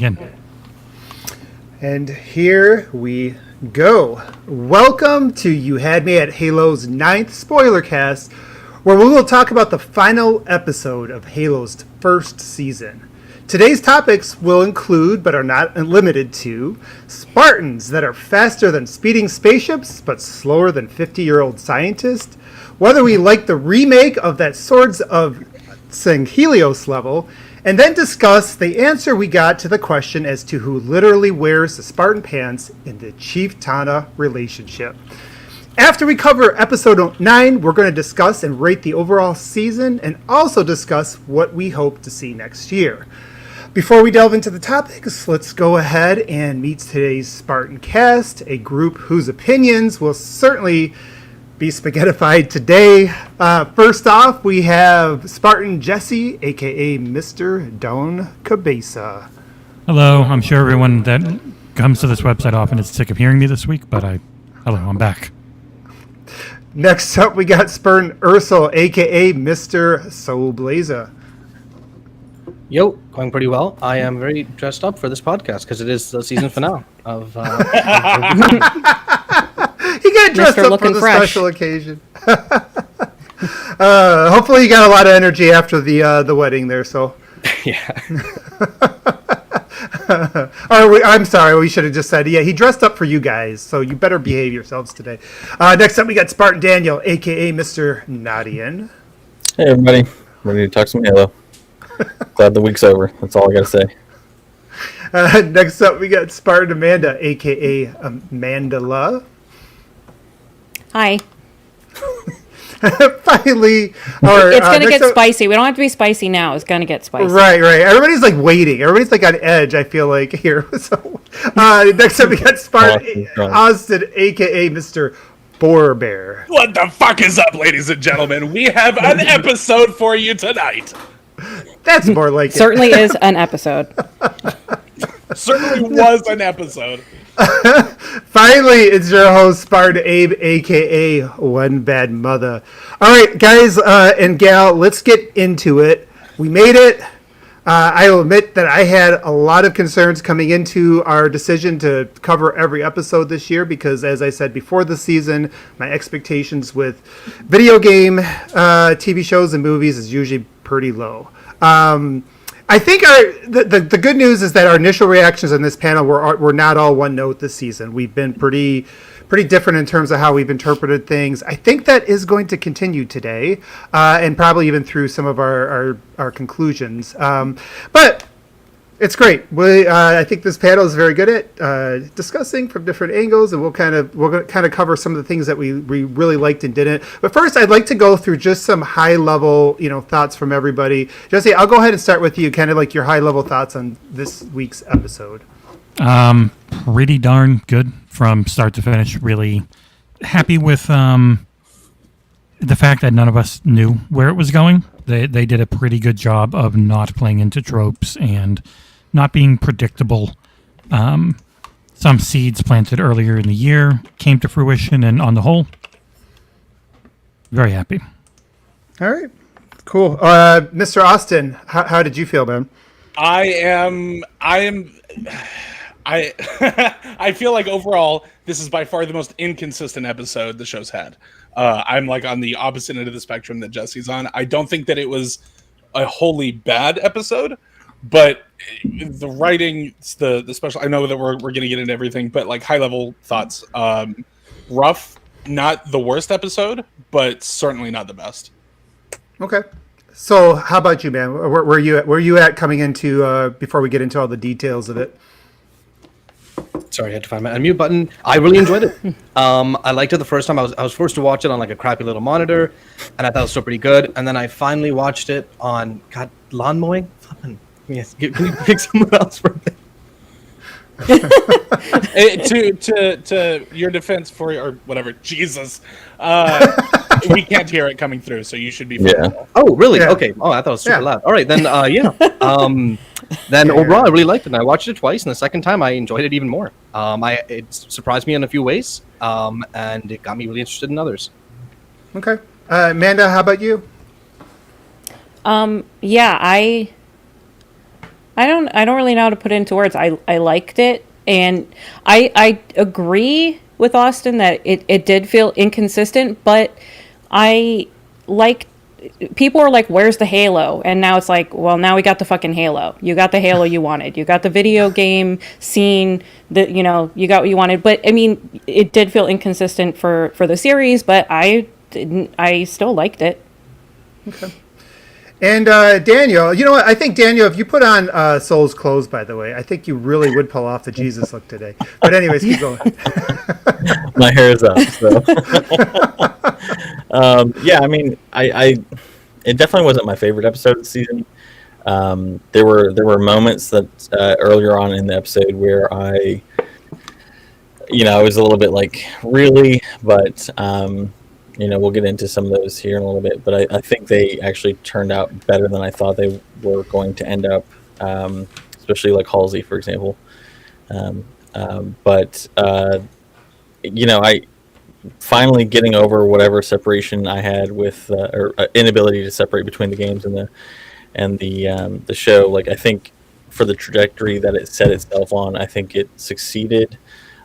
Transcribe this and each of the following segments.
begin. And here we go. Welcome to You Had Me at Halo's 9th spoiler cast, where we will talk about the final episode of Halo's first season. Today's topics will include, but are not limited to, Spartans that are faster than speeding spaceships, but slower than 50-year-old scientists, whether we like the remake of that Swords of Helios level, and then discuss the answer we got to the question as to who literally wears the Spartan pants in the Chief-Tana relationship. After we cover episode 9, we're going to discuss and rate the overall season and also discuss what we hope to see next year. Before we delve into the topics, let's go ahead and meet today's Spartan cast, a group whose opinions will certainly be spaghettified today. First off, we have Spartan Jesse, aka Mr. Don Cabeza. Hello, I'm sure everyone that comes to this website often is sick of hearing me this week, but I'm back. Next up, we got Spartan Aarsal, aka Mr. Soulblazers. Yo, going pretty well. I am very dressed up for this podcast because it is the season finale of. He got dressed up for the fresh. special occasion. Hopefully, you got a lot of energy after the wedding there. So, Yeah. I'm sorry, we should have just said, yeah, he dressed up for you guys, so you better behave yourselves today. Next up, we got Spartan Daniel, aka Mr. Knottian. Hey everybody, ready to talk some Halo. Glad the week's over. That's all I gotta say. Next up, we got Spartan Amanda, aka Mandalaaxo. Hi. Finally, It's going to get spicy. We don't have to be spicy now. It's going to get spicy. Right. Everybody's like waiting. Everybody's like on edge, I feel like, here. So, next up, we got Spartan Austin, aka Mr. Pfhorbear. What the fuck is up, ladies and gentlemen? We have an episode for you tonight. That's more like it. Certainly is an episode. Certainly was an episode. Finally, it's your host, Spartan Abe, aka OneBadMutha. All right, guys and gal, let's get into it. We made it. I will admit that I had a lot of concerns coming into our decision to cover every episode this year because, as I said before the season, my expectations with video game, TV shows, and movies is usually pretty low. I think the good news is that our initial reactions on this panel were not all one note this season. We've been pretty different in terms of how we've interpreted things. I think that is going to continue today, and probably even through some of our conclusions. But it's great. I think this panel is very good at discussing from different angles, and we'll kind of cover some of the things that we really liked and didn't. But first, I'd like to go through just some high level, thoughts from everybody. Jesse, I'll go ahead and start with you. Kind of like your high level thoughts on this week's episode. Pretty darn good from start to finish. Really happy with the fact that none of us knew where it was going. They did a pretty good job of not playing into tropes and not being predictable. Some seeds planted earlier in the year came to fruition, and on the whole, very happy. All right, cool. Mr. Austin, how did you feel, man? I feel like overall, this is by far the most inconsistent episode the show's had. I'm like on the opposite end of the spectrum that Jesse's on. I don't think that it was a wholly bad episode, but the writing, the special. I know that we're going to get into everything, but like high level thoughts. Rough, not the worst episode, but certainly not the best. Okay. So how about you, man? Where you at coming into before we get into all the details of it? Sorry, I had to find my unmute button. I really enjoyed it. I liked it the first time. I was forced to watch it on like a crappy little monitor, and I thought it was still pretty good. And then I finally watched it on lawn mowing. Flipping. Yes. Can you pick someone else for me? To your defense or whatever, Jesus, we can't hear it coming through, so you should be fine. Yeah. Oh, really? Yeah. Okay. Oh, I thought it was super loud. All right, then, yeah. Then overall, I really liked it. And I watched it twice, and the second time, I enjoyed it even more. It surprised me in a few ways, and it got me really interested in others. Okay. Amanda, how about you? Yeah, I don't really know how to put it into words. I liked it, and I agree with Austin that it did feel inconsistent, but I liked people were like, where's the Halo? And now it's like, well, now we got the fucking Halo. You got the Halo you wanted. You got the video game scene that, you got what you wanted. But I mean, it did feel inconsistent for the series, but I still liked it. Okay. And Daniel, you know what? I think, Daniel, if you put on Soul's clothes, by the way, I think you really would pull off the Jesus look today. But anyways, keep going. My hair is up, so. Yeah, I mean, it definitely wasn't my favorite episode of the season. There were moments that earlier on in the episode where I was a little bit like, really, but we'll get into some of those here in a little bit. But I think they actually turned out better than I thought they were going to end up, especially like Halsey, for example. I finally getting over whatever separation I had with or inability to separate between the games and the show. Like, I think for the trajectory that it set itself on, I think it succeeded.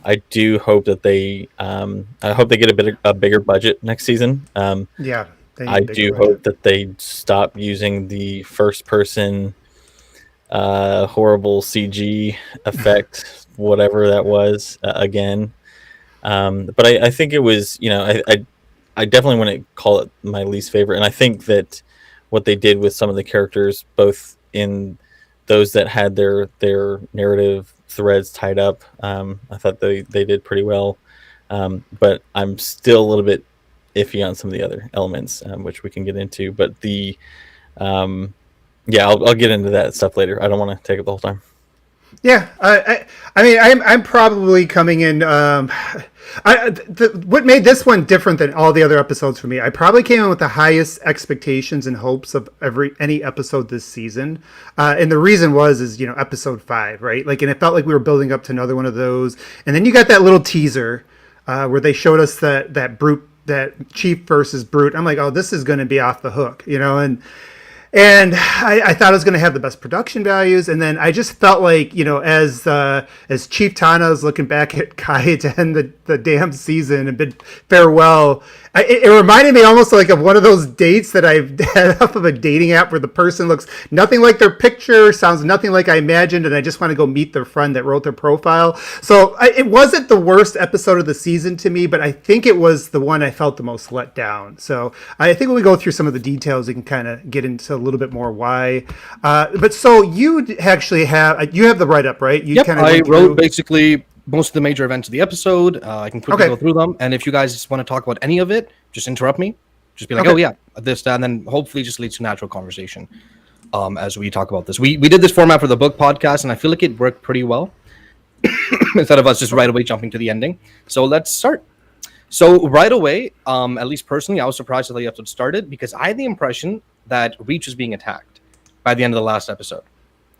I do hope that they get a bigger budget next season. Yeah, I do hope that they stop using the first person horrible CG effect, whatever that was, again. But I think it was, I definitely wouldn't call it my least favorite. And I think that what they did with some of the characters, both in those that had their narrative threads tied up, I thought they did pretty well. But I'm still a little bit iffy on some of the other elements, which we can get into. But I'll get into that stuff later. I don't want to take up the whole time. Yeah, I mean, I'm probably coming in. What made this one different than all the other episodes for me? I probably came in with the highest expectations and hopes of any episode this season, and the reason is episode 5, right? Like, and it felt like we were building up to another one of those, and then you got that little teaser where they showed us that brute, that Chief versus Brute. I'm like, oh, this is going to be off the hook, And I thought it was going to have the best production values, and then I just felt like, as Chief Tana is looking back at Kai to end the damn season and bid farewell, it reminded me almost like of one of those dates that I've had off of a dating app where the person looks nothing like their picture, sounds nothing like I imagined, and I just want to go meet their friend that wrote their profile. So it wasn't the worst episode of the season to me, but I think it was the one I felt the most let down. So I think when we go through some of the details, we can kind of get into a little bit more why. But so you actually have the write-up, right? I wrote basically most of the major events of the episode. I can quickly go through them, and if you guys just want to talk about any of it, just interrupt me. Just be like, oh yeah, this, that, and then hopefully just leads to natural conversation as we talk about this. We did this format for the book podcast, and I feel like it worked pretty well instead of us just right away jumping to the ending. So let's start. So right away, at least personally, I was surprised that the episode started because I had the impression that Reach was being attacked by the end of the last episode.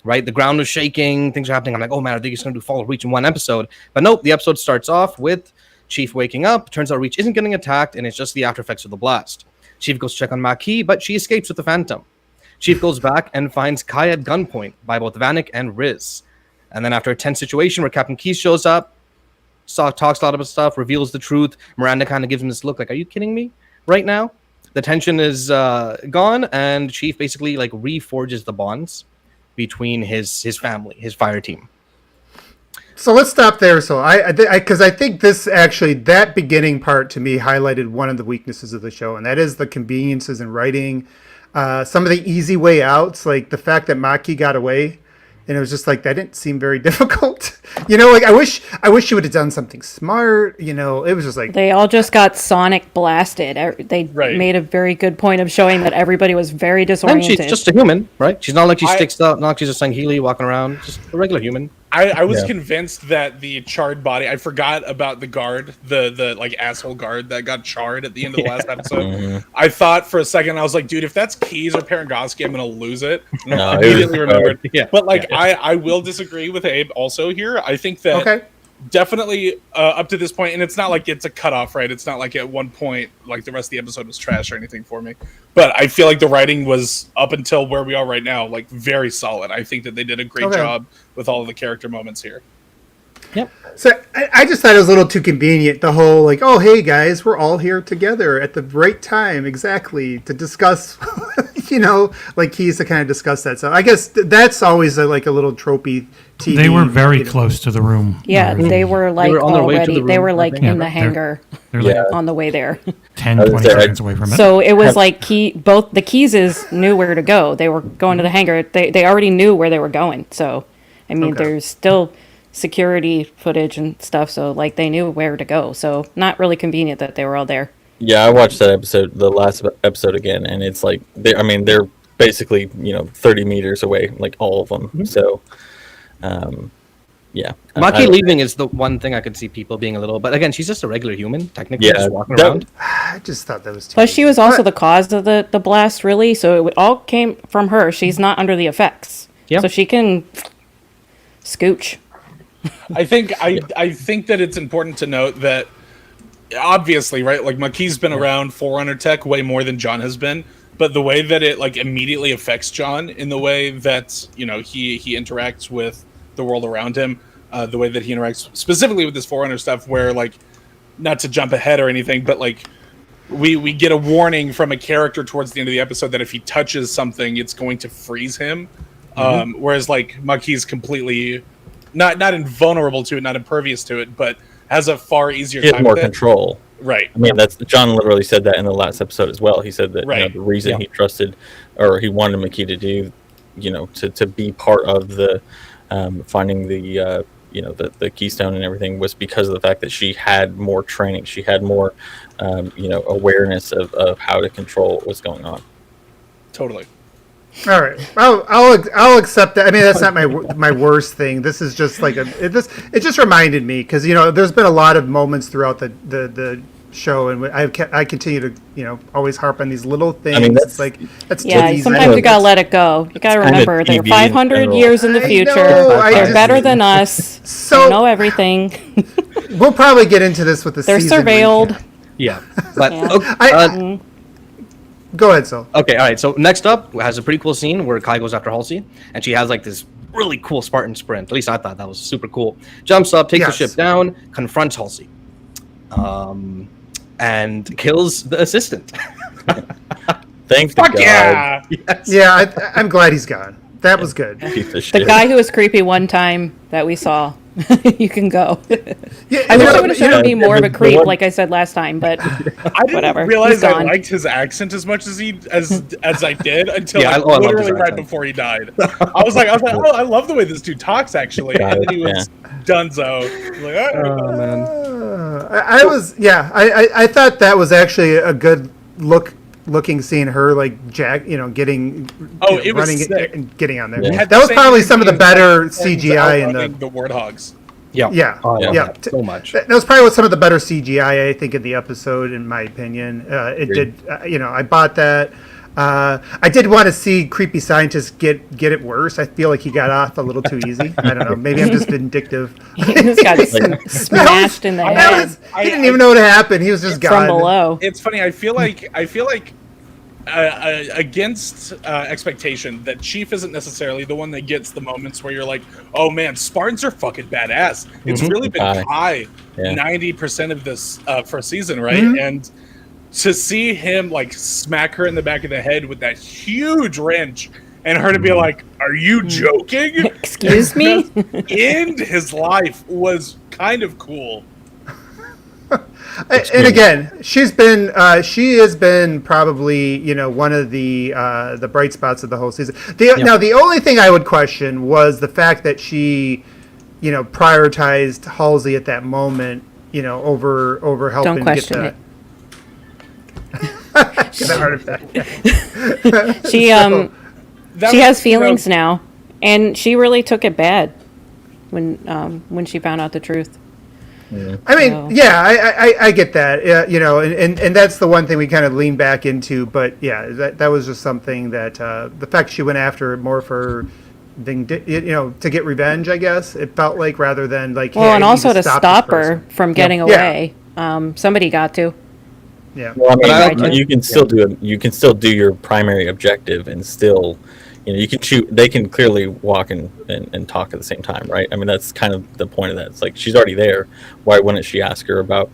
Right, the ground was shaking, things are happening. I'm like, oh man, are they just going to do Fall of Reach in one episode? But nope, the episode starts off with Chief waking up. Turns out Reach isn't getting attacked, and it's just the after effects of the blast. Chief goes to check on Maquis, but she escapes with the Phantom. Chief goes back and finds Kai at gunpoint by both Vanek and Riz. And then after a tense situation where Captain Keyes shows up, talks a lot about stuff, reveals the truth, Miranda kind of gives him this look like, are you kidding me right now? The tension is gone, and Chief basically like reforges the bonds between his family, his fire team. So let's stop there. So because I think this actually, that beginning part to me highlighted one of the weaknesses of the show, and that is the conveniences in writing. Some of the easy way outs, like the fact that Maki got away, and it was just like that didn't seem very difficult. Like I wish she would have done something smart. It was just like they all just got sonic blasted. They made a very good point of showing that everybody was very disoriented. And she's just a human, right? She's not like she sticks out, not like she's a Sangheili walking around, just a regular human. I was convinced that the charred body, I forgot about the guard, the like asshole guard that got charred at the end of the last episode. Mm-hmm. I thought for a second, I was like, dude, if that's Keyes or Parangoski, I'm going to lose it. And I immediately remembered. But I will disagree with Abe also here. I think that definitely up to this point, and it's not like it's a cutoff, right? It's not like at one point like the rest of the episode was trash or anything for me. But I feel like the writing was up until where we are right now, like very solid. I think that they did a great job with all of the character moments here. Yep. So I just thought it was a little too convenient. The whole like, oh hey guys, we're all here together at the right time, exactly to discuss. Like he used to kind of discuss that. So I guess that's always like a little tropey TV. They were very close to the room. Yeah, they were like on their way to already. the They room, were I like think. in the hangar They're like on the way there. 10, I was 20 there. seconds away from it. So it was like both the Keyeses knew where to go. They were going to the hangar. They already knew where they were going. So, I mean, there's still security footage and stuff. So, like, they knew where to go. So, not really convenient that they were all there. Yeah, I watched that episode, the last episode again, and it's like they're basically 30 meters away, like all of them. So, yeah. Maki leaving is the one thing I could see people being a little, but again, she's just a regular human, technically, just walking around. I just thought that was too. Plus, she was also the cause of the blast, really. So, it all came from her. She's not under the effects. Yeah. So, she can scooch. I think that it's important to note that obviously, right, like Maki's been around Forerunner tech way more than John has been, but the way that it like immediately affects John in the way that he interacts with the world around him, the way that he interacts specifically with this Forerunner stuff, where like, not to jump ahead or anything, but like we get a warning from a character towards the end of the episode that if he touches something, it's going to freeze him. Whereas like Maki's completely not invulnerable to it, not impervious to it, but has a far easier He time has more with it. control. Right. I mean, that's John literally said that in the last episode as well. He said that the reason he trusted, or he wanted Maki to do, to be part of the finding the the keystone and everything was because of the fact that she had more training, she had more awareness of how to control what was going on. Totally. All right, I'll accept that. I mean, that's not my worst thing. This is just like it just reminded me because there's been a lot of moments throughout the show, and I continue to always harp on these little things. I mean, it's like that's Yeah, too sometimes easy. you gotta let it go. You gotta remember they're TV 500 years in the I future. know, I They're just- better than us. So- They know everything. We'll probably get into this with the They're season surveilled. recap. Yeah. But Yeah. okay, Go ahead, Sol. okay, all right. So next up has a pretty cool scene where Kai goes after Halsey, and she has like this really cool Spartan sprint. At least I thought that was super cool. Jumps up, takes the ship down, confronts Halsey, and kills the assistant. Thank Fuck God. yeah! Yes. Yeah, I'm glad he's gone. That was good. Piece of The shit. guy who was creepy one time that we saw. You can go. Yeah, I wish I you would know, have shown him be more of a the creep, one- like I said last time, but I didn't whatever. realize He's I gone. liked his accent as much as as I did until Yeah, like, I love his literally right accent. before he died. I was like, oh, I love the way this dude talks actually, and then he was Dunzo. Like, Oh man. I thought that was actually a good looking seeing her like Jack, getting it was running sick. and getting on there. It had That the was same probably some of the thing better as CGI in outrunning the. the Warthogs. Yeah. Yeah, Oh, I love yeah. that so much. That was probably some of the better CGI I think in the episode, in my opinion. It did, I bought that. I did want to see creepy scientists get it worse. I feel like he got off a little too easy. I don't know. Maybe I'm just vindictive. he just got smashed in the head He didn't even know what happened. He was just from gone. below. It's funny. I feel like against expectation that Chief isn't necessarily the one that gets the moments where you're like, oh man, Spartans are fucking badass. It's really been Kai 90% of this first season, right? And to see him like smack her in the back of the head with that huge wrench and her to be like, are you joking? Excuse me? End his life was kind of cool. And again, she has been probably one of the bright spots of the whole season. Now the only thing I would question was the fact that she prioritized Halsey at that moment over helping Don't question get it. the heart attack. She That she was, has feelings now, and she really took it bad when she found out the truth. I mean, I get that, and that's the one thing we kind of lean back into. But yeah, that was just something that the fact she went after it more for, to get revenge. I guess it felt like, rather than like. Well, hey, and I need also to this stop her person. from getting away. Somebody got to. Yeah. Well, I mean, Right. you can still do your primary objective and still, you can shoot. They can clearly walk and talk at the same time, right? I mean, that's kind of the point of that. It's like she's already there. Why wouldn't she ask her about,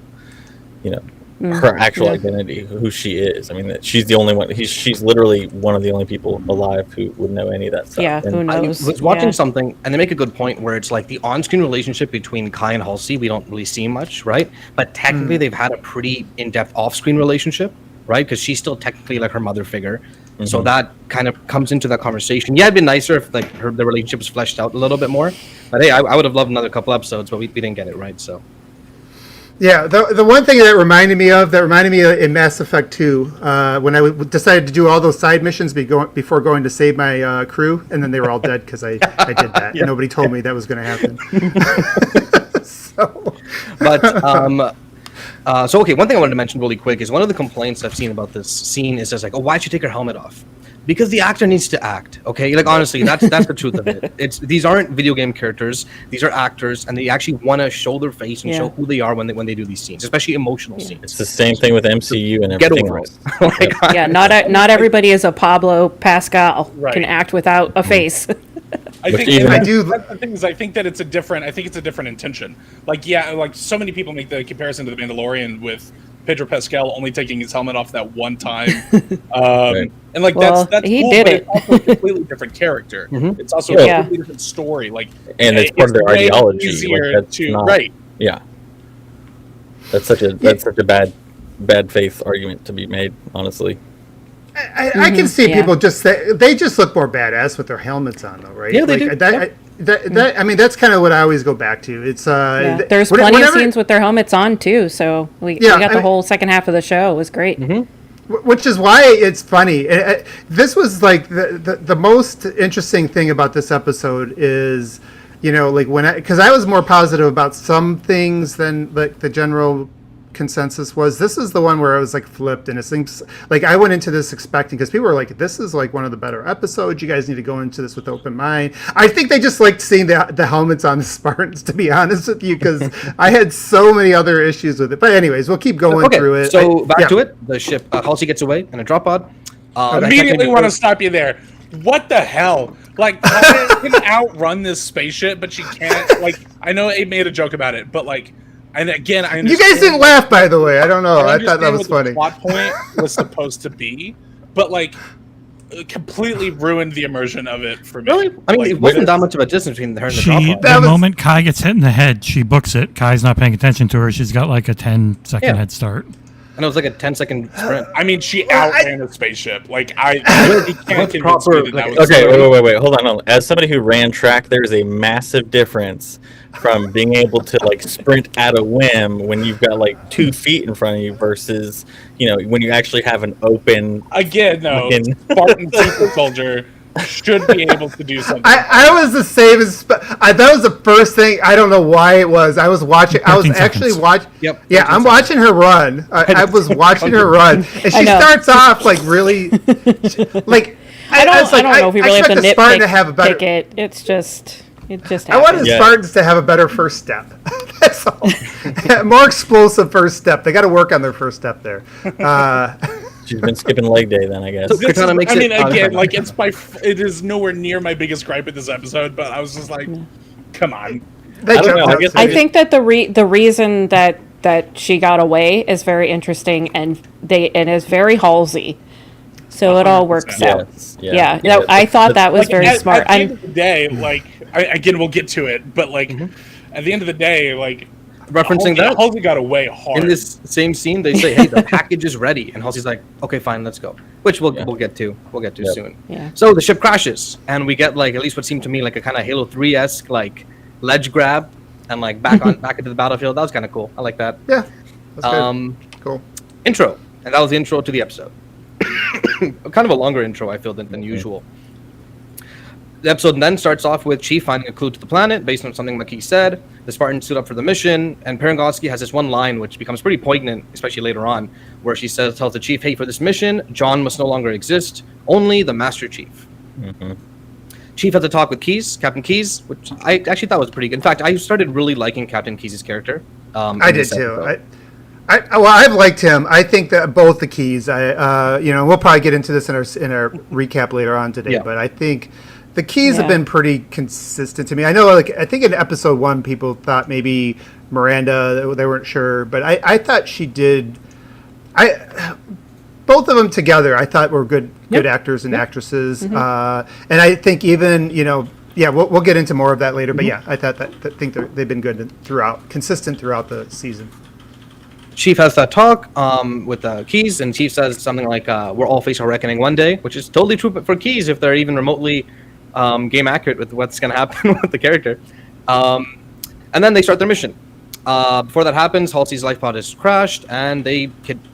her actual identity, who she is? I mean, she's the only one. She's literally one of the only people alive who would know any of that stuff. Yeah, who knows? I was watching something, and they make a good point where it's like the on-screen relationship between Kai and Halsey, we don't really see much, right? But technically, they've had a pretty in-depth off-screen relationship, right? Because she's still technically like her mother figure. Mm-hmm. So that kind of comes into that conversation. Yeah, it'd been nicer if like the relationship was fleshed out a little bit more. But hey, I would have loved another couple episodes, but we didn't get it, right? So. Yeah, the one thing that reminded me of in Mass Effect 2, when I decided to do all those side missions before going to save my crew, and then they were all dead because I did that. And nobody told me that was going to happen. So okay, one thing I wanted to mention really quick is one of the complaints I've seen about this scene is just like, oh, why'd she take her helmet off? Because the actor needs to act, okay? Like, honestly, that's the truth of it. These aren't video game characters; these are actors, and they actually want to show their face and show who they are when they do these scenes, especially emotional scenes. It's the same thing with MCU and everything. Get over else. it. Not everybody is a Pablo Pascal can act without a face. I think that's the thing is, I think it's a different intention. Like, like so many people make the comparison to the Mandalorian with Pedro Pascal only taking his helmet off that one time, and like that's he cool, did but it. it's also a completely different character. Mm-hmm. It's also a completely different story. Like, and it's part of their way ideology. easier Like, right. Yeah, that's such a bad faith argument to be made. Honestly. I can see people just say they just look more badass with their helmets on, though, right? Yeah, they do. I mean, that's kind of what I always go back to. It's there's plenty of scenes with their helmets on too, so we got the whole second half of the show. It was great. Which is why it's funny. This was like the most interesting thing about this episode is, like because I was more positive about some things than like the general consensus was. This is the one where I was like flipped, and it seems like I went into this expecting, because people were like, this is like one of the better episodes, you guys need to go into this with open mind. I think they just liked seeing the helmets on the Spartans, to be honest with you, because I had so many other issues with it. But anyways, we'll keep going through it. So back to it. The ship Halsey gets away in a drop pod. Immediately want to stop you there. What the hell? Like, Kwan can outrun this spaceship, but she can't. Like, I know Abe made a joke about it, but like, and again, I understand. You guys didn't laugh, by the way. I don't know. I thought that was funny. The plot point was supposed to be, but like, it completely ruined the immersion of it for me. Really? I mean, it wasn't that much of a distance between her and the drop pod. The moment Kai gets hit in the head, she books it. Kai's not paying attention to her. She's got like a 10-second head start. And it was like a 10-second sprint. I mean, she outran a spaceship. Like, he can't convince me that was okay, wait. Hold on. As somebody who ran track, there's a massive difference from being able to like sprint at a whim when you've got like 2 feet in front of you versus, when you actually have an open. Again, no, Spartan super soldier should be able to do something. I was the same as that was the first thing. I don't know why it was. I was watching. I was actually watching. Yep. Yeah, I'm watching her run. I was watching her run, and she starts off like really, like I don't know if we really have to nitpick to have a better. It just happens. I wanted the Spartans to have a better first step. That's all. More explosive first step. They got to work on their first step there. She's been skipping leg day, then I guess. It is nowhere near my biggest gripe with this episode, but I was just like, come on. I think that the reason that she got away is very interesting, and is very Halsey. So it all works out. Yeah. I thought that was very smart. At the end of the day, again, we'll get to it, but at the end of the day, referencing that, Halsey got away hard. In this same scene, they say, "Hey, the package is ready," and Halsey's like, "Okay, fine, let's go." Which we'll get to. We'll get to soon. Yeah. So the ship crashes, and we get at least what seemed to me like a kind of Halo 3-esque ledge grab, and back into the battlefield. That was kind of cool. I like that. Yeah. That's good. Cool. Intro, and that was the intro to the episode. Kind of a longer intro, I feel, than usual. The episode then starts off with Chief finding a clue to the planet based on something McKee said. The Spartans suit up for the mission, and Parangosky has this one line which becomes pretty poignant, especially later on, where she tells the Chief, "Hey, for this mission, John must no longer exist. Only the Master Chief." Mm-hmm. Chief has a talk with Captain Keyes, which I actually thought was pretty good. In fact, I started really liking Captain Keyes' character. I did too. I've liked him. I think that both the Keys. We'll probably get into this in our recap later on today. Yeah. But I think the Keys have been pretty consistent to me. I know, I think in episode 1, people thought maybe Miranda, they weren't sure, but I thought she did. Both of them together, I thought were good actors and actresses. And I think even we'll get into more of that later. But I thought think they've been good consistent throughout the season. Chief has that talk with Keyes, and Chief says something like, "We're all facing a reckoning one day," which is totally true for Keyes if they're even remotely game accurate with what's going to happen with the character. And then they start their mission. Before that happens, Halsey's life pod is crashed, and they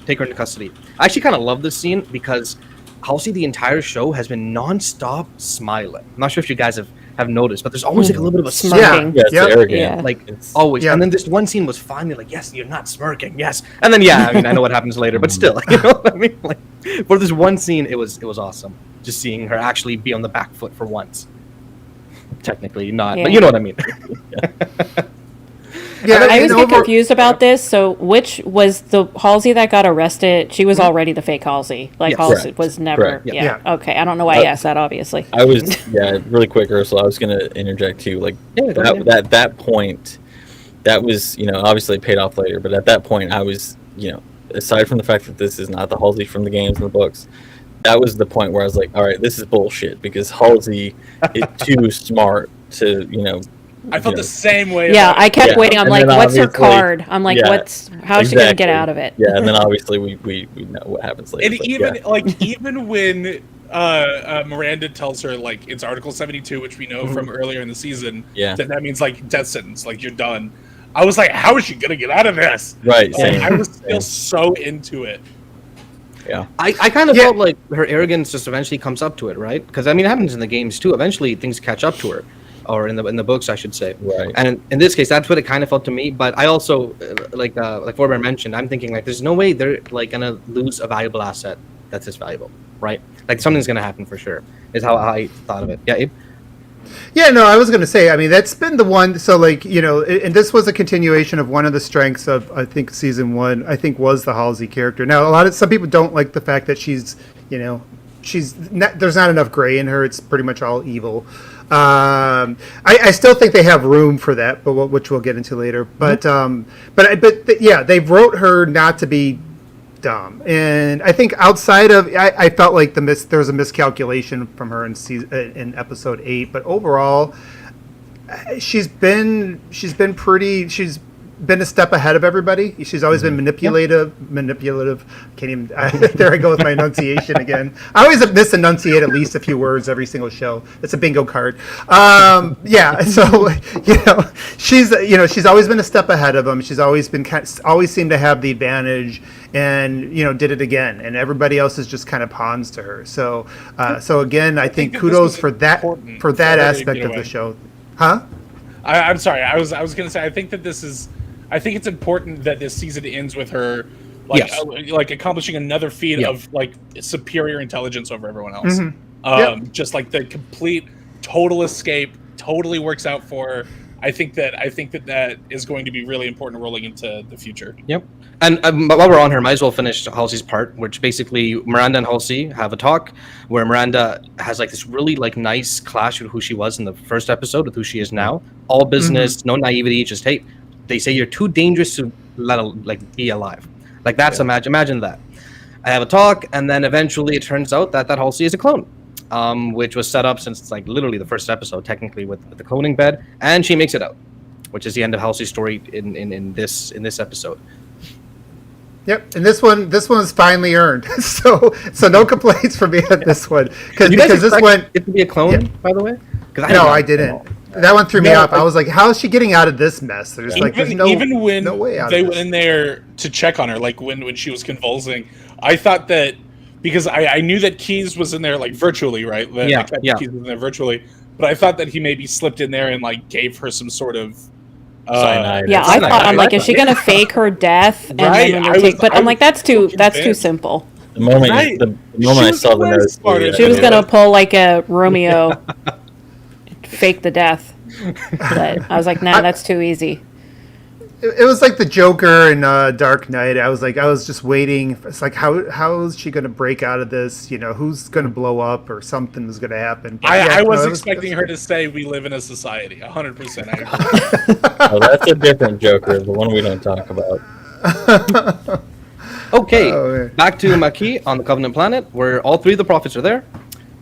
take her into custody. I actually kind of love this scene because Halsey, the entire show, has been non-stop smiling. I'm not sure if you guys have noticed, but there's always like a little bit of a Smirking. Yeah, it's arrogant. Yeah. like always. And then this one scene was finally like, yes, you're not smirking, yes. And then I know what happens later, but still, you know what I mean? Like for this one scene, it was awesome. Just seeing her actually be on the back foot for once. Technically not, but you know what I mean. I always get confused about this. So, which was the Halsey that got arrested? She was already the fake Halsey. Like, Halsey Correct. was never. Correct. Yeah. Okay. I don't know why I asked that, obviously. I was really quick, Aarsal. I was going to interject too. Like that point, that was obviously paid off later. But at that point, I was aside from the fact that this is not the Halsey from the games and the books, that was the point where I was like, all right, this is bullshit because Halsey is too smart to I felt the same way. Yeah, I kept waiting. I'm And like, then what's her obviously- card? I'm like, how's she gonna get out of it? Yeah, and then obviously we know what happens later. And but even when Miranda tells her like it's Article 72, which we know from earlier in the season, that means like death sentence, like you're done. I was like, how is she gonna get out of this? Right. Like, I was still so into it. Yeah. I kind of felt like her arrogance just eventually comes up to it, right? Because I mean, it happens in the games too. Eventually, things catch up to her, or in the books, I should say. Right. And in this case, that's what it kind of felt to me. But I also, like Pfhorbear mentioned, I'm thinking like, there's no way they're like gonna lose a valuable asset that's this valuable, right? Like something's gonna happen for sure. Is how I thought of it. Yeah, Abe? Yeah, no, I was going to say, I mean, that's been the one, so like, and this was a continuation of one of the strengths of, I think, season 1, I think, was the Halsey character. Now, some people don't like the fact that she's there's not enough gray in her. It's pretty much all evil. I still think they have room for that, but which we'll get into later. But they wrote her not to be dumb, and I think outside of I felt like there was a miscalculation from her in episode 8, but overall she's been a step ahead of everybody. She's always been manipulative. Can't even there I go with my enunciation again. I always misenunciate at least a few words every single show. It's a bingo card. So she's always been a step ahead of them. She's always seemed to have the advantage, and did it again, and everybody else is just kind of pawns to her. So again, I think kudos for that aspect of the show. Huh? I'm sorry. I was going to say, I think it's important that this season ends with her like accomplishing another feat of like superior intelligence over everyone else. Just like the complete total escape totally works out for her. I think that is going to be really important rolling into the future. Yep. And while we're on her, might as well finish Halsey's part, which basically Miranda and Halsey have a talk where Miranda has like this really like nice clash with who she was in the first episode with who she is now. All business, no naivety, just hey, they say you're too dangerous to be alive. Like that's imagine that. I have a talk, and then eventually it turns out that Halsey is a clone. Which was set up since like literally the first episode, technically with the cloning bed, and she makes it out, which is the end of Halsey's story in this episode. Yep, and this one's finally earned. so no complaints from me on this one because this one it to be a clone, by the way. I didn't. That one threw me off. I was like, how is she getting out of this mess? There's even when no way out they of went in there to check on her, like when she was convulsing, I thought that. Because I knew that Keyes was in there like virtually, right? Keyes was in there virtually, but I thought that he maybe slipped in there and like gave her some sort of cyanide. Yeah, I thought I'm like, is she gonna fake her death? And then but I'm like, that's too simple. The moment I saw the note, She was gonna pull like a Romeo. fake the death. But I was like, nah, that's too easy. It was like the Joker in Dark Knight. I was just waiting. It's like, how is she going to break out of this? You know, who's going to blow up or something was going to happen. But I was expecting her to say, "We live in a society." 100%. I agree. Oh, that's a different Joker, the one we don't talk about. Okay, back to Maki on the Covenant planet, where all three of the prophets are there.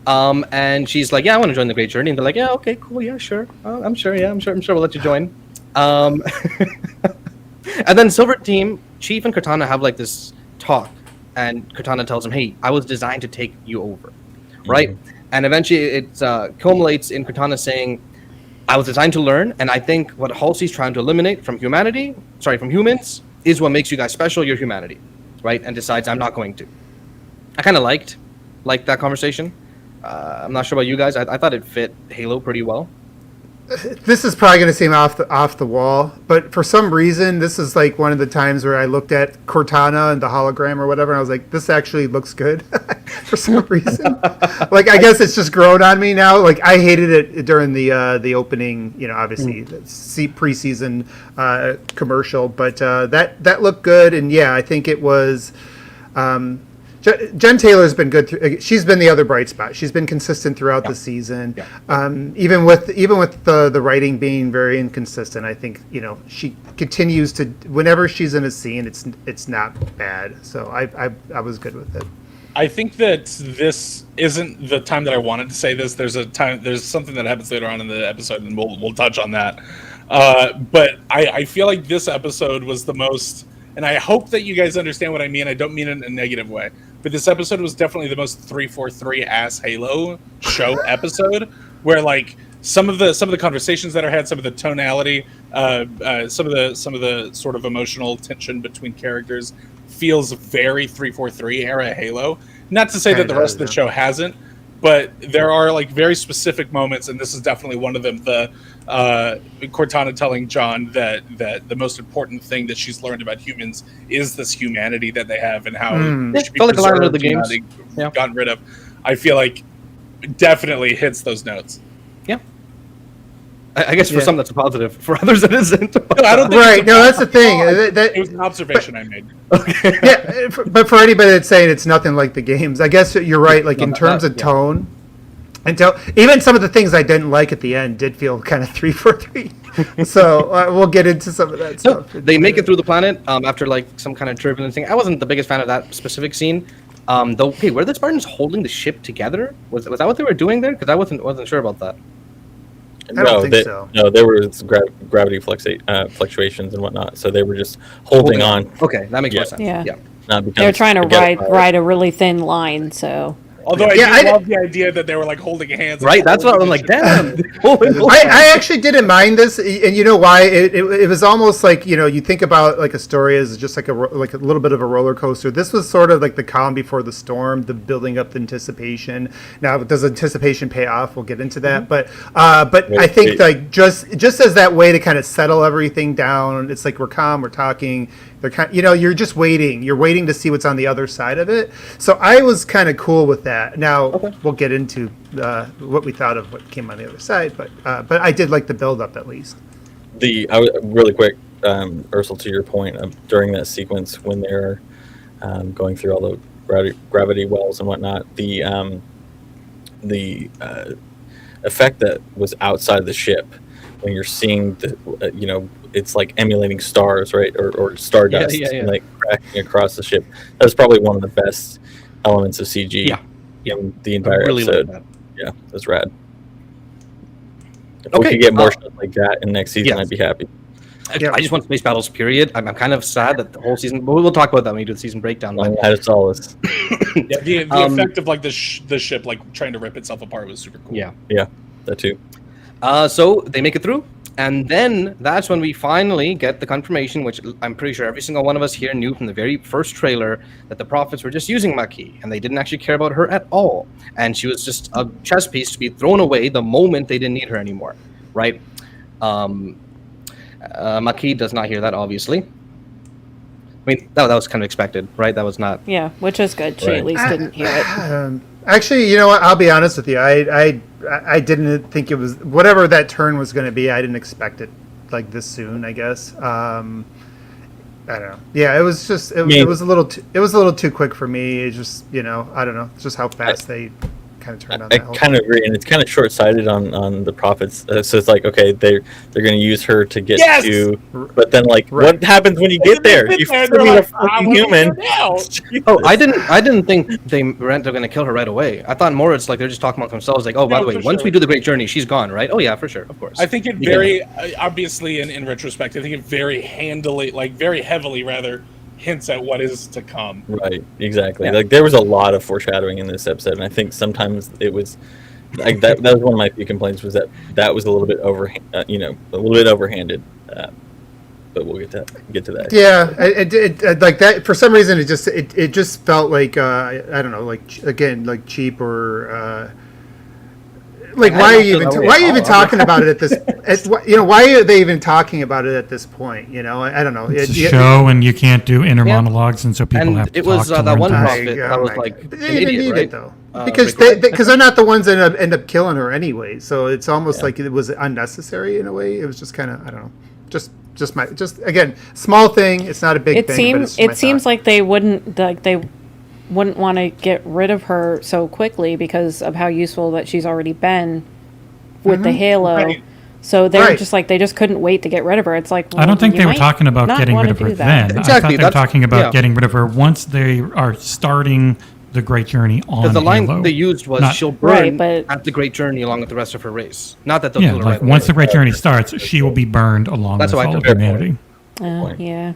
And she's like, "Yeah, I want to join the Great Journey." And they're like, "Yeah, okay, cool, yeah, sure. I'm sure we'll let you join." And then Silver Team, Chief and Cortana have like this talk, and Cortana tells him, "Hey, I was designed to take you over," right? And eventually it culminates in Cortana saying, "I was designed to learn, and I think what Halsey's trying to eliminate from humans, is what makes you guys special, your humanity," right? And decides, "I'm not going to." I kind of liked that conversation. I'm not sure about you guys. I thought it fit Halo pretty well. This is probably going to seem off the wall, but for some reason, this is like one of the times where I looked at Cortana and the hologram or whatever, and I was like, this actually looks good for some reason. Like, I guess it's just grown on me now. Like, I hated it during the opening, you know, obviously preseason commercial, but that looked good, and yeah, I think it was. Jen Taylor's been good. She's been the other bright spot. She's been consistent throughout the season, even with the writing being very inconsistent. I think, you know, she continues to, whenever she's in a scene, it's not bad. So I was good with it. I think that this isn't the time that I wanted to say this. There's something that happens later on in the episode, and we'll touch on that. But I feel like this episode was the most. And I hope that you guys understand what I mean. I don't mean it in a negative way. But this episode was definitely the most 343 ass Halo show episode, where like some of the conversations that are had, some of the tonality, some of the sort of emotional tension between characters feels very 343 era Halo. Not to say that the rest of the show hasn't, but there are like very specific moments, and this is definitely one of them. The Cortana telling John that the most important thing that she's learned about humans is this humanity that they have, and how it should be preserved of the games. Gotten rid of. I feel like definitely hits those notes. Yeah. I guess for some that's a positive. For others it isn't. No, I don't think Right. No, that's the thing. It was an observation I made. Yeah, but for anybody that's saying it's nothing like the games, I guess you're right. Like in terms of tone, and even some of the things I didn't like at the end did feel kind of 343. So we'll get into some of that stuff. They make it through the planet after like some kind of turbulence thing. I wasn't the biggest fan of that specific scene. Though, hey, were the Spartans holding the ship together? Was that what they were doing there? Because I wasn't sure about that. I don't think so. No, there were gravity fluctuations and whatnot, so they were just holding on. Okay, that makes more sense. Yeah. Not because They're trying to ride a really thin line, so. Although I love the idea that they were like holding hands. Right, that's what I'm like, damn. I actually didn't mind this, and you know why? It was almost like, you know, you think about like a story as just like a little bit of a roller coaster. This was sort of like the calm before the storm, the building up the anticipation. Now, does anticipation pay off? We'll get into that, but I think like just as that way to kind of settle everything down. It's like we're calm, we're talking. They're kind, you know, you're just waiting. You're waiting to see what's on the other side of it. So I was kind of cool with that. Now we'll get into what we thought of what came on the other side, but I did like the build up at least. Really quick, Aarsal, to your point, during that sequence when they're going through all the gravity wells and whatnot, the effect that was outside the ship when you're seeing the it's like emulating stars, right, or stardust, like cracking across the ship. That was probably one of the best elements of CG in the entire episode. Like that. Yeah, that's rad. If we could get more shit like that in next season, I'd be happy. I just want space battles. Period. I'm kind of sad that the whole season. But we'll talk about that when we do the season breakdown. That's all. The effect of like the ship like trying to rip itself apart was super cool. Yeah, that too. So they make it through. And then that's when we finally get the confirmation, which I'm pretty sure every single one of us here knew from the very first trailer, that the prophets were just using Maki, and they didn't actually care about her at all. And she was just a chess piece to be thrown away the moment they didn't need her anymore, right? Maki does not hear that, obviously. I mean, that was kind of expected, right? That was not... Yeah, which is good. She at least didn't hear it. Actually, you know what? I'll be honest with you. I didn't think it was whatever that turn was going to be. I didn't expect it like this soon. I guess. I don't know. Yeah, it was just it was a little too quick for me. It just I don't know. It's just how fast they kind of turned on. I kind of agree, and it's kind of short sighted on the prophets. So it's like, okay, they're going to use her to get to, but then like, what happens when you get there? You meet a fucking human. Oh, I didn't think they're going to kill her right away. I thought more it's like they're just talking about themselves. Like, oh, by the way, once we do the great journey, she's gone, right? Oh yeah, for sure, of course. I think it very obviously in retrospect, I think it very heavily rather hints at what is to come. Right, exactly. Yeah. Like there was a lot of foreshadowing in this episode, and I think sometimes it was like that was one of my few complaints, was that was a little bit overhanded. But we'll get to that. Yeah, it like that for some reason. It just felt like I don't know, like cheap or. Like why are you even talking about it at this? Why are they even talking about it at this point? I don't know. It's a show, and you can't do inner monologues, and so people have to talk. It was that one prophet that was like an idiot, right? Though. Because they're not the ones that end up killing her anyway. So it's almost like it was unnecessary in a way. It was just kind of I don't know. Just again, small thing. It's not a big thing. It seems like they wouldn't want to get rid of her so quickly because of how useful that she's already been with the Halo. Right. So they're just like, they just couldn't wait to get rid of her. It's like, well, I don't think they were talking about getting rid of her then. Exactly. I thought they were talking about getting rid of her once they are starting the Great Journey on Halo. The line they used was she'll burn at the Great Journey along with the rest of her race. Not that they'll kill her right once the Great Journey starts, she will be burned along with all of humanity. Yeah.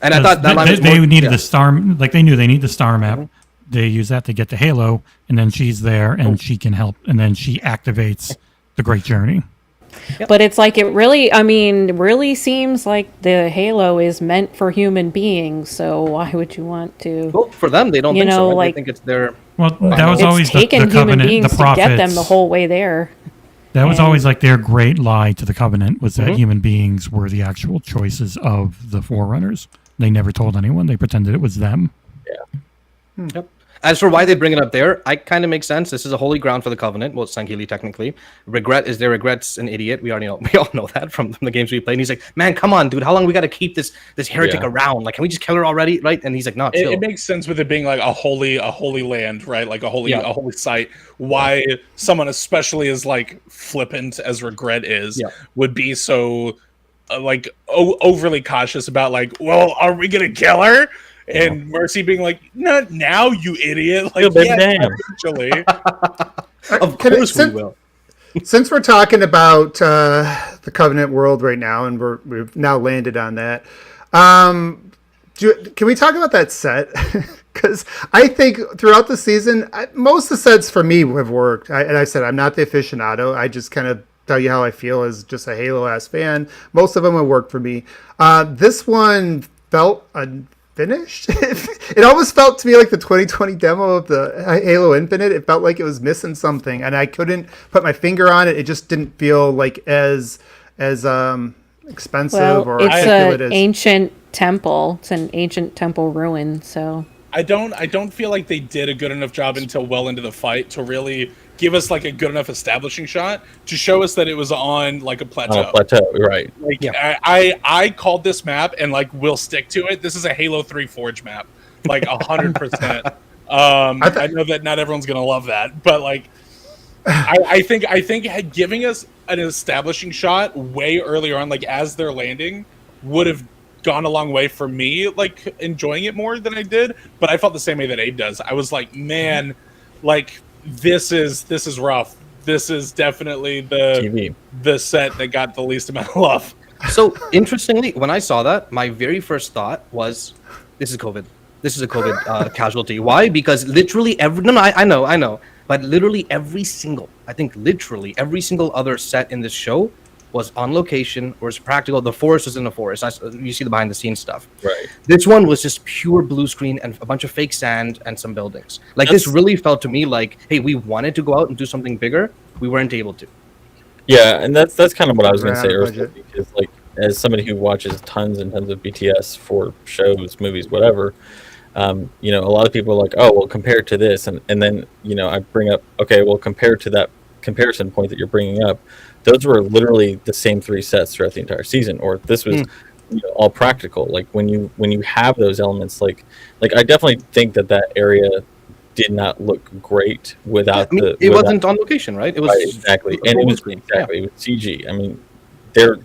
And I thought that line they needed the star, like they knew they need the star map. They use that to get to Halo, and then she's there, and she can help, and then she activates the Great Journey. Yep. But it's like really seems like the Halo is meant for human beings. So why would you want to? Well, for them, they don't think so. Right? They think it's their. Well, that was always the Covenant, the prophets. To get them the whole way there. That was always like their great lie to the Covenant, was that human beings were the actual choices of the Forerunners. They never told anyone. They pretended it was them. Yeah. Yep. As for why they bring it up there, I kind of makes sense. This is a holy ground for the Covenant. Well, it's Sangheili technically. Regret's an idiot. We all know that from the games we played. And he's like, man, come on, dude. How long we got to keep this heretic around? Like, can we just kill her already? Right? And he's like, no, chill. It makes sense with it being like a holy land, right? Like a holy site. Why someone especially as like flippant as Regret is would be so overly cautious about like, well, are we gonna kill her? And Mercy being like, "Not now, you idiot!" Like, eventually. Of course we will. Since we're talking about the Covenant world right now, and we've now landed on that, can we talk about that set? Because I think throughout the season, most of the sets for me have worked. And I said I'm not the aficionado. I just kind of tell you how I feel as just a Halo-ass fan. Most of them have worked for me. This one felt finished. It almost felt to me like the 2020 demo of the Halo Infinite. It felt like it was missing something, and I couldn't put my finger on it. It just didn't feel like as expensive or it's an ancient temple. It's an ancient temple ruin. So I don't feel like they did a good enough job until well into the fight to really give us like a good enough establishing shot to show us that it was on like a plateau. Right. Like I called this map and like we'll stick to it. This is a Halo 3 Forge map, like 100%. I know that not everyone's gonna love that, but like I think giving us an establishing shot way earlier on, like as they're landing, would have gone a long way for me, like enjoying it more than I did. But I felt the same way that Abe does. I was like, man, like. This is rough. This is definitely the set that got the least amount of love. So interestingly, when I saw that, my very first thought was, "This is COVID. This is a COVID casualty." Why? Because literally I know, but literally every single other set in this show was on location or was practical. The forest was in the forest. You see the behind the scenes stuff. Right. This one was just pure blue screen and a bunch of fake sand and some buildings. Like this really felt to me like, hey, we wanted to go out and do something bigger. We weren't able to. Yeah, and that's kind of what I was going to say earlier, because like as somebody who watches tons and tons of BTS for shows, movies, whatever, You know, a lot of people are like, oh, well, compared to this, and then you know, I bring up, okay, well, compared to that comparison point that you're bringing up, those were literally the same 3 sets throughout the entire season, or this was you know, all practical. Like when you have those elements, like I definitely think that area did not look great without it wasn't on location, right? It was right, exactly, and it was it was CG. I mean,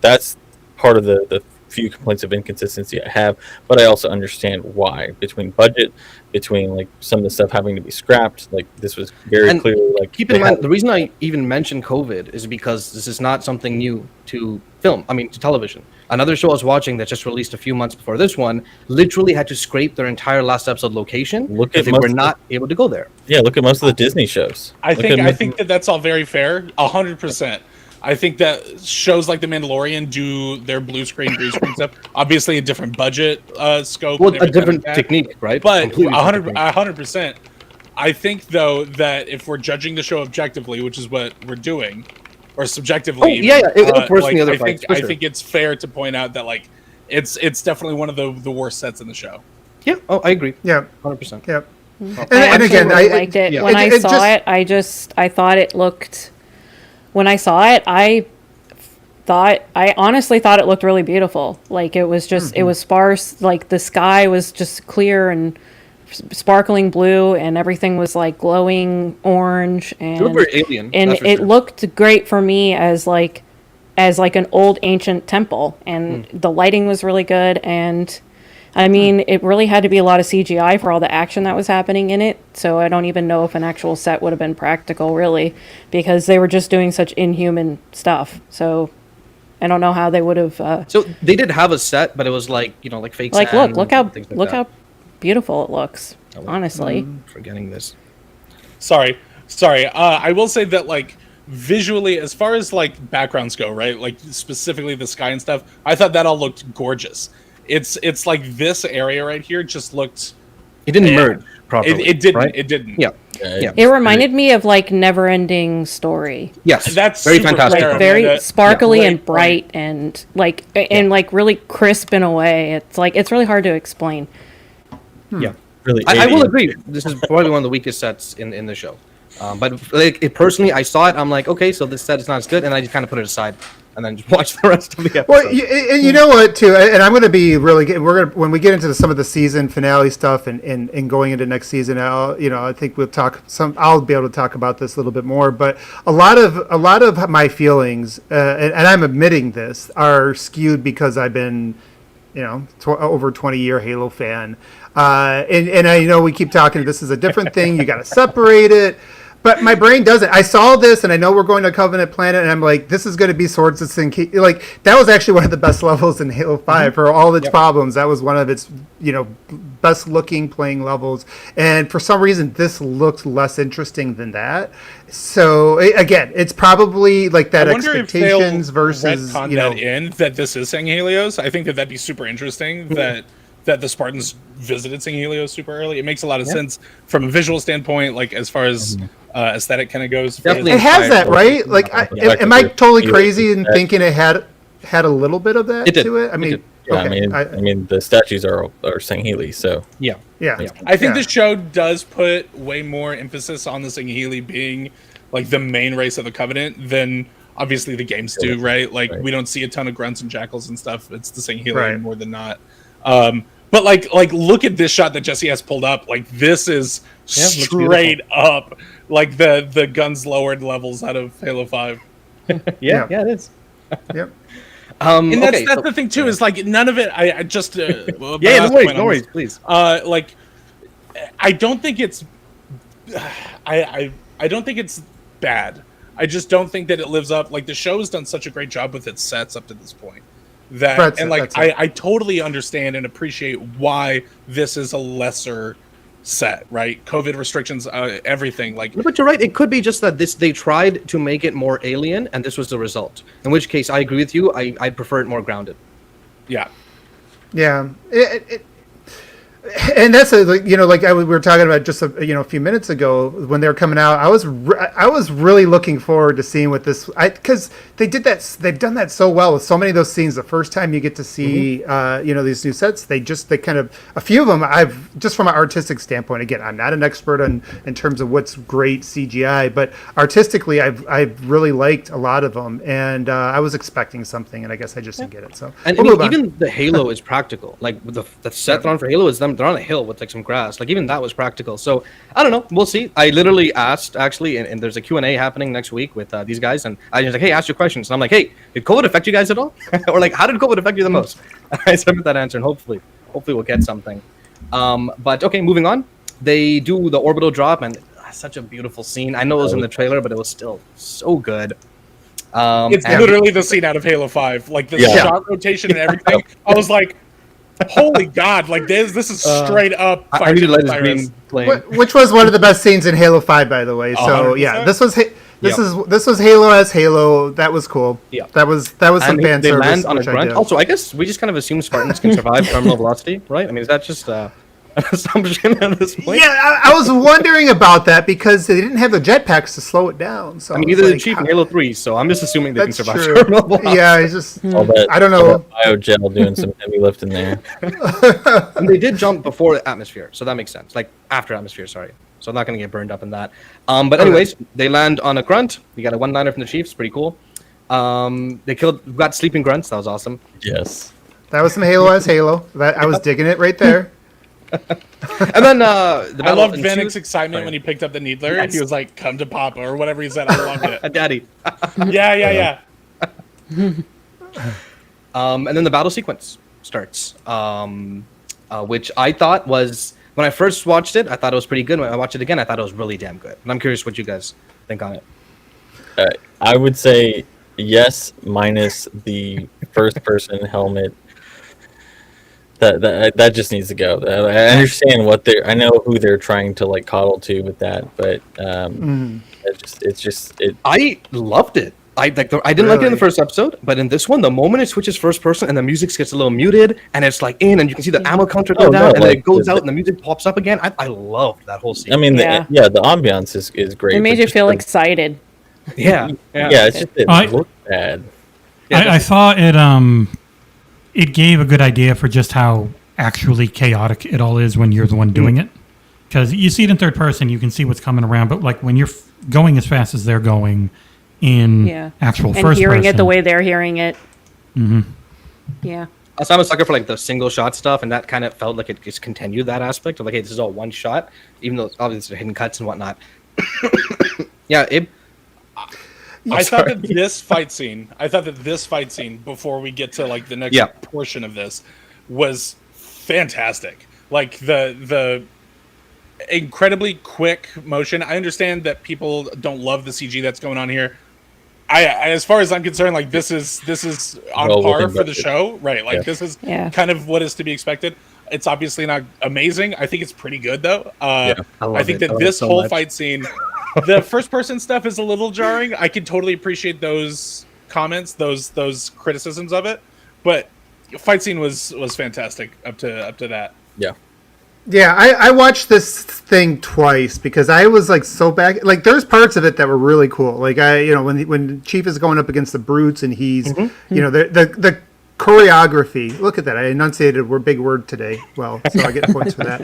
that's part of the few complaints of inconsistency I have, but I also understand why, between budget, between like some of the stuff having to be scrapped. Like this was very clearly like, keep in mind, the reason I even mentioned COVID is because this is not something new to film. I mean, to television. Another show I was watching that just released a few months before this one literally had to scrape their entire last episode location because they were not able to go there. Yeah, look at most of the Disney shows. I think that's all very fair, 100%. I think that shows like The Mandalorian do their blue screen stuff. Obviously, a different budget scope. Well, a different technique, right? But 100%. I think though that if we're judging the show objectively, which is what we're doing, or subjectively, I think it's fair to point out that like it's definitely one of the worst sets in the show. Yeah. Oh, I agree. Yeah. 100%. Yep. And again, I liked it. Yeah. When I saw it, I thought it looked. When I saw it, I honestly thought it looked really beautiful. Like it was just, it was sparse. Like the sky was just clear and sparkling blue, and everything was like glowing orange. And it looked very alien. And it looked great for me as like an old ancient temple, and the lighting was really good. And I mean, it really had to be a lot of CGI for all the action that was happening in it. So I don't even know if an actual set would have been practical, really, because they were just doing such inhuman stuff. So I don't know how they would have. So they did have a set, but it was like, you know, like fake. Like, sand look how beautiful it looks. Honestly, I'm forgetting this. Sorry. I will say that like visually, as far as like backgrounds go, right? Like specifically the sky and stuff, I thought that all looked gorgeous. It's like this area right here just looked. It didn't merge properly. It didn't. Right? It didn't. Yeah. It reminded me of like Never-Ending Story. Yes, that's very super fantastic. fair, Like very sparkly Yeah, and bright and like really crisp in a way. It's like it's really hard to explain. Yeah, really. I will agree. This is probably one of the weakest sets in the show. But like personally, I saw it. I'm like, okay, so this set is not as good, and I just kind of put it aside and then just watch the rest of the episode. Well, you know what, too, and I'm going to be really. When we get into some of the season finale stuff and going into next season, I think we'll talk I'll be able to talk about this a little bit more. But a lot of my feelings, and I'm admitting this, are skewed because I've been, over 20-year Halo fan, and I know we keep talking. This is a different thing. You got to separate it. But my brain doesn't. I saw this, and I know we're going to Covenant Planet, and I'm like, this is going to be Swords of Sin. Like, that was actually one of the best levels in Halo 5 for all its problems. That was one of its, best-looking playing levels. And for some reason, this looked less interesting than that. So, again, it's probably like that expectations versus, that this is Sang Helios. I think that'd be super interesting that the Spartans visited Sang Helios super early. It makes a lot of sense from a visual standpoint, like as far as aesthetic kind of goes. Definitely. It has that, right? Like, am I totally crazy in thinking it had a little bit of that to it? I mean, I mean, the statues are Sangheli, so yeah. I think the show does put way more emphasis on the Sangheli being like the main race of the Covenant than obviously the games do, right? Like we don't see a ton of grunts and jackals and stuff. It's the Sangheli more than not. But like look at this shot that Jesse has pulled up. Like this is straight up like the guns lowered levels out of Halo 5. Yeah, it is. Yep. And that's the thing too, is like none of it. I just no worries, please. Like I don't think it's I don't think it's bad. I just don't think that it lives up. Like the show has done such a great job with its sets up to this point. I totally understand and appreciate why this is a lesser set, right? COVID restrictions, everything. Like, but you're right. It could be just that they tried to make it more alien, and this was the result. In which case, I agree with you. I prefer it more grounded. Yeah. Yeah. And that's like we were talking about just a few minutes ago when they were coming out. I was really looking forward to seeing what this, because they've done that so well with so many of those scenes. The first time you get to see these new sets, they kind of, a few of them I've just from an artistic standpoint. Again, I'm not an expert in terms of what's great CGI, but artistically I've really liked a lot of them, and I was expecting something, and I guess I just didn't get it. So and we'll even the Halo is practical. Like the set they're on for Halo is them. They're on a hill with like some grass. Like even that was practical. So I don't know. We'll see. I literally asked actually, and there's a Q&A happening next week with these guys, and I was like, hey, ask your questions. And I'm like, hey, did COVID affect you guys at all? Or like, how did COVID affect you the most? I submit that answer, and hopefully we'll get something. But okay, moving on. They do the orbital drop, and such a beautiful scene. I know it was in the trailer, but it was still so good. It's literally the scene out of Halo 5. Like the shot rotation and everything. I was like, holy God, like this is straight up. I need to let this green playing. Which was one of the best scenes in Halo 5, by the way. So 100%. yeah, this was Halo as Halo. That was cool. Yeah, that was some fan they service. land on a grunt. Also, I guess we just kind of assume Spartans can survive terminal velocity, right? I mean, is that just an assumption at this point? Yeah, I was wondering about that because they didn't have the jetpacks to slow it down. So I mean, neither did Chief in Halo 3, so I'm just assuming they can that's survive true. terminal velocity. Yeah, it's just I don't All know. that biogel doing some heavy lifting there. And they did jump before atmosphere, so that makes sense. Like after atmosphere, sorry. So I'm not going to get burned up in that. But anyways, they land on a grunt. We got a one-liner from the Chiefs, pretty cool. They got sleeping grunts. That was awesome. Yes. That was some Halo as Halo. I was digging it right there. And then I loved Vanek's excitement when he picked up the Needler. Yes. He was like, "Come to Papa" or whatever he said. I loved it. Daddy. Yeah. And then the battle sequence starts, which I thought was, when I first watched it, I thought it was pretty good. When I watched it again, I thought it was really damn good. And I'm curious what you guys think on it. I would say yes, minus the first-person helmet. That just needs to go. I understand I know who they're trying to like coddle to with that, but I loved it. I didn't like it in the first episode, but in this one, the moment it switches first person and the music gets a little muted, and it's like in, and you can see the ammo counter go down, and then it goes out, and the music pops up again. I loved that whole scene. I mean, the ambiance is great. It made you feel excited. Yeah. It's just it looked bad. I thought it gave a good idea for just how actually chaotic it all is when you're the one doing it. Because you see it in third person, you can see what's coming around, but like when you're going as fast as they're going in actual first person. And hearing it the way they're hearing it. Mm-hmm. Yeah. So I'm a sucker for like the single shot stuff, and that kind of felt like it just continued that aspect of like, hey, this is all one shot, even though obviously there's hidden cuts and whatnot. I thought that this fight scene, before we get to like the next portion of this, was fantastic. Like the incredibly quick motion. I understand that people don't love the CG that's going on here. I as far as I'm concerned, like this is on par for the show, right? Like this is kind of what is to be expected. It's obviously not amazing. I think it's pretty good though. I think that this whole fight scene, the first person stuff is a little jarring. I can totally appreciate those comments, those criticisms of it, but fight scene was fantastic up to that. Yeah, I watched this thing twice because I was like so back. Like, there's parts of it that were really cool. Like when Chief is going up against the brutes and he's the choreography. Look at that! I enunciated a big word today. Well, so I get points for that.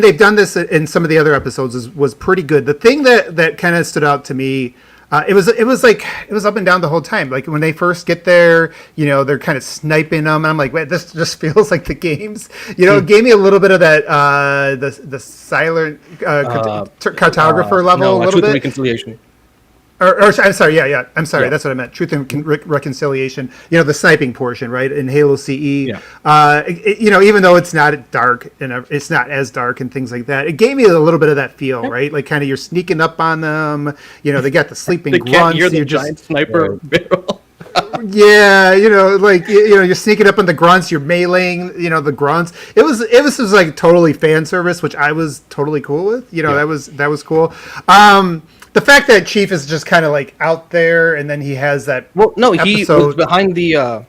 They've done this in some of the other episodes. Was pretty good. The thing that kind of stood out to me. It was up and down the whole time. Like when they first get there, they're kind of sniping them. And I'm like, wait, this just feels like the games. It gave me a little bit of that the silent cartographer level a little Truth bit. and Reconciliation. Or I'm sorry, yeah. I'm sorry, Yeah. that's what I meant. Truth and Reconciliation. The sniping portion, right, in Halo CE. Yeah. Even though it's not dark and it's not as dark and things like that, it gave me a little bit of that feel, right? Like kind of you're sneaking up on them. They got the sleeping They grunts. can't hear the you're giant sniper barrel. You're sneaking up on the grunts. You're meleeing, the grunts. It was like totally fan service, which I was totally cool with. That was cool. the fact that Chief is just kind of like out there, and then he has that. Well, no, he was episode- behind the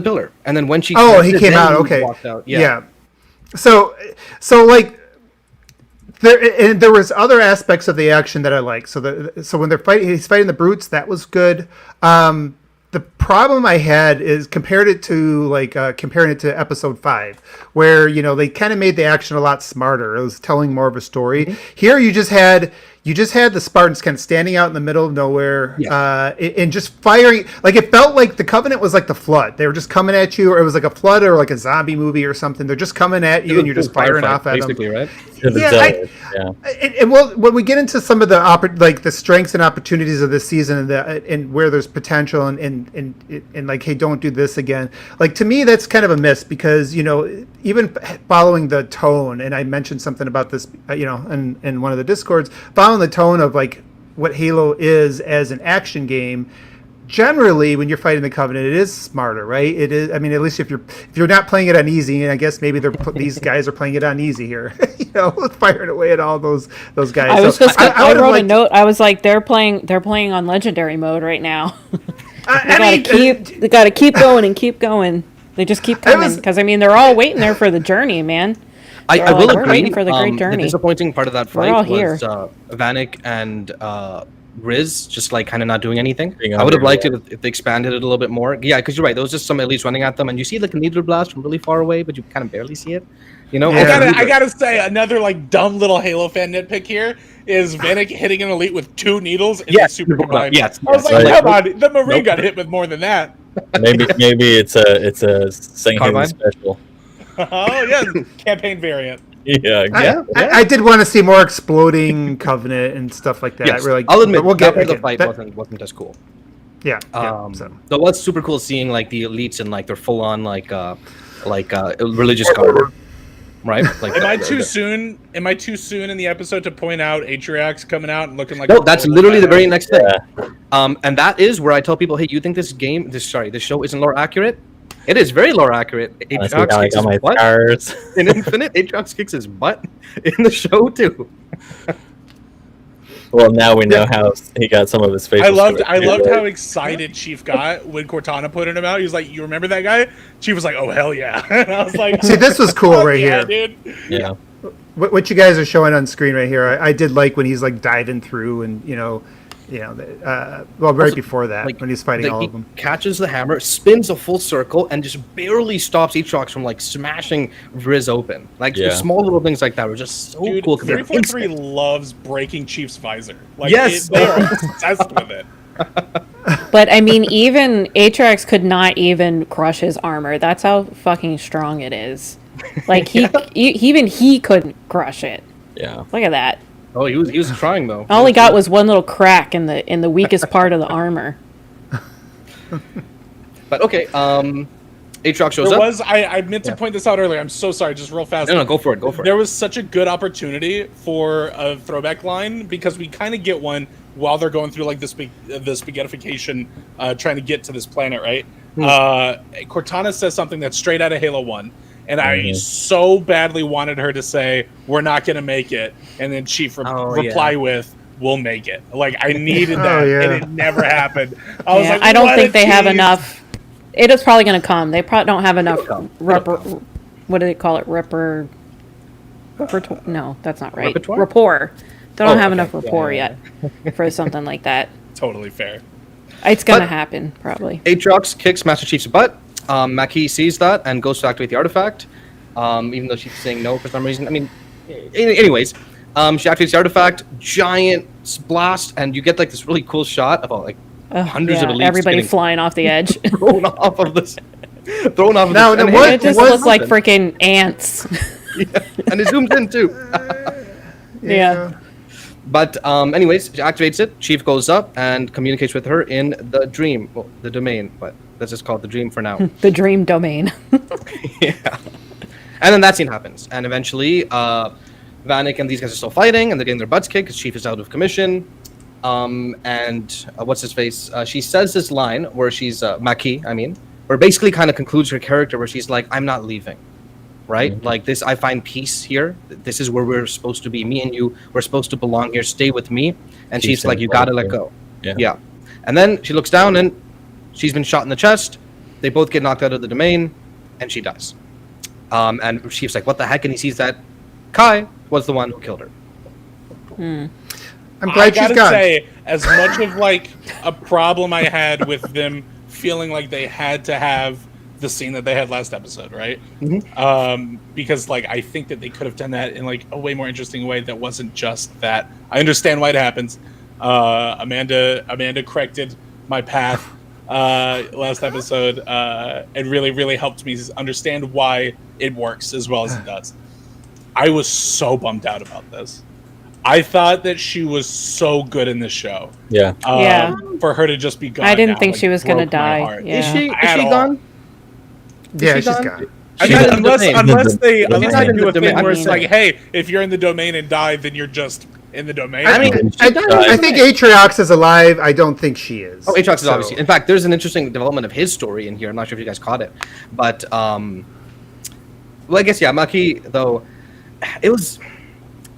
pillar, and then when she he came then out. he Okay, walked out. yeah. So like there was other aspects of the action that I like. So when he's fighting the brutes, that was good. The problem I had is comparing it to episode 5, where they kind of made the action a lot smarter. It was telling more of a story. Mm-hmm. Here you just had the Spartans kind of standing out in the middle of nowhere, and just firing. Like, it felt like the Covenant was like the Flood. They were just coming at you, or it was like a Flood or like a zombie movie or something. They're just coming at you, and you're just firing off at them. Basically, right? And when we get into some of the strengths and opportunities of this season, and where there's potential, and like, hey, don't do this again. Like, to me, that's kind of a miss, because even following the tone, and I mentioned something about this, in one of the Discords, following the tone of like what Halo is as an action game. Generally, when you're fighting the Covenant, it is smarter, right? It is. I mean, at least if you're not playing it on easy, and I guess maybe these guys are playing it on easy here, firing away at all those guys. I wrote a note. I was like, they're playing on legendary mode right now. They gotta keep going and keep going. They just keep coming, because they're all waiting there for the journey, man. I will agree. We're waiting for the great journey. The disappointing part of that fight all was here. Vanek and Riz just like kind of not doing anything. I would have liked it if they expanded it a little bit more. Yeah, because you're right. There was just some elites running at them, and you see like a needle blast from really far away, but you kind of barely see it. I gotta say, another like dumb little Halo fan nitpick here is Vanek hitting an elite with 2 needles in the super blind. Yes, I was like, come on, the Marine got hit with more than that. Maybe it's a Singhaven special. Oh yeah, campaign variant. Yeah. I did want to see more exploding Covenant and stuff like that. Yes, Really, I'll admit, we'll get the fight wasn't as cool. Yeah. So it was super cool seeing like the elites in like their full on like religious garb, right? Like, am I too soon in the episode to point out Atriox coming out and looking like? No, that's literally the very next thing. And that is where I tell people, hey, you think this show isn't lore accurate? It is very lore accurate. Atriox kicks his butt in Infinite. Atriox kicks his butt in the show too. Well, now we know how he got some of his facial. I loved how excited Chief got when Cortana put him out. He was like, "You remember that guy?" Chief was like, "Oh hell yeah!" And I was like, "See, this was cool right here, dude." Yeah. What you guys are showing on screen right here, I did like when he's like diving through, and before that, like, when he's fighting all of them. He catches the hammer, spins a full circle, and just barely stops Atriox from like smashing Riz open. Like small little things like that were just so cool. 343 loves breaking Chief's visor. Like, yes, they are obsessed with it. But even Atriox could not even crush his armor. That's how fucking strong it is. Like he couldn't crush it. Yeah. Look at that. Oh, he was trying though. All he got was one little crack in the weakest part of the armor. But okay, Atriox shows up. I meant to point this out earlier. I'm so sorry. Just real fast. No, go for it. There was such a good opportunity for a throwback line, because we kind of get one while they're going through like the spaghettification, trying to get to this planet, right? Cortana says something that's straight out of Halo 1. And I so badly wanted her to say, "We're not going to make it," and then Chief reply with, "We'll make it." Like, I needed that, and it never happened. I was like, I don't think they have enough. It is probably going to come. They probably don't have enough. What do they call it? No, that's not right. Repertoire? Rapport. They don't have enough rapport yet for something like that. Totally fair. It's going to happen, probably. Atriox kicks Master Chief's butt. Maki sees that and goes to activate the artifact, even though she's saying no for some reason. I mean, anyways, she activates the artifact, giant blast, and you get like this really cool shot of hundreds of elites. Everybody flying off the edge. thrown off of this. It just looks like freaking ants. And it zooms in too. Yeah. But anyways, she activates it. Chief goes up and communicates with her in the dream, the domain, but let's just call it the dream for now. The dream domain. Yeah. And then that scene happens, and eventually, Vanek and these guys are still fighting, and they're getting their butts kicked because Chief is out of commission. And what's his face? She says this line where she's Maki, where basically kind of concludes her character, where she's like, "I'm not leaving." right? Like this, I find peace here. This is where we're supposed to be. Me and you, we're supposed to belong here. Stay with me. And she's like, you gotta let go. Yeah. And then she looks down and she's been shot in the chest. They both get knocked out of the domain, and she dies. And she's like, what the heck? And he sees that Kai was the one who killed her. I'm glad she's gone. Say, as much of like a problem I had with them feeling like they had to have the scene that they had last episode, right? Because like I think that they could have done that in like a way more interesting way that wasn't just that. I understand why it happens. Amanda corrected my path last episode and really helped me understand why it works as well as it does. I was so bummed out about this. I thought that she was so good in this show. Yeah. For her to just be gone. I didn't now, think like, she was going to broke my die. heart. Yeah. Is she At all. gone? Yeah, she's gone? gone. Unless they not in do the a thing domain. where it's like, hey, if you're in the domain and die, then you're just in the domain. I mean, I think Aatriox is alive. I don't think she is. Oh, Aatriox is So- obviously. In fact, there's an interesting development of his story in here. I'm not sure if you guys caught it, but well, I guess yeah, Maki though. It was,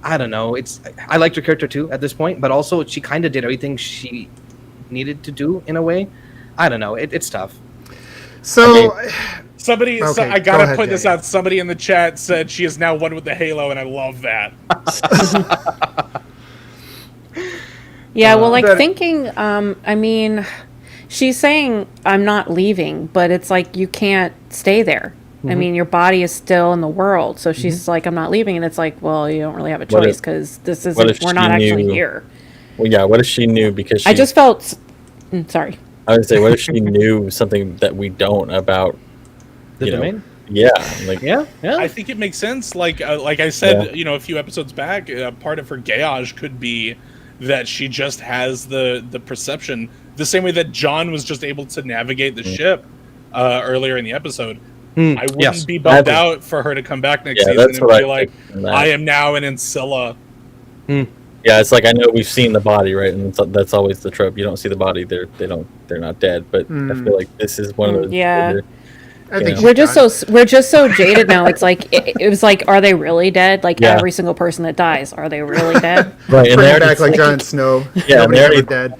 I don't know. I liked her character too at this point, but also she kind of did everything she needed to do in a way. I don't know. It's tough. So, Somebody, Okay, I go gotta ahead, put this Daniel. out. Somebody in the chat said she is now one with the Halo, and I love that. Yeah, well, like But- thinking, I mean, she's saying, I'm not leaving, but it's like, you can't stay there. I mean, your body is still in the world. So she's like, I'm not leaving. And it's like, well, you don't really have a What choice if- because this what if isn't, we're not she actually knew- here. Well, yeah. What if she knew because she? I just felt, sorry. I would say, what if she knew something that we don't about The you know, domain. Yeah, like Yeah. I think it makes sense. Like I said, Yeah. a few episodes back, part of her gayage could be that she just has the perception, the same way that John was just able to navigate the ship earlier in the episode. I wouldn't Yes. be bummed That's- out for her to come back next Yeah, season that's and what be I like, think from that. I am now an Ancilla. yeah, it's like I know we've seen the body, right, and that's always the trope. You don't see the body, they're not dead. But I feel like this is one of those. Yeah. where I think Yeah. she's We're just gone. we're just so jaded now. It's like it was like, are they really dead? Like Yeah. every single person that dies, are they really dead? Right, and Bring they it back like already Jon Snow. Yeah, Nobody's they ever already- dead.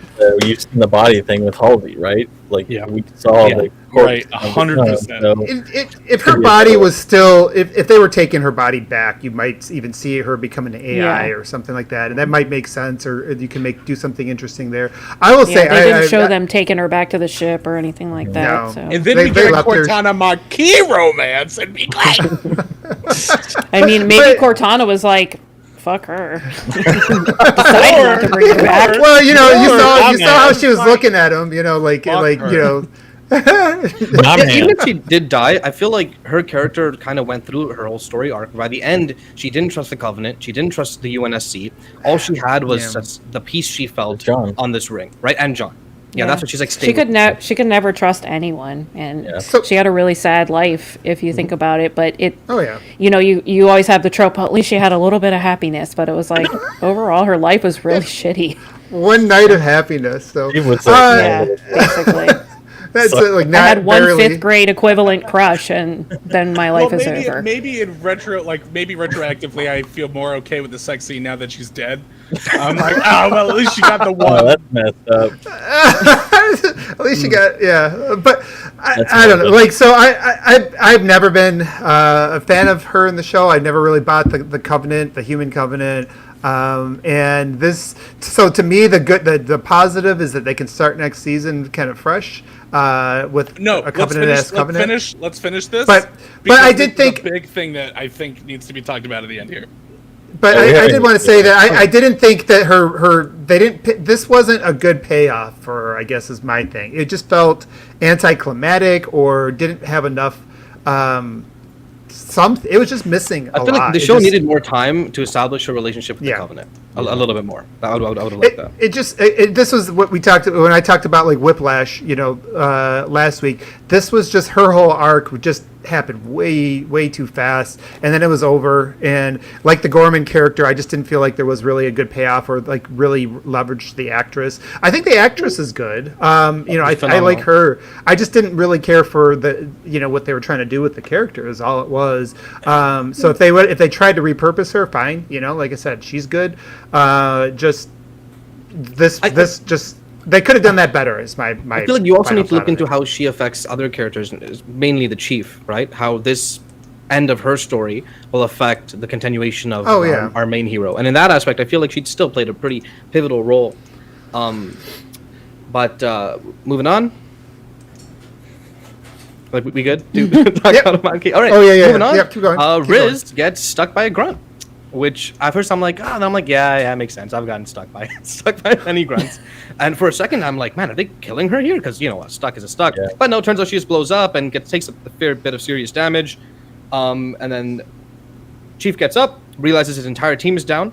you've seen the body thing with Halsey, right? Like Yeah. we saw Yeah. the corpse Right, of the 100%. son, so- If her body was still, if they were taking her body back, you might even see her become an AI Yeah. or something like that, and that might make sense, or you can do something interesting there. I will Yeah, say, they didn't show them taking her back to the ship or anything like that. No. So. And then They- we they get a left her- Cortana Marquis romance and be like, I mean, maybe But- Cortana was like, "Fuck her," decided not to bring her back. Well, you saw I'm how mad. she was looking at him, like Fuck her. Nah, man. Even if she did die, I feel like her character kind of went through her whole story arc. By the end, she didn't trust the Covenant. She didn't trust the UNSC. All she had was Yeah. just the peace she felt John. on this ring, right? And John. Yeah, that's what she's like. She could she could never trust anyone, and Yeah. So- she had a really sad life if you think about it. But it, Oh yeah. you always have the trope. At least she had a little bit of happiness, but it was like overall her life was really shitty. One night of happiness. So It was like, Yeah, basically. that's like I not had one barely. 5th grade equivalent crush, and then my life is over. maybe in maybe retroactively, I feel more okay with the sex scene now that she's dead. I'm like, oh well, at least she got the oh, one. that's messed up. At least you got but That's I don't know. messed up. Like so, I've never been a fan of her in the show. I never really bought the Covenant, the Human Covenant. And this, so to me, the positive is that they can start next season kind of fresh with No, a Covenant as Covenant. Let's finish this. But because I this did is think- the big thing that I think needs to be talked about at the end here. But Oh, yeah, I did want to say yeah. that I didn't think that this wasn't a good payoff for her, I guess is my thing. It just felt anticlimactic or didn't have enough. It was just missing a I feel lot. like the It show just- needed more time to establish a relationship with Yeah. the Covenant. A little bit more. I would have liked that. This was what we talked when I talked about like Whiplash, last week. This was just her whole arc, just happened way too fast, and then it was over. And like the Gorman character, I just didn't feel like there was really a good payoff or like really leveraged the actress. I think the actress is good. I like her. I just didn't really care for the what they were trying to do with the character is all it was. So if they tried to repurpose her, fine. Like I said, she's good. They could have done that better. Is my. I feel like you also need to look into how she affects other characters, mainly the chief, right? How this end of her story will affect the continuation of our main hero, and in that aspect, I feel like she still played a pretty pivotal role. But moving on. Like we good? Yep. All right. Oh yeah. Moving on. Yep, keep going. Riz gets stuck by a grunt. Which at first I'm like, then I'm like, yeah, makes sense. I've gotten stuck by many grunts, and for a second I'm like, man, are they killing her here? Because a stuck is a stuck. Yeah. But no, it turns out she just blows up and takes a fair bit of serious damage, and then Chief gets up, realizes his entire team is down.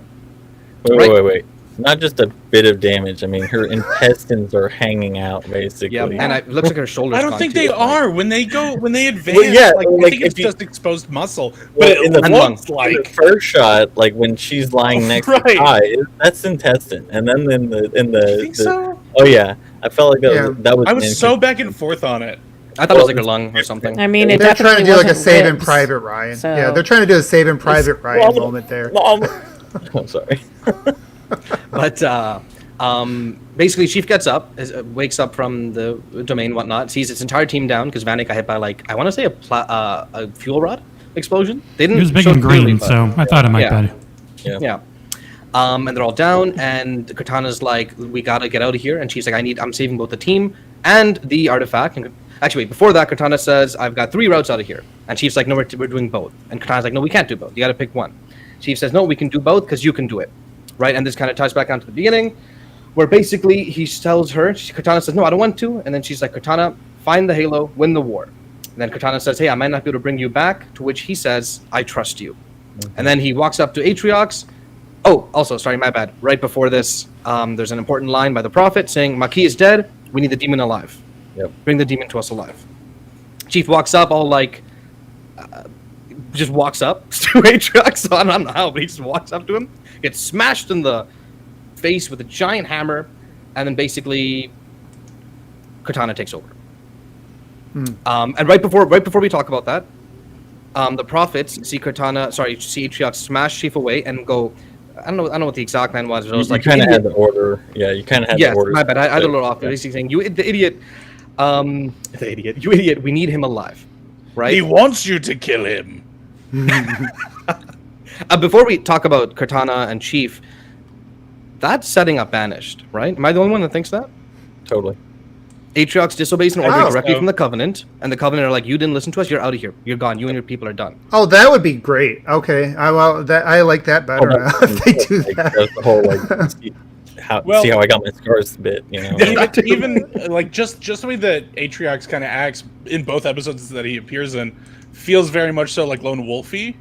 Wait. Not just a bit of damage. I mean, her intestines are hanging out basically. Yeah, and it looks like her shoulders. I don't think they are when they advance. Well, I think it's just exposed muscle. But in the first shot, like when she's lying next to Ty, that's intestine, and then in the think so? Oh yeah, I felt like that was. I was so back and forth on it. I thought it was like her lung or something. I mean, they're trying to do like a Saving Private Ryan. So. Yeah, they're trying to do a Saving Private Ryan moment there. I'm sorry. But basically, Chief gets up, wakes up from the domain, whatnot, sees its entire team down because Vanek got hit by I want to say a fuel rod explosion. They didn't. It was big and green, so I thought it might be. Yeah. And they're all down, and Cortana's like, "We gotta get out of here." And she's like, I'm saving both the team and the artifact." And actually, before that, Cortana says, "I've got 3 routes out of here." And Chief's like, "No, we're doing both." And Cortana's like, "No, we can't do both. You gotta pick one." Chief says, "No, we can do both because you can do it." Right, and this kind of ties back down to the beginning, where basically he tells her, Cortana says, "No, I don't want to," and then she's like, "Cortana, find the Halo, win the war." And then Cortana says, "Hey, I might not be able to bring you back," to which he says, "I trust you." Mm-hmm. And then he walks up to Atriox. Oh, also, sorry, my bad. Right before this, there's an important line by the Prophet saying, "Maki is dead, we need the demon alive. Yep. Bring the demon to us alive." Chief walks up all just walks up to Atriox, so I don't know how, but he just walks up to him, gets smashed in the face with a giant hammer, and then basically Cortana takes over. And right before we talk about that, the prophets see Atriox smash Chief away and go. I don't know what the exact line was. But it was like kind of had the order. Yeah, you kind of had the order. My bad. I had a little off. Basically saying, "You idiot! You idiot! We need him alive." Right? He wants you to kill him. Before we talk about Cortana and Chief, that's setting up Banished, right? Am I the only one that thinks that? Totally. Atriox disobeys an order directly from the Covenant, and the Covenant are like, "You didn't listen to us. You're out of here. You're gone. You and your people are done." Oh, that would be great. Okay, I like that better. If they do that. That's the whole see how I got my scars bit, Even just the way that Atriox kind of acts in both episodes that he appears in feels very much so like Lone Wolfy,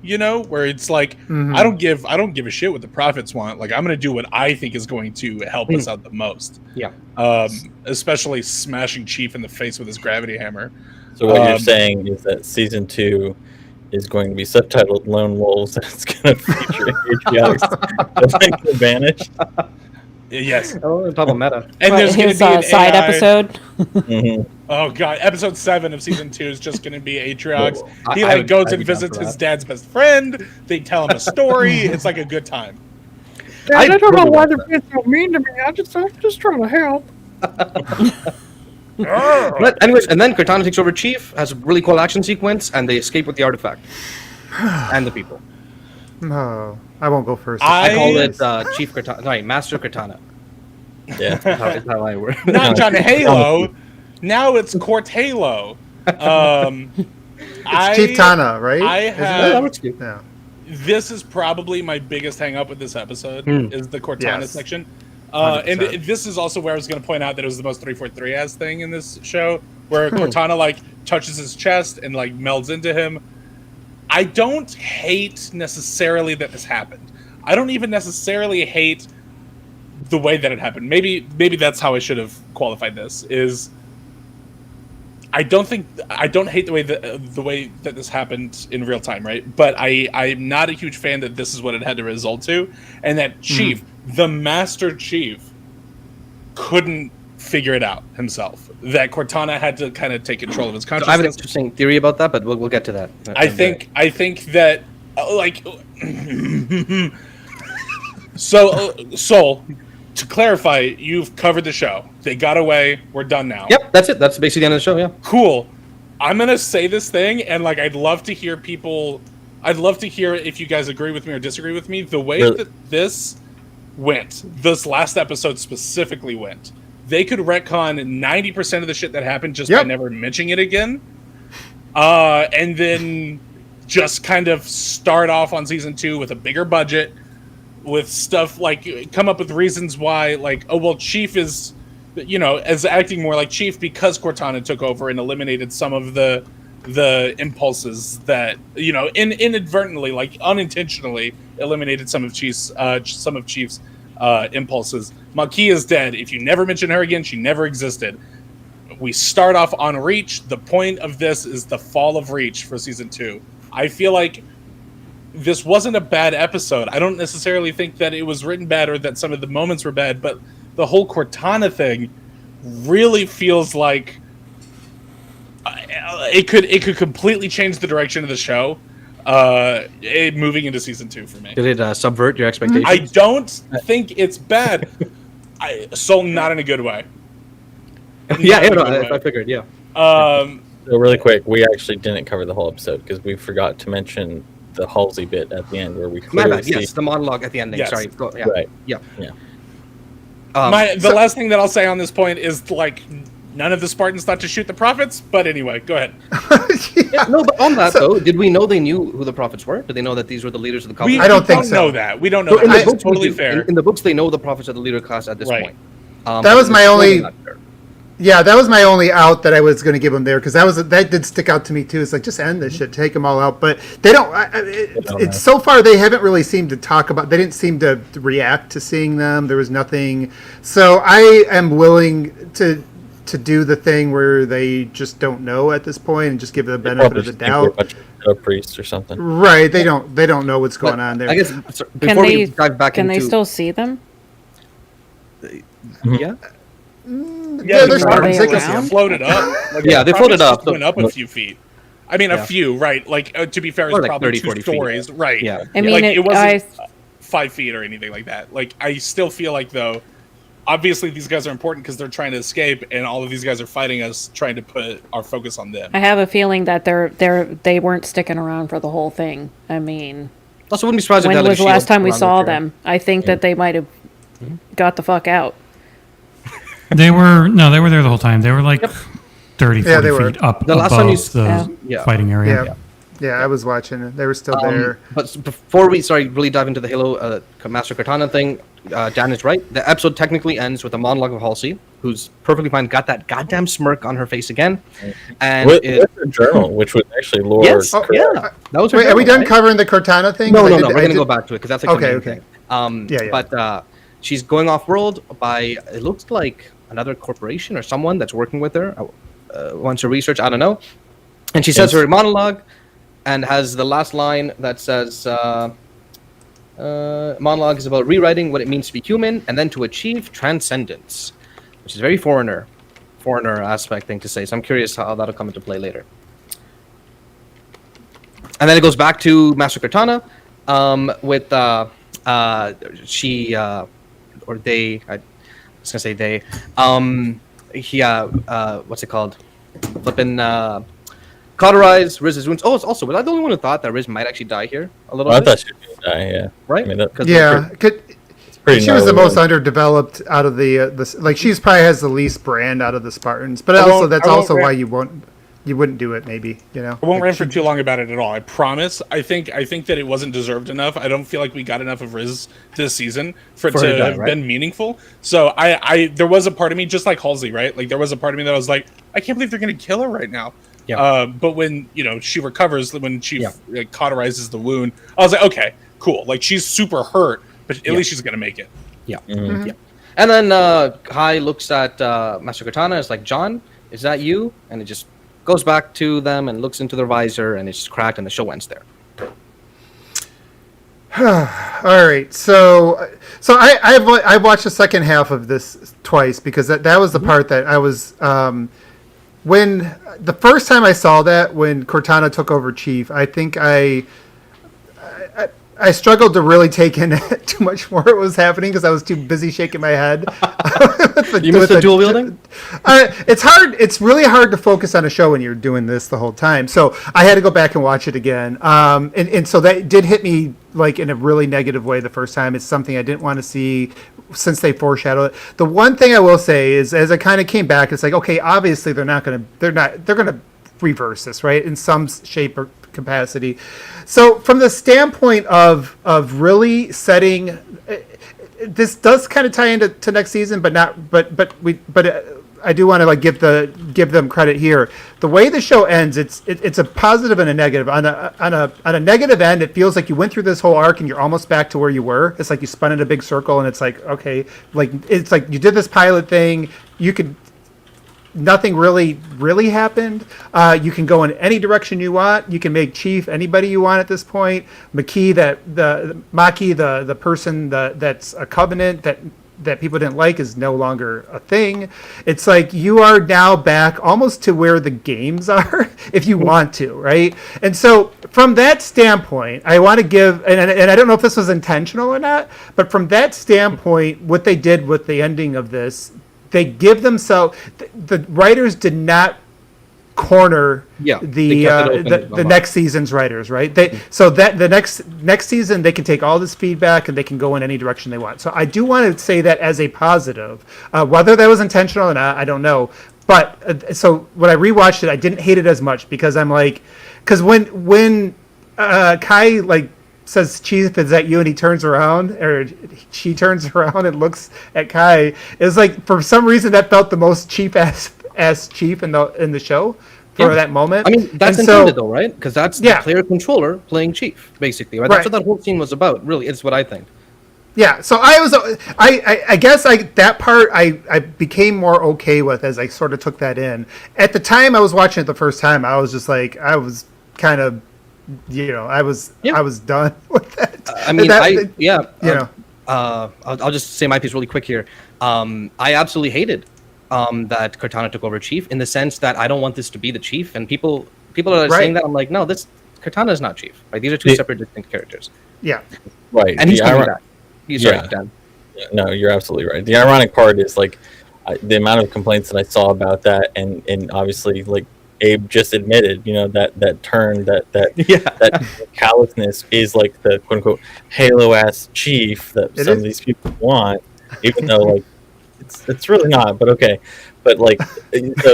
where it's like, I don't give a shit what the prophets want. Like, I'm going to do what I think is going to help us out the most. Yeah. Especially smashing Chief in the face with his gravity hammer. So what you're saying is that season 2 is going to be subtitled Lone Wolves, and it's going to feature Atriox Banished. Yes. Oh, top of meta. And there's going to be an side AI. episode. Oh god, episode 7 of season 2 is just going to be Atriox. He goes and visits his dad's best friend. They tell him a story. It's like a good time. Dad, I don't know why they're being so mean to me. I'm just trying to help. But anyways, and then Cortana takes over Chief, has a really cool action sequence, and they escape with the artifact and the people. No, I won't go first. I call it Chief Cortana. Sorry, Master Cortana. Yeah, that's how I work. Not John Halo. Now it's Court Halo. It's Chief Tana, right? Yeah. This is probably my biggest hang up with this episode is the Cortana section. And this is also where I was going to point out that it was the most 343-ass thing in this show, where Cortana touches his chest and melds into him. I don't hate necessarily that this happened. I don't even necessarily hate the way that it happened. Maybe that's how I should have qualified this. Is I don't hate the way that this happened in real time, right? But I'm not a huge fan that this is what it had to result to, and that Chief, the Master Chief, couldn't figure it out himself. That Cortana had to kind of take control of his consciousness. I have an interesting theory about that, but we'll get to that. I think that like Soul. To clarify, you've covered the show. They got away. We're done now. Yep, that's it. That's basically the end of the show. Yeah. Cool. I'm gonna say this thing, and like, I'd love to hear if you guys agree with me or disagree with me. The way that this last episode specifically went, they could retcon 90% of the shit that happened just by never mentioning it again, and then just kind of start off on season 2 with a bigger budget. With stuff like come up with reasons why, like, oh well, Chief is, as acting more like Chief because Cortana took over and eliminated some of the impulses that inadvertently, like unintentionally, eliminated some of Chief's impulses. Maquis is dead. If you never mention her again, she never existed. We start off on Reach. The point of this is the fall of Reach for season 2. I feel like this wasn't a bad episode. I don't necessarily think that it was written bad or that some of the moments were bad, but the whole Cortana thing really feels like it could completely change the direction of the show, moving into season 2 for me. Did it subvert your expectations? I don't think it's bad. So not in a good way. I figured. Yeah. So really quick, we actually didn't cover the whole episode because we forgot to mention the Halsey bit at the end where we clearly see... Yes, the monologue at the ending. Yes. Sorry. Right. Yeah. The last thing that I'll say on this point is, like, none of the Spartans thought to shoot the prophets, but anyway, go ahead. No, but on that though, did we know they knew who the prophets were? Did they know that these were the leaders of the cult? I don't think so. Know that. We don't know that. In the That's books, totally fair. In the books, they know the prophets are the leader class at this point. That was my only... Yeah, that was my only out that I was going to give them there, because that did stick out to me too. It's like, just end this shit, take them all out. But they don't. It's so far they haven't really seemed to talk about. They didn't seem to react to seeing them. There was nothing. So I am willing to do the thing where they just don't know at this point and just give them the benefit of the doubt. A priest or something. Right? They don't know what's going on there. I guess before we dive back can into, they still see them? Yeah. Yeah, they're Spartans. They can see them. Floated up. Like, yeah, they floated up. Went up a few feet. I mean, a few, right? Like, to be fair, it's like probably 30, 2 40 stories, feet. right? Yeah. I mean, like, it wasn't 5 feet or anything like that. Like, I still feel like, though, obviously these guys are important because they're trying to escape, and all of these guys are fighting us, trying to put our focus on them. I have a feeling that they weren't sticking around for the whole thing. I mean, also wouldn't be surprised if when that was the last time we saw them? I think that they might have got the fuck out. They were there the whole time. They were like 30, 40 feet up the last above time the fighting area. Yeah, I was watching it. They were still there. But before we really dive into the Halo Master Cortana thing, Dan is right. The episode technically ends with a monologue of Halsey, who's perfectly fine, got that goddamn smirk on her face again. And with her journal, which was actually Lord. Yes, that was her Wait, journal, are we done right? covering the Cortana thing? No, we're going to go back to it, because that's like the main okay. thing. But she's going off-world by, it looks like, another corporation or someone that's working with her, wants to research, I don't know. And she says her monologue, and has the last line that says, monologue is about rewriting what it means to be human and then to achieve transcendence, which is very foreigner aspect thing to say. So I'm curious how that'll come into play later. And then it goes back to Master Cortana with or they. I was gonna say they. What's it called? Flipping. Cauterize Riz's wounds. Oh, it's also, was I the only one who thought that Riz might actually die here a little bit? I thought she was going to die, yeah. Right? I mean, that, she was the most underdeveloped out of the like, she's probably has the least brand out of the Spartans, but that's also why you wouldn't do it, maybe, you know. I won't rant for too long about it at all. I promise. I think that it wasn't deserved enough. I don't feel like we got enough of Riz this season for it to have been meaningful. So there was a part of me, just like Halsey, right? Like, there was a part of me that was like, I can't believe they're going to kill her right now. Yeah. But when she recovers, when she cauterizes the wound, I was like, okay, cool. Like, she's super hurt, but at least she's gonna make it. Yeah. Mm-hmm. Yeah. And then Kai looks at Master Cortana. It's like, John, is that you? And it just goes back to them and looks into their visor, and it's cracked, and the show ends there. All right, so I've watched the second half of this twice because that was the part that I was when the first time I saw that when Cortana took over Chief. I think I struggled to really take in too much more what was happening because I was too busy shaking my head. You missed the dual wielding? It's hard. It's really hard to focus on a show when you're doing this the whole time. So I had to go back and watch it again. And so that did hit me like in a really negative way the first time. It's something I didn't want to see since they foreshadowed it. The one thing I will say is, as I kind of came back, it's like, okay, obviously they're going to reverse this, right, in some shape or capacity. So from the standpoint of really setting, this does kind of tie into next season, but I do want to like give them credit here. The way the show ends, it's a positive and a negative. On a negative end, it feels like you went through this whole arc and you're almost back to where you were. It's like you spun in a big circle, and it's like, okay, like it's like you did this pilot thing. Nothing really happened. You can go in any direction you want. You can make Chief anybody you want at this point. Maki, the person that's a covenant that people didn't like, is no longer a thing. It's like you are now back almost to where the games are, if you want to, right? And so from that standpoint, I want to give, and I don't know if this was intentional or not, but from that standpoint, what they did with the ending of this, they give themselves, the writers did not corner the next season's writers, right? So that the next season they can take all this feedback and they can go in any direction they want. So I do want to say that as a positive. Whether that was intentional or not, I don't know. But so when I rewatched it, I didn't hate it as much because I'm like, because when Kai like says, "Chief, is that you?" and he turns around, or she turns around and looks at Kai. It was like, for some reason, that felt the most cheap ass Chief in the show for that moment. I mean, that's intended though, right? Because that's the player controller playing Chief, basically. Right? That's what that whole scene was about. Really, it's what I think. Yeah, so I guess that part I became more okay with as I sort of took that in. At the time I was watching it the first time, I was just like, I was kind of, I was done with that. I mean, I'll just say my piece really quick here. I absolutely hated that Cortana took over Chief, in the sense that I don't want this to be the Chief, and people are saying that. I'm like, no, Cortana is not Chief. Like, these are two separate, distinct characters. Yeah, right. And he's coming back. He's right, Dan. No, you're absolutely right. The ironic part is like the amount of complaints that I saw about that, and obviously like Abe just admitted, that turn, that callousness is like the quote unquote Halo ass Chief that some of these people want, even though like it's really not. But okay, but like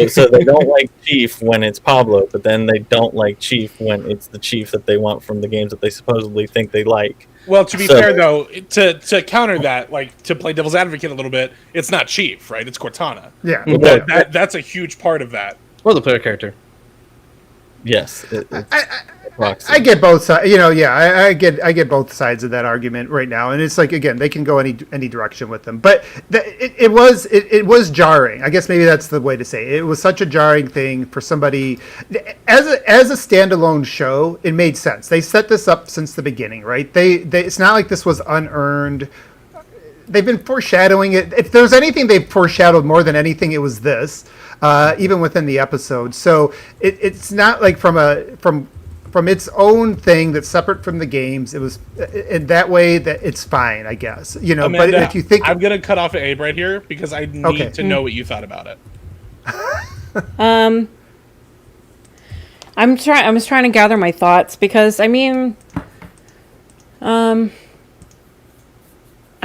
so they don't like Chief when it's Pablo, but then they don't like Chief when it's the Chief that they want from the games that they supposedly think they like. Well, to be fair though, to counter that, like to play devil's advocate a little bit, it's not Chief, right? It's Cortana. Yeah, that's a huge part of that. Or the player character. Yes, I get both sides. I get both sides of that argument right now, and it's like, again, they can go any direction with them. But it was jarring. I guess maybe that's the way to say it. It was such a jarring thing for somebody as a standalone show. It made sense. They set this up since the beginning, right? It's not like this was unearned. They've been foreshadowing it. If there's anything they've foreshadowed more than anything, it was this. Even within the episode, so it's not like from its own thing that's separate from the games. It was in that way that it's fine, I guess. Amanda, but if you think, I'm gonna cut off Abe right here because I need to know what you thought about it. I was trying to gather my thoughts because I mean, I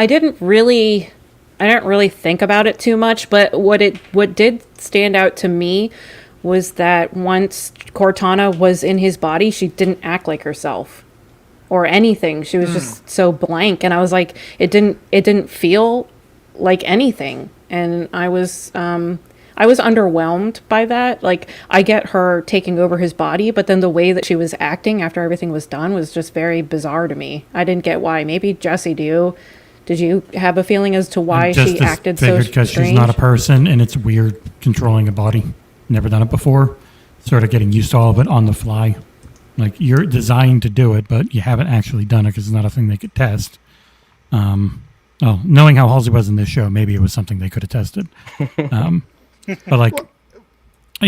didn't really think about it too much, but what did stand out to me was that once Cortana was in his body, she didn't act like herself or anything. She was just so blank, and I was like, it didn't feel like anything, and I was underwhelmed by that. Like, I get her taking over his body, but then the way that she was acting after everything was done was just very bizarre to me. I didn't get why. Maybe Jesse, did you have a feeling as to why she acted so strange? Because she's not a person, and it's weird controlling a body. Never done it before. sort of getting used to all of it on the fly. Like, you're designed to do it, but you haven't actually done it because it's not a thing they could test. Knowing how Halsey was in this show, maybe it was something they could have tested. But like,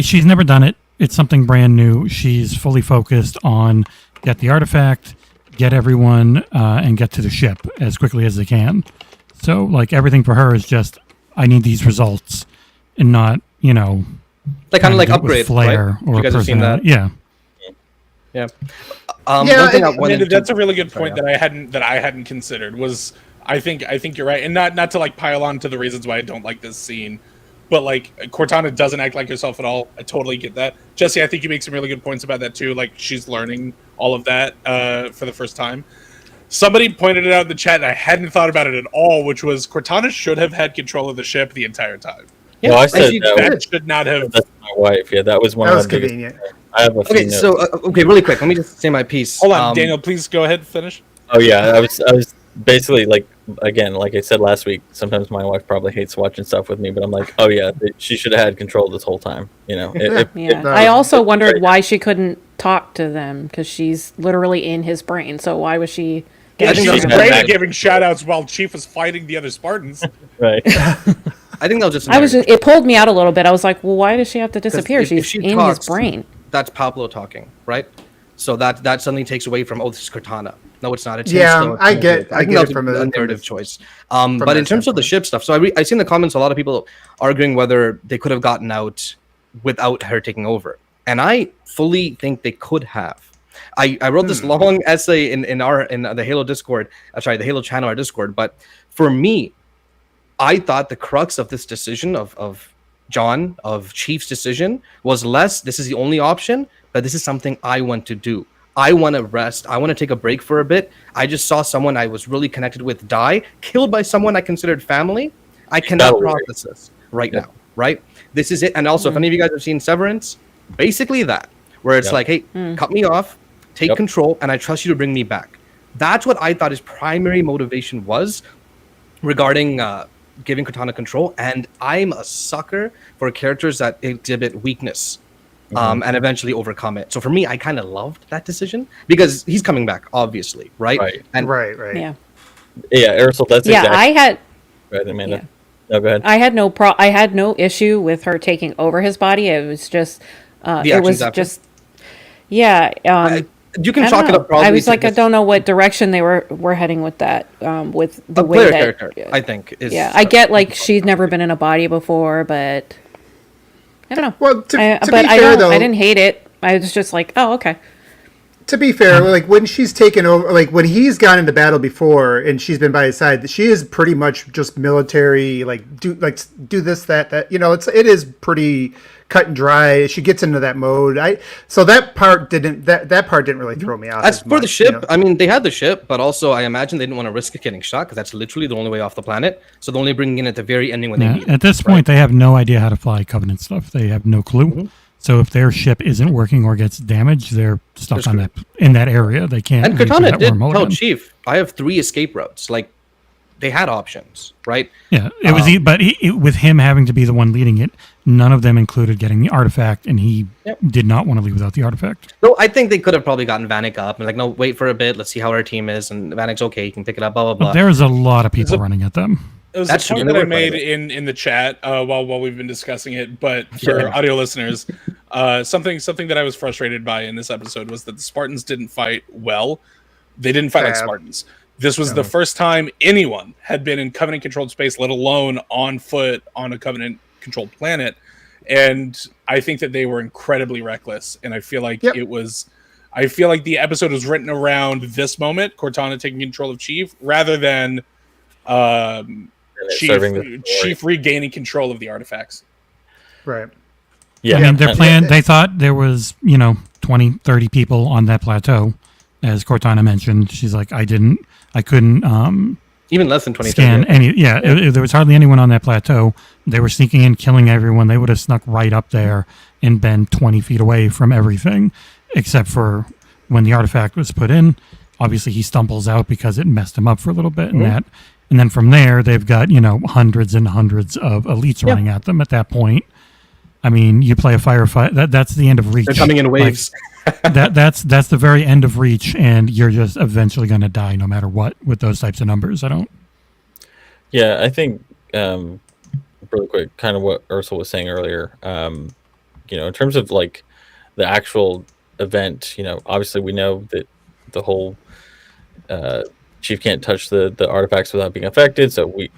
she's never done it. It's something brand new. She's fully focused on get the artifact, get everyone, and get to the ship as quickly as they can. So like, everything for her is just, I need these results, and not, like kind of like Upgrade, Flair, right? or You guys have seen that? Yeah. Yeah. That's a really good point that I hadn't considered. Was I think you're right, and not to like pile on to the reasons why I don't like this scene, but like Cortana doesn't act like herself at all. I totally get that. Jesse, I think you make some really good points about that too. Like, she's learning all of that for the first time. Somebody pointed it out in the chat, and I hadn't thought about it at all, which was Cortana should have had control of the ship the entire time. Yeah, well, I said that should not have. That's my wife. Yeah, that was one That of was the biggest. convenient. I have a few Okay, notes. so really quick, let me just say my piece. Hold on, Daniel, please go ahead and finish. Oh yeah, I was basically like, again, like I said last week. Sometimes my wife probably hates watching stuff with me, but I'm like, oh yeah, she should have had control this whole time. I also wondered why she couldn't talk to them, because she's literally in his brain. So why was she? I think She's that's great bad. at giving shout outs while Chief was fighting the other Spartans. Right. I think they'll just. It pulled me out a little bit. I was like, well, why does she have to disappear? if She's she in talks, his brain. That's Pablo talking, right? So that suddenly takes away from, this is Cortana. No, it's not. It's Yeah, him still. I get think it that's from a a narrative choice. But that in terms of the ship stuff, so I see in the comments a lot of people arguing whether they could have gotten out without her taking over, and I fully think they could have. I wrote this long essay in the Halo Discord. The Halo channel, our Discord. But for me, I thought the crux of this decision of Chief's decision was less, this is the only option, but this is something I want to do. I want to rest. I want to take a break for a bit. I just saw someone I was really connected with die, killed by someone I considered family. I cannot process this right now, right? This is it. And also, if any of you guys have seen Severance, basically that, where it's like, hey, cut me off, take control, and I trust you to bring me back. That's what I thought his primary motivation was regarding giving Cortana control. And I'm a sucker for characters that exhibit weakness. And eventually overcome it. So for me, I kind of loved that decision because he's coming back, obviously, right? Right. Yeah. Yeah, Aarsal, that's Yeah, exactly I had. right, Amanda. Yeah. No, go ahead. I had no issue with her taking over his body. It was just. It was after. just. Yeah. You can I chalk don't it know. up probably. I was like, I to don't know what direction they were heading with that. With the a way player that. character, I think. Is, Yeah, I get like she's never been in a body before, but I don't know. Well, to but be I fair, don't. though, I didn't hate it. I was just like, oh, okay. to be fair, like when she's taken over, like when he's gone into battle before and she's been by his side, she is pretty much just military, do this, that. It is pretty cut and dry. She gets into that mode. So that part didn't really throw me off. As for the much, ship, I mean, they had the ship, but also I imagine they didn't want to risk it getting shot because that's literally the only way off the planet. So they're only bringing in at the very ending when they need it. At this point, they have no idea how to fly Covenant stuff. They have no clue. So if their ship isn't working or gets damaged, they're stuck in that area. They can't. And leave through Cortana that did wormhole tell again. Chief, I have 3 escape routes. Like, they had options, right? Yeah, it was. With him having to be the one leading it, none of them included getting the artifact, and he did not want to leave without the artifact. No, I think they could have probably gotten Vanek up and like, no, wait for a bit. Let's see how our team is. And Vanek's okay. He can pick it up, blah, blah, blah. But there's a lot of people running at them. It was That's the point true. that I They were made in the chat while we've been discussing it. But for audio listeners, something that I was frustrated by in this episode was that the Spartans didn't fight well. They didn't fight like Spartans. This was the first time anyone had been in Covenant-controlled space, let alone on foot on a Covenant-controlled planet. And I think that they were incredibly reckless. And I feel like I feel like the episode was written around this moment, Cortana taking control of Chief, rather than Chief regaining control of the artifacts. Right. Yeah, I mean, their plan, they thought there was, 20, 30 people on that plateau. As Cortana mentioned, she's like, I couldn't even less than 20 scan any. There was hardly anyone on that plateau. They were sneaking in, killing everyone. They would have snuck right up there and been 20 feet away from everything, except for when the artifact was put in. Obviously, he stumbles out because it messed him up for a little bit, and then from there, they've got hundreds and hundreds of elites running at them at that point. I mean, you play a firefight. That's the end of Reach. They're coming in Like, waves. that's the very end of Reach, and you're just eventually going to die no matter what with those types of numbers. I don't. Yeah, I think really quick, kind of what Aarsal was saying earlier. In terms of like the actual event, obviously we know that the whole Chief can't touch the artifacts without being affected. So we,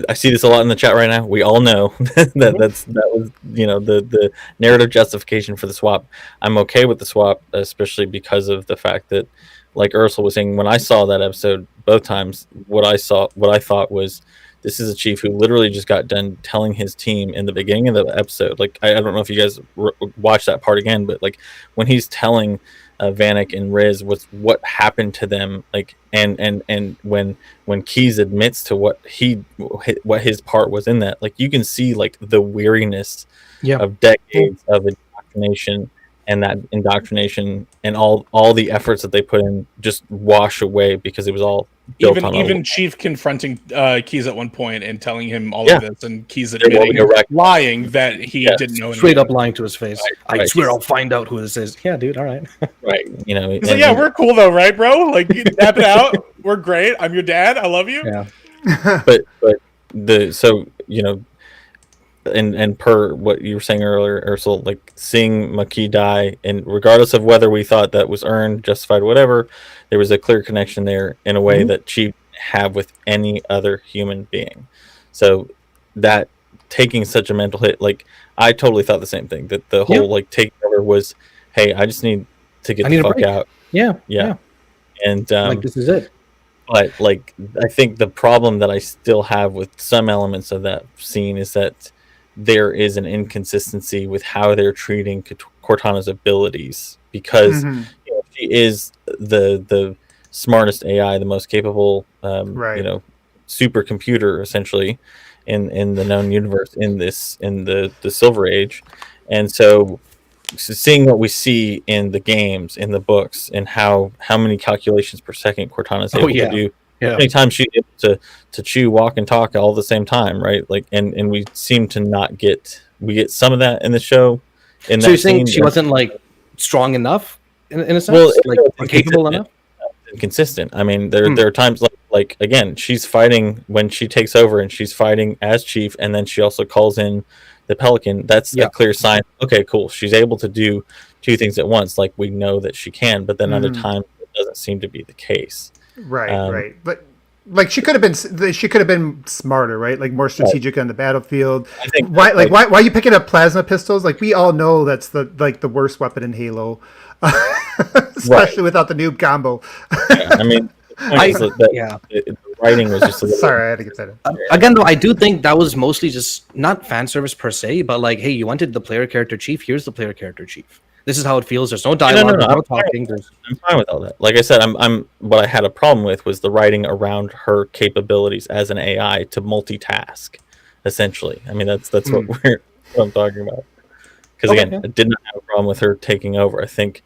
I see this a lot in the chat right now. We all know that that was the narrative justification for the swap. I'm okay with the swap, especially because of the fact that, like Aarsal was saying, when I saw that episode both times, what I thought was, this is a Chief who literally just got done telling his team in the beginning of the episode. Like, I don't know if you guys watched that part again, but like when he's telling Vanek and Riz what happened to them, like, and when Keyes admits to what his part was in that, like, you can see like the weariness of decades of indoctrination, and that indoctrination and all the efforts that they put in just wash away because it was all built on even Chief confronting Keyes at one point and telling him all Yeah. of this, and Keyes admitting, lying that he Yes. didn't know. Straight up lying to his face. Right. I swear I'll find out who this is. Yeah, dude. All right. right. He's like, yeah, we're cool though, right, bro? Like, you tap it out. We're great. I'm your dad. I love you. Yeah. but and per what you were saying earlier, Aarsal, like seeing Makee die, and regardless of whether we thought that was earned, justified, whatever, there was a clear connection there in a way that Chief didn't have with any other human being. So that taking such a mental hit, like, I totally thought the same thing, that the whole like taking over was, hey, I just need to get the fuck out. Yeah. And Like, this is it. but like, I think the problem that I still have with some elements of that scene is that there is an inconsistency with how they're treating Cortana's abilities, because she is the smartest AI, the most capable, supercomputer essentially in the known universe, in the Silver Age, and so seeing what we see in the games, in the books, and how many calculations per second Cortana is able to do. Yeah. How many times she's able to chew, walk, and talk all at the same time, right? Like, and we seem to not get some of that in the show. So you're saying she wasn't like strong enough in a sense, or capable enough? Inconsistent. I mean, there are times like again, she's fighting when she takes over, and she's fighting as Chief, and then she also calls in the Pelican. That's a clear sign. Okay, cool. She's able to do two things at once. Like, we know that she can, but then other times it doesn't seem to be the case. Right. But like, she could have been smarter, right? Like, more strategic on the battlefield. I think why are you picking up plasma pistols? Like, we all know that's the worst weapon in Halo, especially without the noob combo. I mean, the writing was just a little Sorry, I had to get that in. Again, though, I do think that was mostly just not fan service per se, but like, hey, you wanted the player character Chief. Here's the player character Chief. This is how it feels. There's no dialogue, No. no talking. I'm fine with all that. Like I said, I'm what I had a problem with was the writing around her capabilities as an AI to multitask, essentially. I mean, that's what I'm talking about. Because again, I did not have a problem with her taking over. I think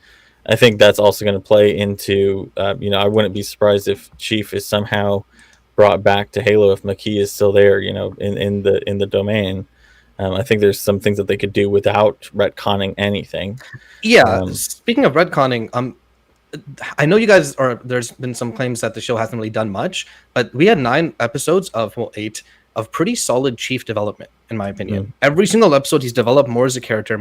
that's also going to play into I wouldn't be surprised if Chief is somehow brought back to Halo if Makee is still there, in the domain. I think there's some things that they could do without retconning anything. Yeah. Speaking of retconning, I know you guys there's been some claims that the show hasn't really done much, but we had 9 episodes of 8 of pretty solid Chief development, in my opinion. Every single episode, he's developed more as a character.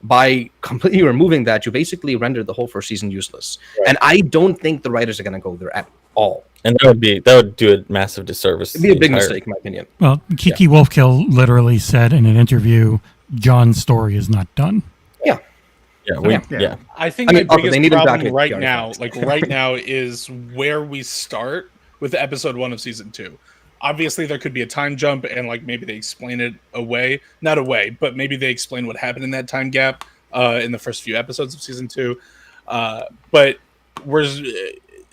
By completely removing that, you basically rendered the whole first season useless. Right. And I don't think the writers are going to go there at all. And that would do a massive disservice. It'd be a big mistake, in my opinion. Well, Kiki Wolfkill literally said in an interview, John's story is not done. Yeah. I think my biggest problem right now is where we start with episode 1 of season 2. Obviously, there could be a time jump, and like maybe they explain it not away, but maybe they explain what happened in that time gap in the first few episodes of season 2. But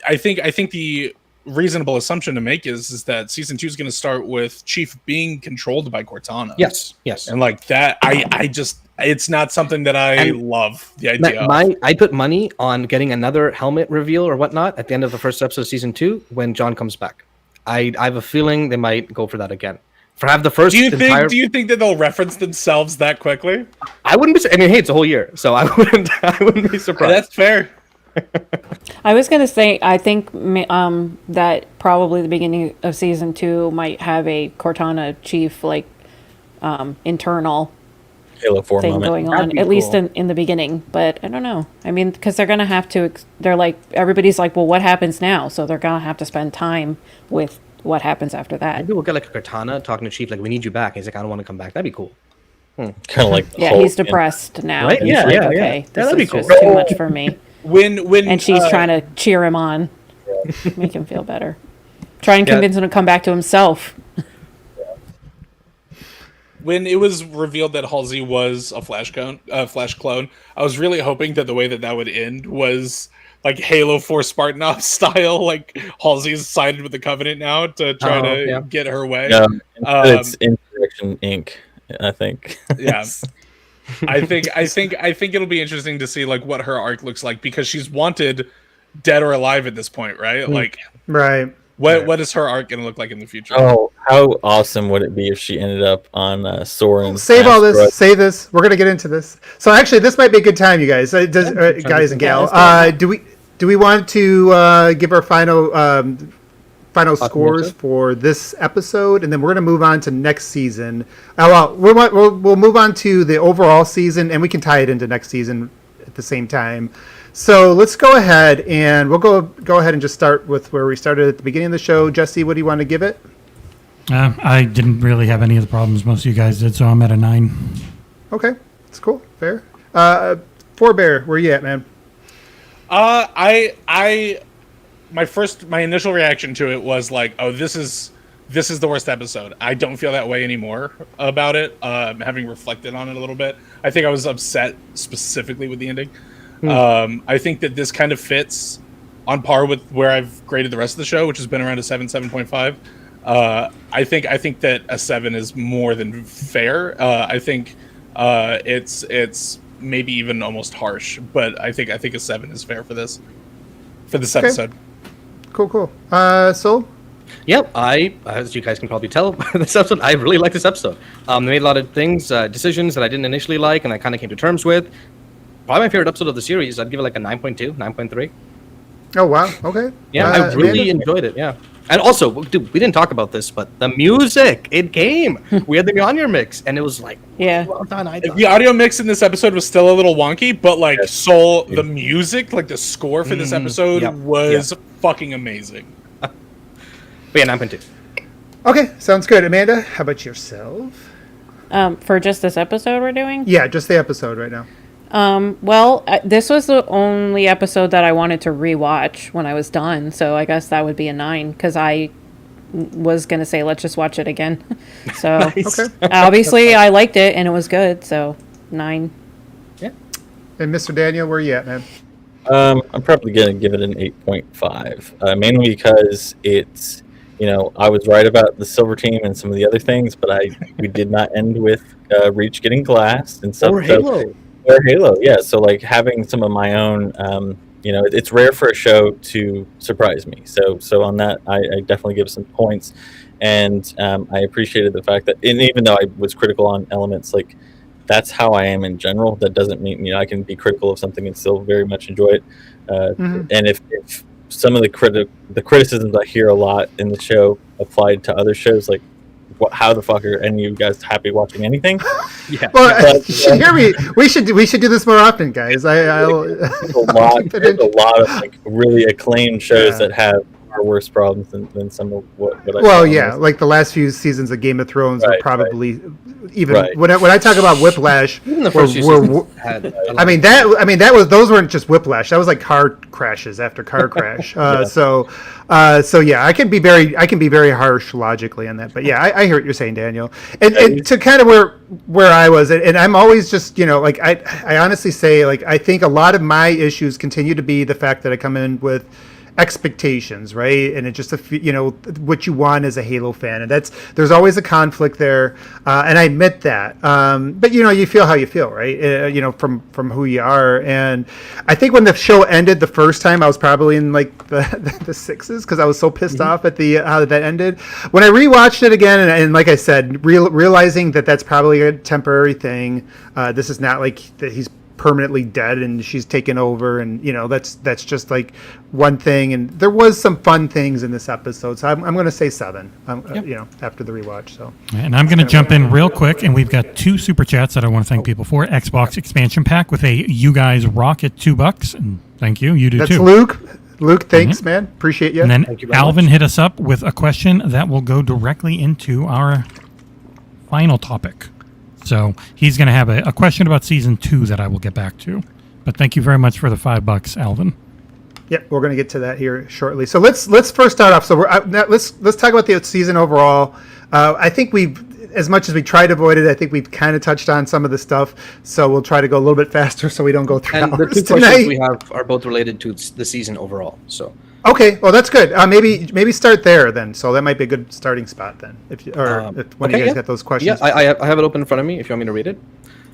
I think the reasonable assumption to make is that season 2 is going to start with Chief being controlled by Cortana. Yes. And like that, it's not something that I love the idea of. I put money on getting another helmet reveal or whatnot at the end of the first episode of season 2 when John comes back. I have a feeling they might go for that again. For have the first Do you entire... think that they'll reference themselves that quickly? I wouldn't be... I mean, hey, it's a whole year, so I wouldn't be surprised. That's fair. I was gonna say I think that probably the beginning of season 2 might have a Cortana chief internal Halo 4 thing moment. going That'd on, be at least cool. in the beginning. But I don't know. I mean, because they're gonna have to. They're like everybody's like, well, what happens now? So they're gonna have to spend time with what happens after that. Maybe we'll get like a Cortana talking to Chief, like, we need you back. He's like, I don't want to come back. That'd be cool. Kind of like the Yeah, whole- he's depressed now. Right? He's Yeah, like, yeah, okay, yeah. this That'd be is cool. just too much for me. When And she's trying to cheer him on, make him feel better. Try and Yeah. convince him to come back to himself. When it was revealed that Halsey was a Flash clone, I was really hoping that the way that would end was like Halo 4 Spartan Ops style, like Halsey's sided with the Covenant now to try to get her way. Yeah, it's Insurrection Inc. I think. Yeah. I think it'll be interesting to see like what her arc looks like, because she's wanted dead or alive at this point, right? Like Right. what is her arc going to look like in the future? Oh, how awesome would it be if she ended up on Soren's Save all this. asteroid? Save this. We're gonna get into this. So actually, this might be a good time, you guys. Guys and gal. Do we want to give our final scores for this episode, and then we're gonna move on to next season. We'll move on to the overall season, and we can tie it into next season at the same time. So let's go ahead and we'll go ahead and just start with where we started at the beginning of the show. Jesse, what do you want to give it? I didn't really have any of the problems most of you guys did, so I'm at a 9. Okay, that's cool. Fair. Pfhorbear, where you at, man? My initial reaction to it was like, oh, this is the worst episode. I don't feel that way anymore about it. Having reflected on it a little bit, I think I was upset specifically with the ending. I think that this kind of fits on par with where I've graded the rest of the show, which has been around a 7.5. I think that a 7 is more than fair. I think it's maybe even almost harsh, but I think a 7 is fair for this episode. Cool. Soul? Yep, as you guys can probably tell, this episode, I really like this episode. They made a lot of decisions that I didn't initially like, and I kind of came to terms with. Probably my favorite episode of the series. I'd give it like a 9.2, 9.3. Oh, wow. Okay. Yeah, I really Amanda? enjoyed it, yeah. And also, dude, we didn't talk about this, but the music, it came. We had the Knottian mix, and it was like, Yeah. well done, I thought. The audio mix in this episode was still a little wonky, but like Soul, the music, like the score for this episode was fucking amazing. But yeah, 9.2. Okay, sounds good. Amanda, how about yourself? For just this episode we're doing? Yeah, just the episode right now. Well, this was the only episode that I wanted to rewatch when I was done, so I guess that would be a 9, because I was going to say, let's just watch it again. So, Nice. Okay. obviously, I liked it, and it was good, so 9. And Mr. Daniel, where you at, man? I'm probably going to give it an 8.5, mainly because it's, I was right about the Silver Team and some of the other things, but we did not end with Reach getting glassed and stuff. Or Halo. Or Halo, yeah. So like having some of my own, it's rare for a show to surprise me. So on that, I definitely give some points, and I appreciated the fact that, and even though I was critical on elements, like that's how I am in general. That doesn't mean I can be critical of something and still very much enjoy it. And if some of the criticisms I hear a lot in the show applied to other shows, like how the fuck are any of you guys happy watching anything? Yeah. Well, hear me. We should do this more often, guys. I'll There's a lot of like really acclaimed shows that have far worse problems than some of what I Well, saw yeah, on this. like the last few seasons of Game of Thrones were Right, probably even Right. when I talk about Whiplash. Even the first few seasons had a lot I mean those weren't just Whiplash. That was like car crashes after car crash. So yeah, I can be very harsh logically on that. But yeah, I hear what you're saying, Daniel. And to kind of where I was, and I'm always just like I honestly say, like I think a lot of my issues continue to be the fact that I come in with expectations, right? And it just what you want as a Halo fan, and there's always a conflict there, and I admit that. But you feel how you feel, right? From who you are, and I think when the show ended the first time, I was probably in like the sixes because I was so pissed off at how that ended. When I rewatched it again, and like I said, realizing that that's probably a temporary thing. This is not like that he's permanently dead and she's taken over, and that's just like one thing. And there was some fun things in this episode, so I'm going to say 7. After the rewatch. So, and I'm going to jump in real quick, and we've got 2 super chats that I want to thank people for. Xbox expansion pack with a "You Guys Rock" at $2, and thank you. You do that's too. Luke, thanks, man. Appreciate you. And then Thank you very Alvin much. hit us up with a question that will go directly into our final topic. So he's going to have a question about season 2 that I will get back to. But thank you very much for the $5, Alvin. Yep, we're going to get to that here shortly. So let's first start off. So let's talk about the season overall. I think as much as we tried to avoid it, I think we've kind of touched on some of the stuff. So we'll try to go a little bit faster so we don't go through And the hours 2 tonight. questions we have are both related to the season overall. So Okay, well that's good. Maybe start there then. So that might be a good starting spot then. If you guys got those questions. Yeah, I have it open in front of me if you want me to read it.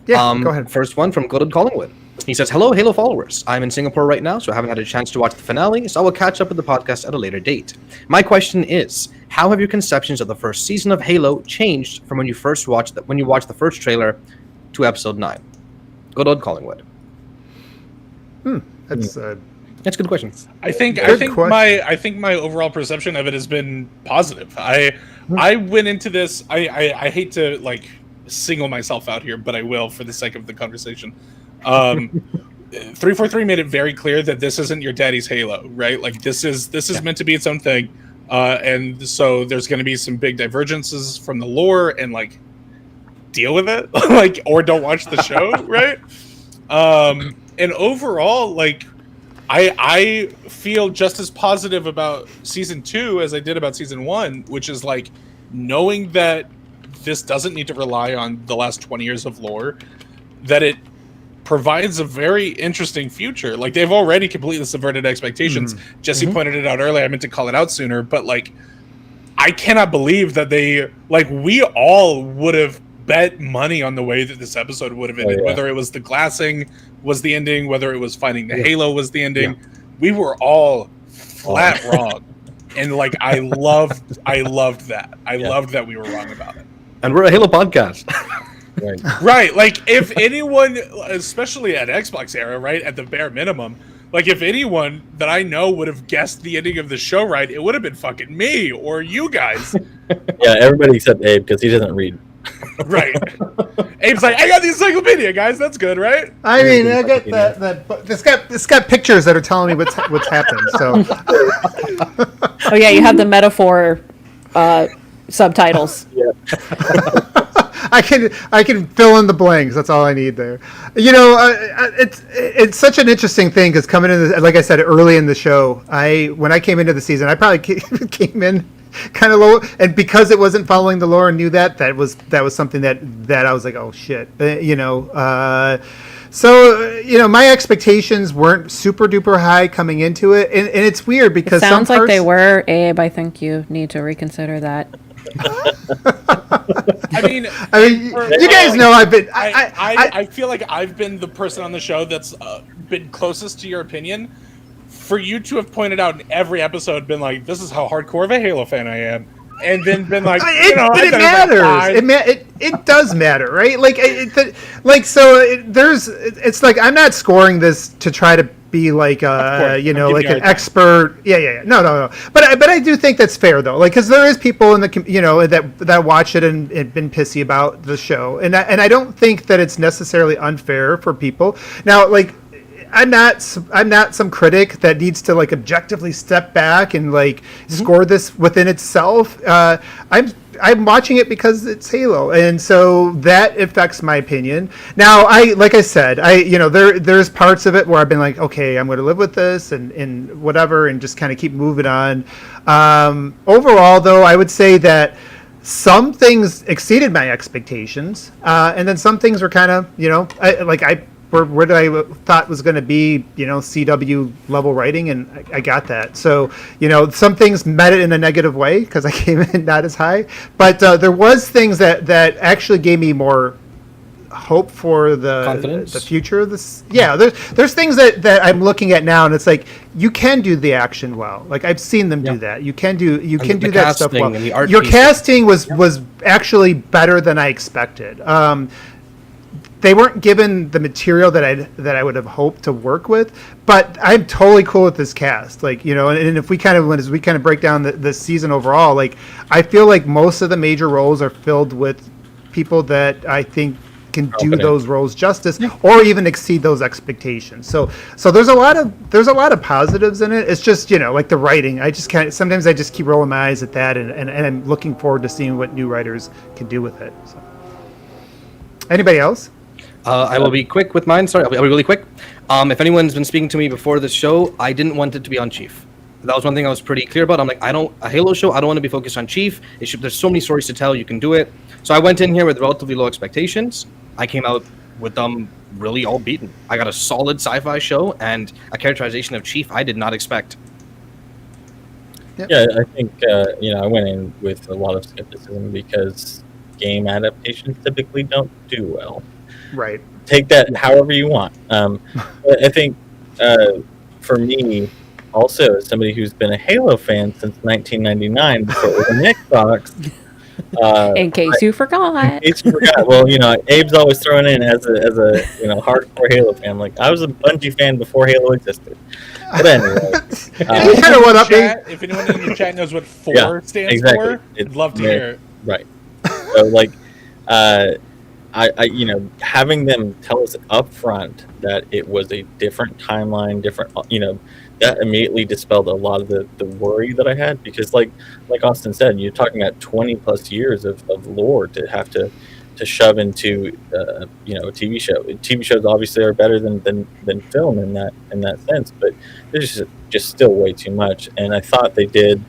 Yeah, go ahead. First one from Goddard Collingwood. He says, "Hello, Halo followers. I'm in Singapore right now, so I haven't had a chance to watch the finale, so I will catch up with the podcast at a later date. My question is, how have your conceptions of the first season of Halo changed from when you watched the first trailer to episode 9? Goddard Collingwood." That's That's a good question. I think my overall perception of it has been positive. I went into this. I hate to like single myself out here, but I will for the sake of the conversation. 343 made it very clear that this isn't your daddy's Halo, right? Like this is meant to be its own thing, and so there's going to be some big divergences from the lore, and like deal with it, like or don't watch the show, right? And overall, like. I feel just as positive about season 2 as I did about season 1, which is like knowing that this doesn't need to rely on the last 20 years of lore, that it provides a very interesting future. Like they've already completely subverted expectations. Jesse pointed it out earlier. I meant to call it out sooner, but like I cannot believe that we all would have bet money on the way that this episode would have ended, whether it was the glassing was the ending, whether it was finding the Halo was the ending. We were all flat wrong, and like I loved that. I loved that we were wrong about it. And we're a Halo podcast. Right, like if anyone, especially at XboxEra, right, at the bare minimum, like if anyone that I know would have guessed the ending of the show right, it would have been fucking me or you guys. Yeah, everybody except Abe because he doesn't read. Right. Abe's like, I got the encyclopedia, guys. That's good, right? I mean, I got that. It's got pictures that are telling me what's happened. So. Oh yeah, you have the metaphor subtitles. Yeah. I can fill in the blanks. That's all I need there. It's such an interesting thing because coming in, like I said early in the show, when I came into the season, I probably came in kind of low, and because it wasn't following the lore and knew that was something that I was like, oh shit, So my expectations weren't super duper high coming into it, and it's weird because It sounds like they were, Abe. I think you need to reconsider that. I mean, you guys know I've been. I feel like I've been the person on the show that's been closest to your opinion. For you to have pointed out in every episode, been like, "This is how hardcore of a Halo fan I am," and then been like, it matters. It does matter, right? Like, it's like I'm not scoring this to try to be like like an expert. Yeah. No. But I do think that's fair though, like because there is people in the that watch it and been pissy about the show, and I don't think that it's necessarily unfair for people. Now, like. I'm not some critic that needs to like objectively step back and like score this within itself. I'm watching it because it's Halo, and so that affects my opinion. Now, like I said, there's parts of it where I've been like, okay, I'm going to live with this and whatever, and just kind of keep moving on. Overall, though, I would say that some things exceeded my expectations, and then some things were kind of, I what I thought was going to be, CW level writing, and I got that. So, some things met it in a negative way because I came in not as high, but there was things that actually gave me more hope for the future of this. Yeah, there's things that I'm looking at now, and it's like you can do the action well. Like I've seen them do that. You can do that stuff well. Your casting was actually better than I expected. They weren't given the material that I would have hoped to work with, but I'm totally cool with this cast. Like, and if we as we break down the season overall, like I feel like most of the major roles are filled with people that I think can do those roles justice or even exceed those expectations. So there's a lot of positives in it. It's just, like the writing, sometimes I just keep rolling my eyes at that, and I'm looking forward to seeing what new writers can do with it. So. Anybody else? I will be quick with mine. Sorry, I'll be really quick. If anyone's been speaking to me before this show, I didn't want it to be on Chief. That was one thing I was pretty clear about. I'm like, a Halo show, I don't want to be focused on Chief. There's so many stories to tell, you can do it. So I went in here with relatively low expectations. I came out with them really all beaten. I got a solid sci-fi show and a characterization of Chief I did not expect. Yep. Yeah, I think, I went in with a lot of skepticism because game adaptations typically don't do well. Right. Take that however you want. I think for me, also, as somebody who's been a Halo fan since 1999 before it was an Xbox. In case you forgot. Well, Abe's always throwing in as a hardcore Halo fan. Like, I was a Bungie fan before Halo existed. But anyway, if anyone in the chat knows what 4 stands for, I'd love to hear it. Right. So, like, I having them tell us up front that it was a different timeline, that immediately dispelled a lot of the worry that I had, because like Austin said, you're talking about 20 plus years of lore to have to shove into a TV show. TV shows obviously are better than film in that sense, but there's just still way too much. And I thought they did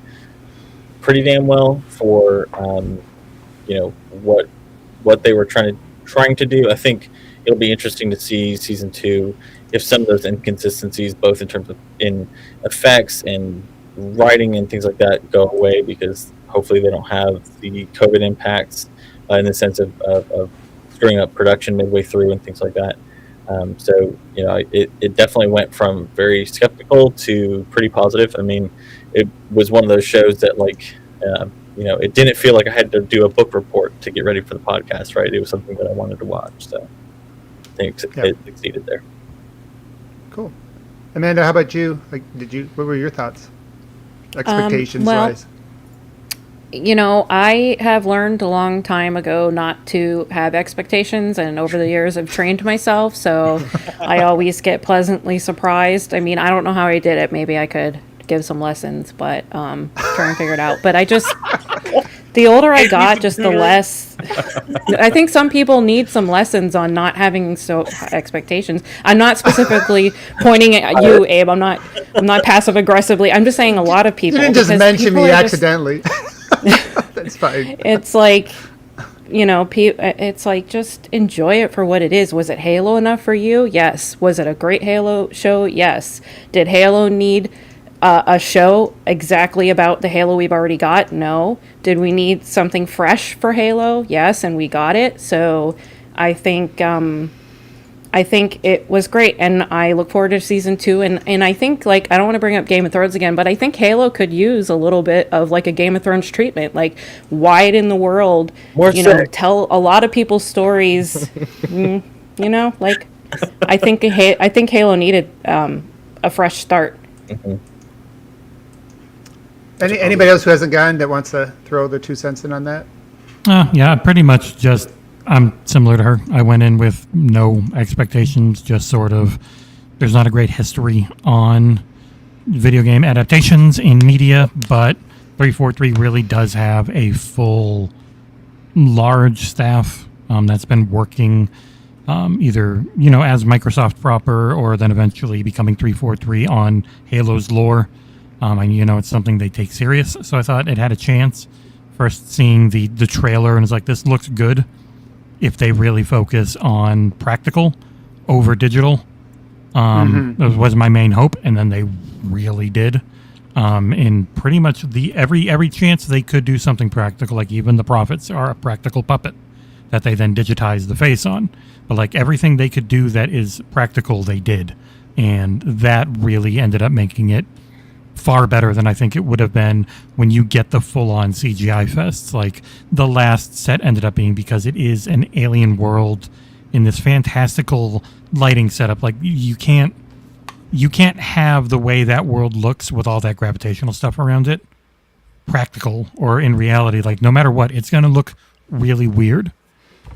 pretty damn well for what they were trying to do. I think it'll be interesting to see season 2 if some of those inconsistencies, both in terms of in effects and writing and things like that, go away, because hopefully they don't have the COVID impacts in the sense of screwing up production midway through and things like that. It definitely went from very skeptical to pretty positive. I mean, it was one of those shows that it didn't feel like I had to do a book report to get ready for the podcast, right? It was something that I wanted to watch. So I think it succeeded there. Cool. Amanda, how about you? What were your thoughts? Expectations wise? I have learned a long time ago not to have expectations, and over the years I've trained myself, so I always get pleasantly surprised. I mean, I don't know how I did it. Maybe I could give some lessons, but trying to figure it out. But the older I got, just the less. I think some people need some lessons on not having expectations. I'm not specifically pointing at you, Abe. I'm not passive aggressively. I'm just saying a lot of people. You didn't just mention me accidentally. That's fine. It's like, it's like, just enjoy it for what it is. Was it Halo enough for you? Yes. Was it a great Halo show? Yes. Did Halo need a show exactly about the Halo we've already got? No. Did we need something fresh for Halo? Yes, and we got it. So I think it was great, and I look forward to season 2. And I think, I don't want to bring up Game of Thrones again, but I think Halo could use a little bit of a Game of Thrones treatment, widen the world, tell a lot of people's stories. I think Halo needed a fresh start. Mm-hmm. Anybody else who hasn't gone that wants to throw their 2 cents in on that? Yeah, pretty much just, I'm similar to her. I went in with no expectations, just sort of, there's not a great history on video game adaptations in media, but 343 really does have a full, large staff that's been working either, as Microsoft proper, or then eventually becoming 343 on Halo's lore. It's something they take serious, so I thought it had a chance. First seeing the trailer, and it's like, this looks good if they really focus on practical over digital. That was my main hope, and then they really did. In pretty much every chance they could do something practical, like even the prophets are a practical puppet that they then digitize the face on. But like everything they could do that is practical, they did, and that really ended up making it far better than I think it would have been when you get the full-on CGI fests like the last set ended up being, because it is an alien world in this fantastical lighting setup. Like you can't have the way that world looks with all that gravitational stuff around it practical or in reality. Like no matter what, it's going to look really weird.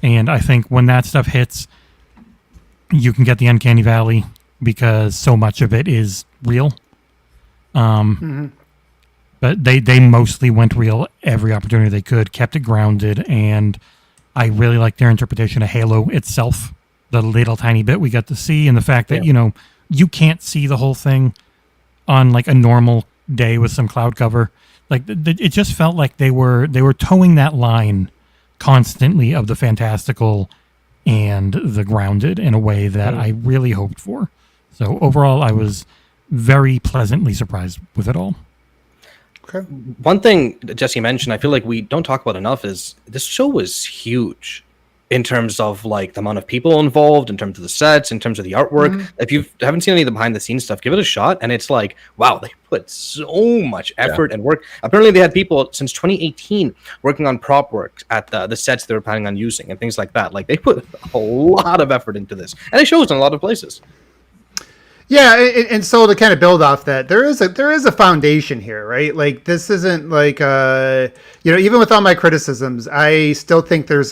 And I think when that stuff hits, you can get the uncanny valley because so much of it is real. But they mostly went real every opportunity they could, kept it grounded, and I really liked their interpretation of Halo itself, the little tiny bit we got to see, and the fact that, you can't see the whole thing on like a normal day with some cloud cover. Like it just felt like they were towing that line constantly of the fantastical and the grounded in a way that I really hoped for. So overall, I was very pleasantly surprised with it all. Okay. One thing that Jesse mentioned, I feel like we don't talk about enough, is this show was huge in terms of like the amount of people involved, in terms of the sets, in terms of the artwork. If you haven't seen any of the behind the scenes stuff, give it a shot. And it's like, wow, they put so much effort and work. Apparently they had people since 2018 working on prop work at the sets they were planning on using and things like that. Like they put a lot of effort into this, and it shows in a lot of places. Yeah, and so to kind of build off that, there is a foundation here, right? Like this isn't like even with all my criticisms, I still think there's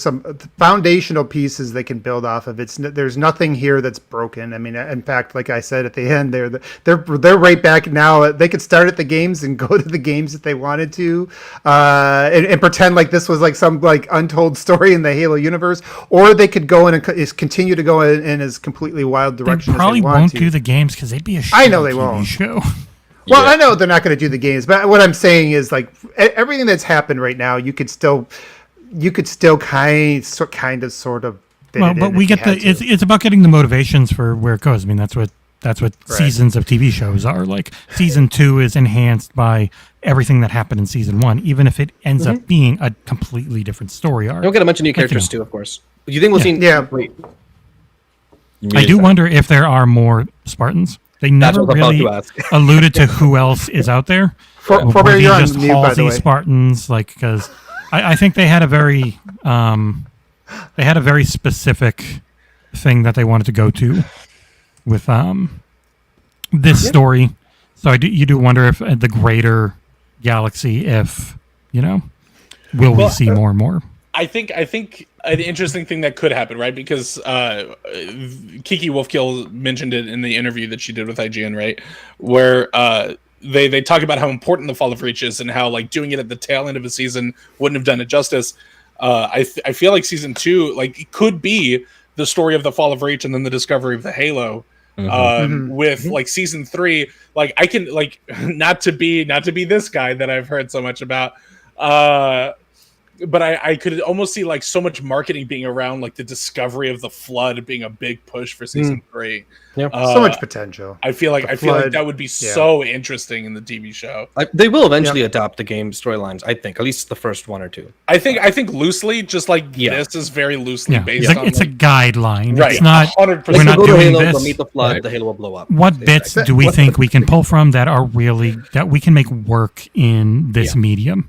some foundational pieces they can build off of. There's nothing here that's broken. I mean, in fact, like I said at the end, they're right back now. They could start at the games and go to the games if they wanted to, and pretend like this was like some like untold story in the Halo universe, or they could go in and continue to go in as completely wild direction. They probably as they want won't to. do the games because they'd be a I know they TV won't. show. Well, I know they're not going to do the games, but what I'm saying is like everything that's happened right now, you could still kind of sort of. Well, but we get it's about getting the motivations for where it goes. I mean, that's what seasons of TV shows are like. Season 2 is enhanced by everything that happened in season 1, even if it ends up being a completely different story arc. Don't get a bunch of new characters too, of course. Do you think we'll see? Yeah. Wait. I do wonder if there are more Spartans. They never really alluded to who else is out there. Pfhorbear, you're on just mute, by the way. Spartans, like because I think they had a very specific thing that they wanted to go to with this story. So you do wonder if the greater galaxy, if will we see more and more? I think an interesting thing that could happen, right? Because Kiki Wolfkill mentioned it in the interview that she did with IGN, right? Where they talk about how important the Fall of Reach is and how like doing it at the tail end of a season wouldn't have done it justice. I feel like season 2 like it could be the story of the Fall of Reach and then the discovery of the Halo. With like season 3, like I can like not to be this guy that I've heard so much about. But I could almost see like so much marketing being around like the discovery of the Flood being a big push for season 3. Yep. So much potential. I feel like that would be so interesting in the TV show. They will eventually adopt the game storylines, I think, at least the first one or two. I think loosely, just like this is very loosely based on. It's a guideline. Right. It's not. 100%. We're not doing Halo, this. they'll meet the Flood. The Halo will blow up. What bits do we think we can pull from that are really that we can make work in this medium?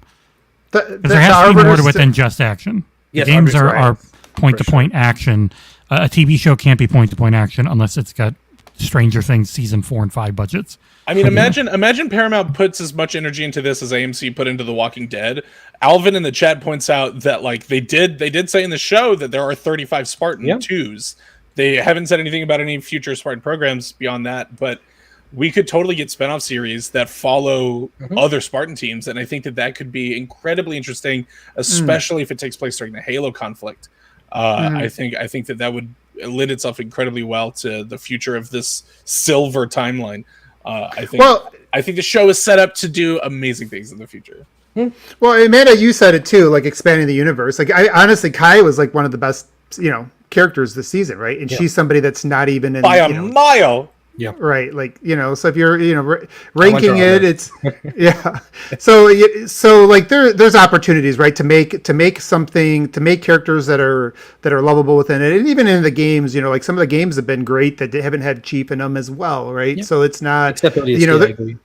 There has to be more to it than just action. Yes, games are point-to-point action. A TV show can't be point-to-point action unless it's got Stranger Things season 4 and 5 budgets. I mean, imagine Paramount puts as much energy into this as AMC put into The Walking Dead. Alvin in the chat points out that like they did say in the show that there are 35 Spartan 2s. They haven't said anything about any future Spartan programs beyond that, but we could totally get spinoff series that follow other Spartan teams, and I think that could be incredibly interesting, especially if it takes place during the Halo conflict. I think that would lend itself incredibly well to the future of this silver timeline. I think the show is set up to do amazing things in the future. Well, Amanda, you said it too, like expanding the universe. Like honestly, Kai was like one of the best, characters this season, right? And she's somebody that's not even in By a mile. right. Like, so if you're, ranking it, it's, So like there's opportunities, right. To make characters that are lovable within it. And even in the games, like some of the games have been great that they haven't had Chief in them as well. Right. Yeah. So it's not, and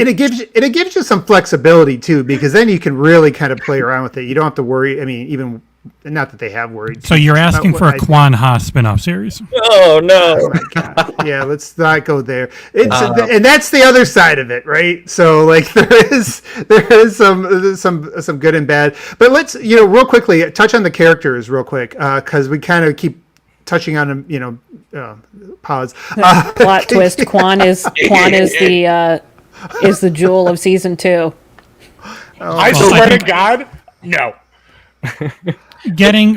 it gives you some flexibility too, because then you can really kind of play around with it. You don't have to worry. I mean, even not that they have worried. So you're asking for a Kwan Ha spin-off series? Oh no! Oh my God. Yeah, let's not go there. And that's the other side of it, right? So like there is some good and bad. But let's real quickly touch on the characters real quick because we kind of keep touching on them. Pause. Plot twist: Kwan is the jewel of season 2. I swear to God, no.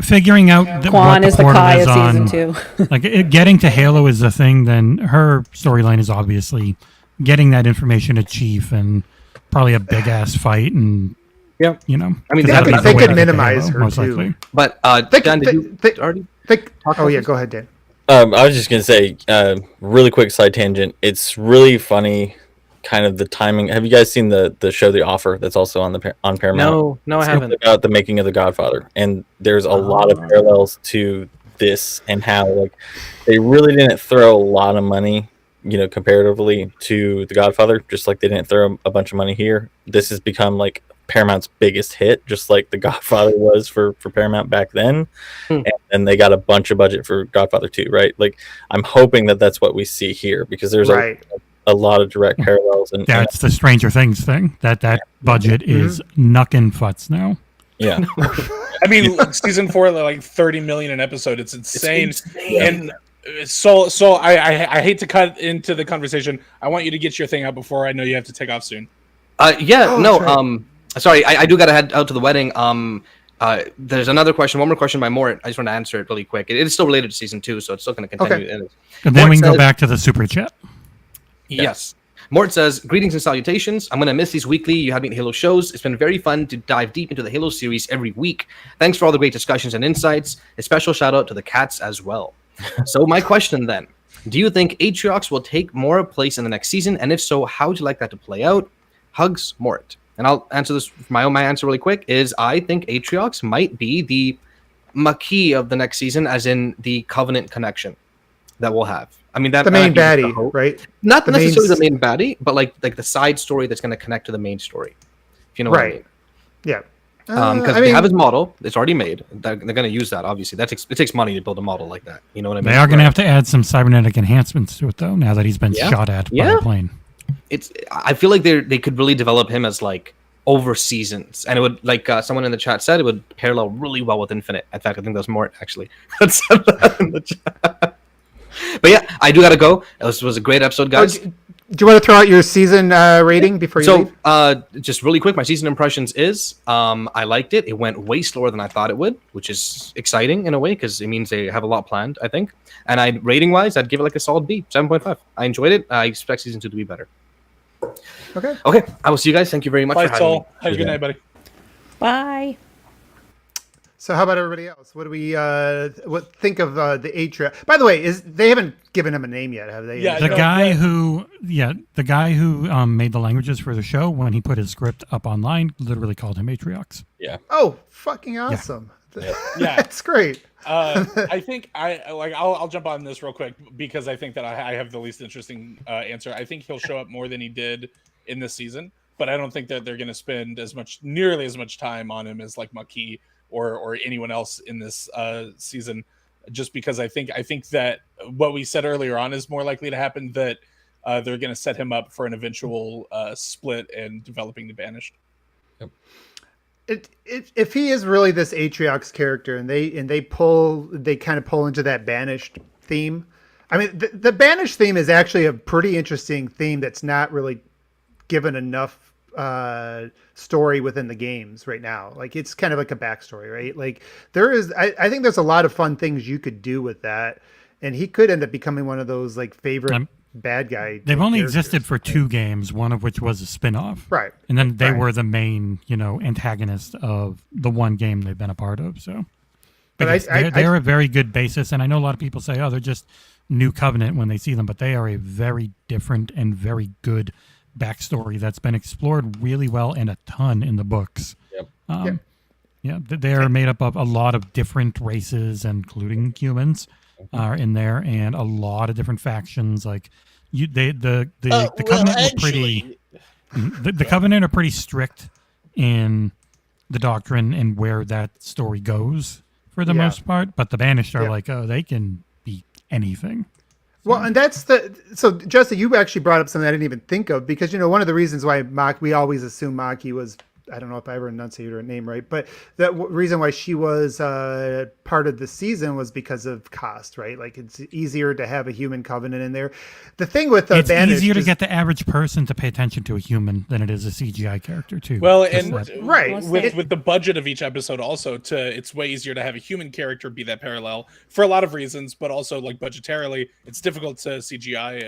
Figuring out Kwan what the is the portal Kai is of on, season 2. like getting to Halo is the thing. Then her storyline is obviously getting that information to Chief and probably a big ass fight and I mean, they could minimize her most too. likely. But Dan, did you already? Oh yeah, go ahead, Dan. I was just gonna say, really quick side tangent. It's really funny, kind of the timing. Have you guys seen the show The Offer? That's also on Paramount. No, I haven't. It's about the making of The Godfather, and there's a lot of parallels to this and how like they really didn't throw a lot of money, comparatively to The Godfather. Just like they didn't throw a bunch of money here. This has become like Paramount's biggest hit, just like The Godfather was for Paramount back then. And they got a bunch of budget for Godfather 2, right? Like I'm hoping that that's what we see here, because there's a lot of direct parallels. And that's the Stranger Things thing. That budget is knuckin' futz now. Yeah. I mean, season 4, like 30 million an episode. It's insane. And so I hate to cut into the conversation. I want you to get your thing out before I know you have to take off soon. Sorry, I do got to head out to the wedding. There's one more question by Mort. I just want to answer it really quick. It is still related to season 2, so it's still going to continue. Okay. And then we can go back to the super chat. Yes. Mort says, greetings and salutations. I'm going to miss these weekly You Had Me at Halo shows. It's been very fun to dive deep into the Halo series every week. Thanks for all the great discussions and insights. A special shout out to the cats as well. So my question then, do you think Atriox will take more place in the next season? And if so, how would you like that to play out? Hugs, Mort. And I'll answer this, my answer really quick, is I think Atriox might be the Maquis of the next season, as in the Covenant connection that we'll have. I mean, that the main baddie, right? Not necessarily the main baddie, but like the side story that's going to connect to the main story. If you know what I mean. Yeah. Because they have his model, it's already made. They're going to use that. Obviously, it takes money to build a model like that. You know what I mean? They are going to have to add some cybernetic enhancements to it, though. Now that he's been shot at by a plane. I feel like they could really develop him as like over seasons, and it would, like someone in the chat said, it would parallel really well with Infinite. In fact, I think that's Mort actually that said that in the chat. But yeah, I do gotta go. This was a great episode, guys. Do you want to throw out your season rating before you leave? Just really quick, my season impressions is I liked it. It went way slower than I thought it would, which is exciting in a way because it means they have a lot planned, I think. And rating wise, I'd give it like a solid B, 7.5. I enjoyed it. I expect season 2 to be better. Okay. I will see you guys. Thank you very much Bye, for having me. Have a good night, buddy. Bye. So how about everybody else? What do we think of the Atriox? By the way, they haven't given him a name yet, have they? Yeah, the guy who made the languages for the show, when he put his script up online, literally called him Atriox. Yeah. Oh, fucking awesome! Yeah, that's great. I think I'll jump on this real quick because I think that I have the least interesting answer. I think he'll show up more than he did in this season, but I don't think that they're going to spend nearly as much time on him as like Maquis or anyone else in this season, just because I think that what we said earlier on is more likely to happen, that they're going to set him up for an eventual split and developing the Banished. Yep. If he is really this Atriox character, and they kind of pull into that Banished theme. I mean, the Banished theme is actually a pretty interesting theme that's not really given enough story within the games right now. Like, it's kind of like a backstory, right? Like, I think there's a lot of fun things you could do with that, and he could end up becoming one of those like favorite bad guy. They've only existed for 2 games, one of which was a spin-off. Right. And then they were the main, antagonist of the one game they've been a part of. So But yes, they're a very good basis, and I know a lot of people say, "Oh, they're just New Covenant" when they see them, but they are a very different and very good backstory that's been explored really well and a ton in the books. Yep. Yeah, they are made up of a lot of different races, including humans, are in there, and a lot of different factions. Like the Covenant were pretty. The Covenant are pretty strict in the doctrine and where that story goes for the most part, but the Banished are like, oh, they can be anything. Well, and that's so Justin, you actually brought up something I didn't even think of, because one of the reasons why we always assume Maki was, I don't know if I ever enunciated her name right, but the reason why she was part of the season was because of cost, right? Like, it's easier to have a human covenant in there. The thing with it's Banished easier to get the average person to pay attention to a human than it is a CGI character too. Well, Just and that. Right. with the budget of each episode, also it's way easier to have a human character be that parallel for a lot of reasons, but also like budgetarily, it's difficult to CGI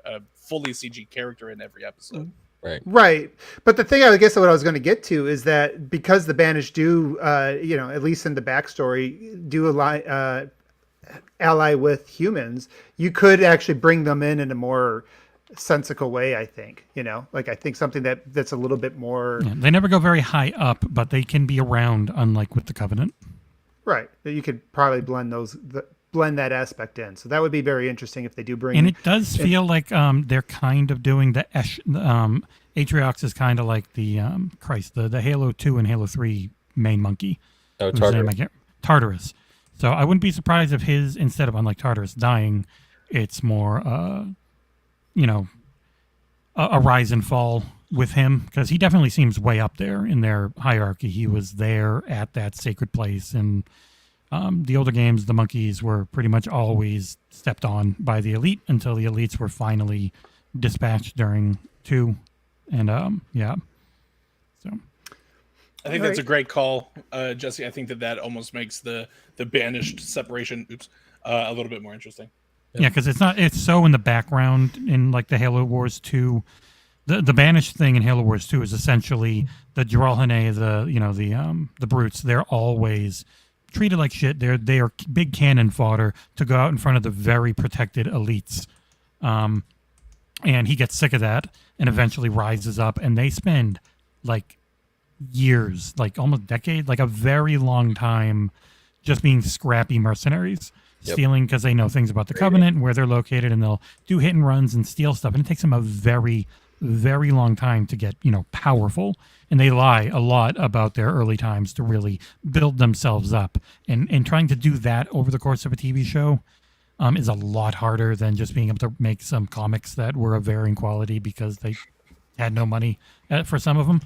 a fully CG character in every episode. Right. But the thing I guess what I was going to get to is that because the Banished do, at least in the backstory, do ally with humans, you could actually bring them in a more sensical way, I think. Like, I think something that's a little bit more... Yeah, they never go very high up, but they can be around, unlike with the Covenant. Right. You could probably blend that aspect in. So that would be very interesting if they do bring... And it does feel like they're kind of doing the... Atriox is kind of like the the Halo 2 and Halo 3 main monkey. Oh, Tartarus. Tartarus. So I wouldn't be surprised if his, instead of, unlike Tartarus, dying, it's more, a rise and fall with him, because he definitely seems way up there in their hierarchy. He was there at that sacred place, and the older games, the monkeys were pretty much always stepped on by the elite until the elites were finally dispatched during 2. And so I think that's a great call, Jesse. I think that almost makes the Banished separation a little bit more interesting. Yeah, because it's so in the background in like the Halo Wars 2. The Banished thing in Halo Wars 2 is essentially the Jiralhane, the brutes. They're always treated like shit. They are big cannon fodder to go out in front of the very protected elites. And he gets sick of that and eventually rises up, and they spend like years, like almost a decade, like a very long time just being scrappy mercenaries, stealing because they know things about the Covenant and where they're located, and they'll do hit and runs and steal stuff. And it takes them a very, very long time to get, powerful. And they lie a lot about their early times to really build themselves up. And trying to do that over the course of a TV show is a lot harder than just being able to make some comics that were of varying quality because they had no money for some of them.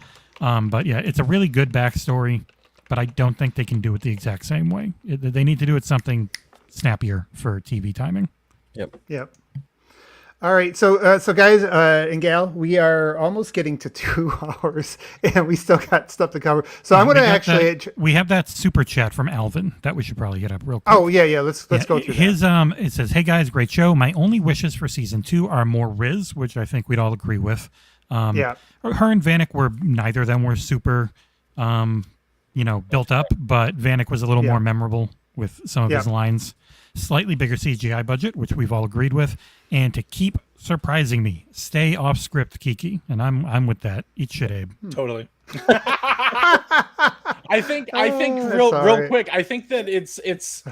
But yeah, it's a really good backstory, but I don't think they can do it the exact same way. They need to do it something snappier for TV timing. Yep. All right, so guys and gal, we are almost getting to 2 hours, and we still got stuff to cover. So I'm going to actually... we have that super chat from Alvin that we should probably hit up real quick. Oh, yeah, let's go through his, that. It says, "Hey guys, great show. My only wishes for season 2 are more Riz," which I think we'd all agree with. Her and Vanek were, neither of them were super, built up, but Vanek was a little more memorable with some of his lines. Slightly bigger CGI budget, which we've all agreed with, and to keep surprising me, stay off script, Kiki. And I'm with that. Eat shit, Abe. Totally. I think real quick, I think that it's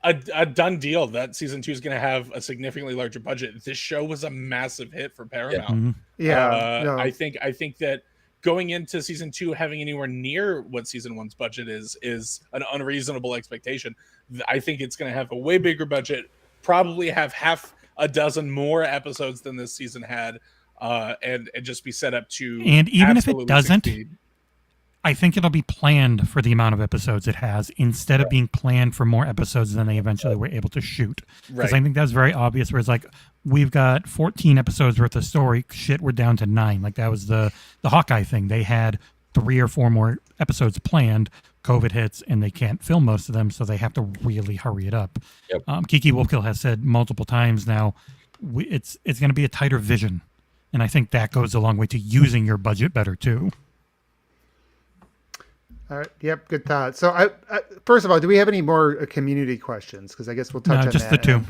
a done deal that season 2 is going to have a significantly larger budget. This show was a massive hit for Paramount. I think that going into season 2 having anywhere near what season 1's budget is an unreasonable expectation. I think it's going to have a way bigger budget, probably have half a dozen more episodes than this season had, and just be set up to... And even if it doesn't, succeed. I think it'll be planned for the amount of episodes it has instead of being planned for more episodes than they eventually were able to shoot. Because I think that's very obvious, where it's like, we've got 14 episodes worth of story. Shit, we're down to 9. Like, that was the Hawkeye thing. They had 3 or 4 more episodes planned. COVID hits, and they can't film most of them, so they have to really hurry it up. Kiki Wolfkill has said multiple times now, it's going to be a tighter vision. And I think that goes a long way to using your budget better, too. All right. Yep. Good thought. So, first of all, do we have any more community questions? Because I guess we'll touch No, on just that. the two.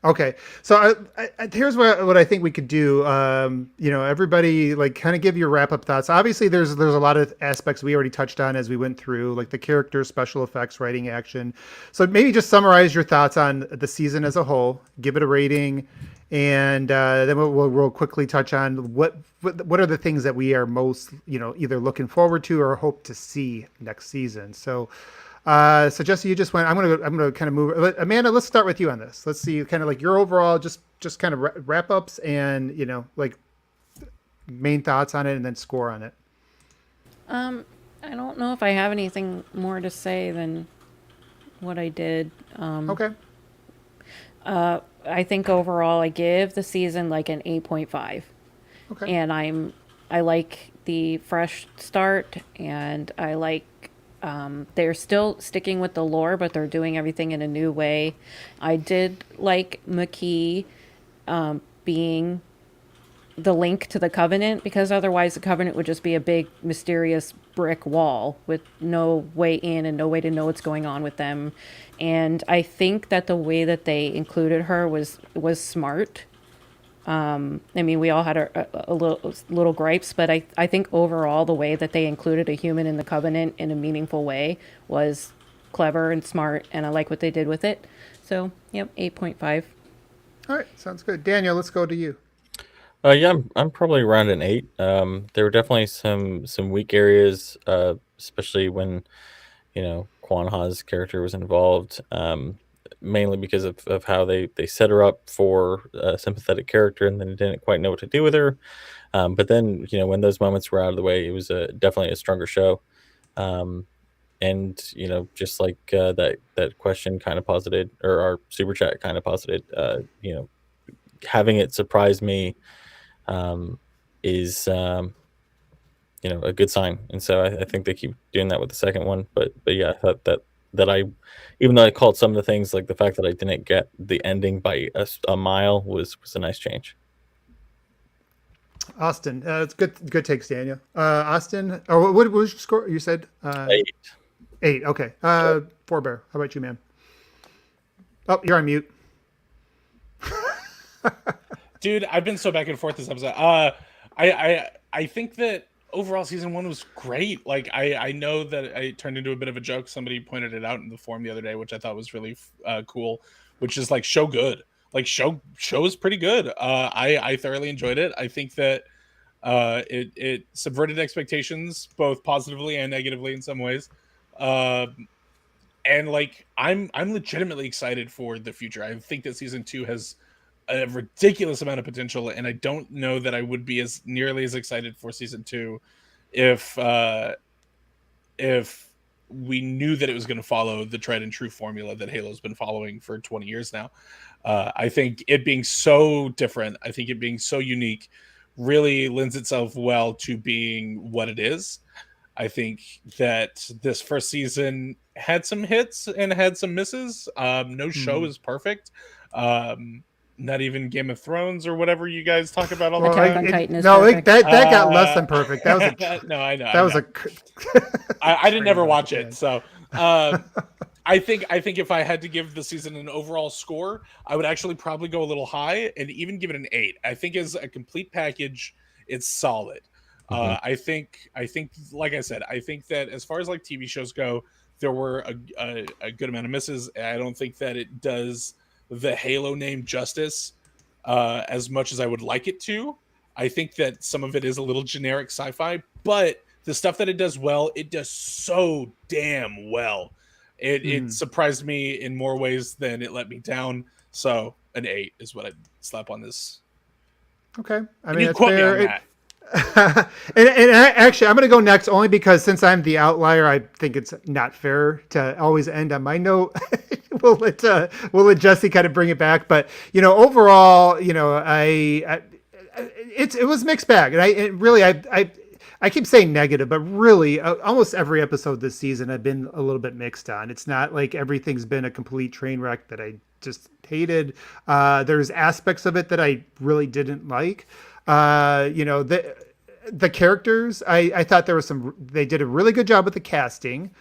Okay. So, here's what I think we could do. Everybody like kind of give your wrap up thoughts. Obviously, there's a lot of aspects we already touched on as we went through, like the characters, special effects, writing, action. So maybe just summarize your thoughts on the season as a whole. Give it a rating, and then we'll quickly touch on what are the things that we are most either looking forward to or hope to see next season. So Jesse, you just went. I'm gonna kind of move. Amanda, let's start with you on this. Let's see kind of like your overall just kind of wrap ups and like main thoughts on it and then score on it. I don't know if I have anything more to say than what I did. Okay. I think overall I give the season like an 8.5. Okay. And I like the fresh start, and I like they're still sticking with the lore, but they're doing everything in a new way. I did like McKee being the link to the Covenant, because otherwise the Covenant would just be a big mysterious brick wall with no way in and no way to know what's going on with them. And I think that the way that they included her was smart. I mean, we all had a little gripes, but I think overall the way that they included a human in the Covenant in a meaningful way was clever and smart, and I like what they did with it. So, yep, 8.5. All right, sounds good. Daniel, let's go to you. Yeah, I'm probably around an 8. There were definitely some weak areas, especially when Kwan Ha's character was involved. Mainly because of how they set her up for a sympathetic character and then didn't quite know what to do with her. But then, when those moments were out of the way, it was definitely a stronger show. And, just like that question kind of posited, or our super chat kind of posited, having it surprise me is, a good sign. And so I think they keep doing that with the second one. But yeah, I thought that I, even though I called some of the things, like the fact that I didn't get the ending by a mile was a nice change. Austin, it's good takes, Daniel. Austin, what was your score? You said 8. 8. Okay. Pfhorbear, how about you, man? Oh, you're on mute. Dude, I've been so back and forth this episode. I think that overall season 1 was great. Like I know that I turned into a bit of a joke. Somebody pointed it out in the forum the other day, which I thought was really cool, which is like show good. Like show is pretty good. I thoroughly enjoyed it. I think that it subverted expectations both positively and negatively in some ways. And like I'm legitimately excited for the future. I think that season 2 has a ridiculous amount of potential, and I don't know that I would be as nearly as excited for season 2 if we knew that it was going to follow the tried and true formula that Halo's been following for 20 years now. I think it being so different, I think it being so unique really lends itself well to being what it is. I think that this first season had some hits and had some misses. No show is perfect. Not even Game of Thrones or whatever you guys talk about all the Attack time. on Titan is No, perfect. that got less than perfect. That was no, I know. that was I didn't ever watch man. it, so I think if I had to give the season an overall score, I would actually probably go a little high and even give it an 8. I think as a complete package, it's solid. I think, like I said, I think that as far as like TV shows go, there were a good amount of misses. I don't think that it does the Halo name justice as much as I would like it to. I think that some of it is a little generic sci-fi, but the stuff that it does well, it does so damn well. It surprised me in more ways than it let me down. So an 8 is what I'd slap on this. okay. I And mean, you that's quote me fair. on that. Actually, I'm going to go next only because since I'm the outlier, I think it's not fair to always end on my note. we'll let Jesse kind of bring it back, but overall, it was mixed bag, and I keep saying negative, but really, almost every episode this season I've been a little bit mixed on. It's not like everything's been a complete train wreck that I just hated. There's aspects of it that I really didn't like. the characters, I thought there was they did a really good job with the casting.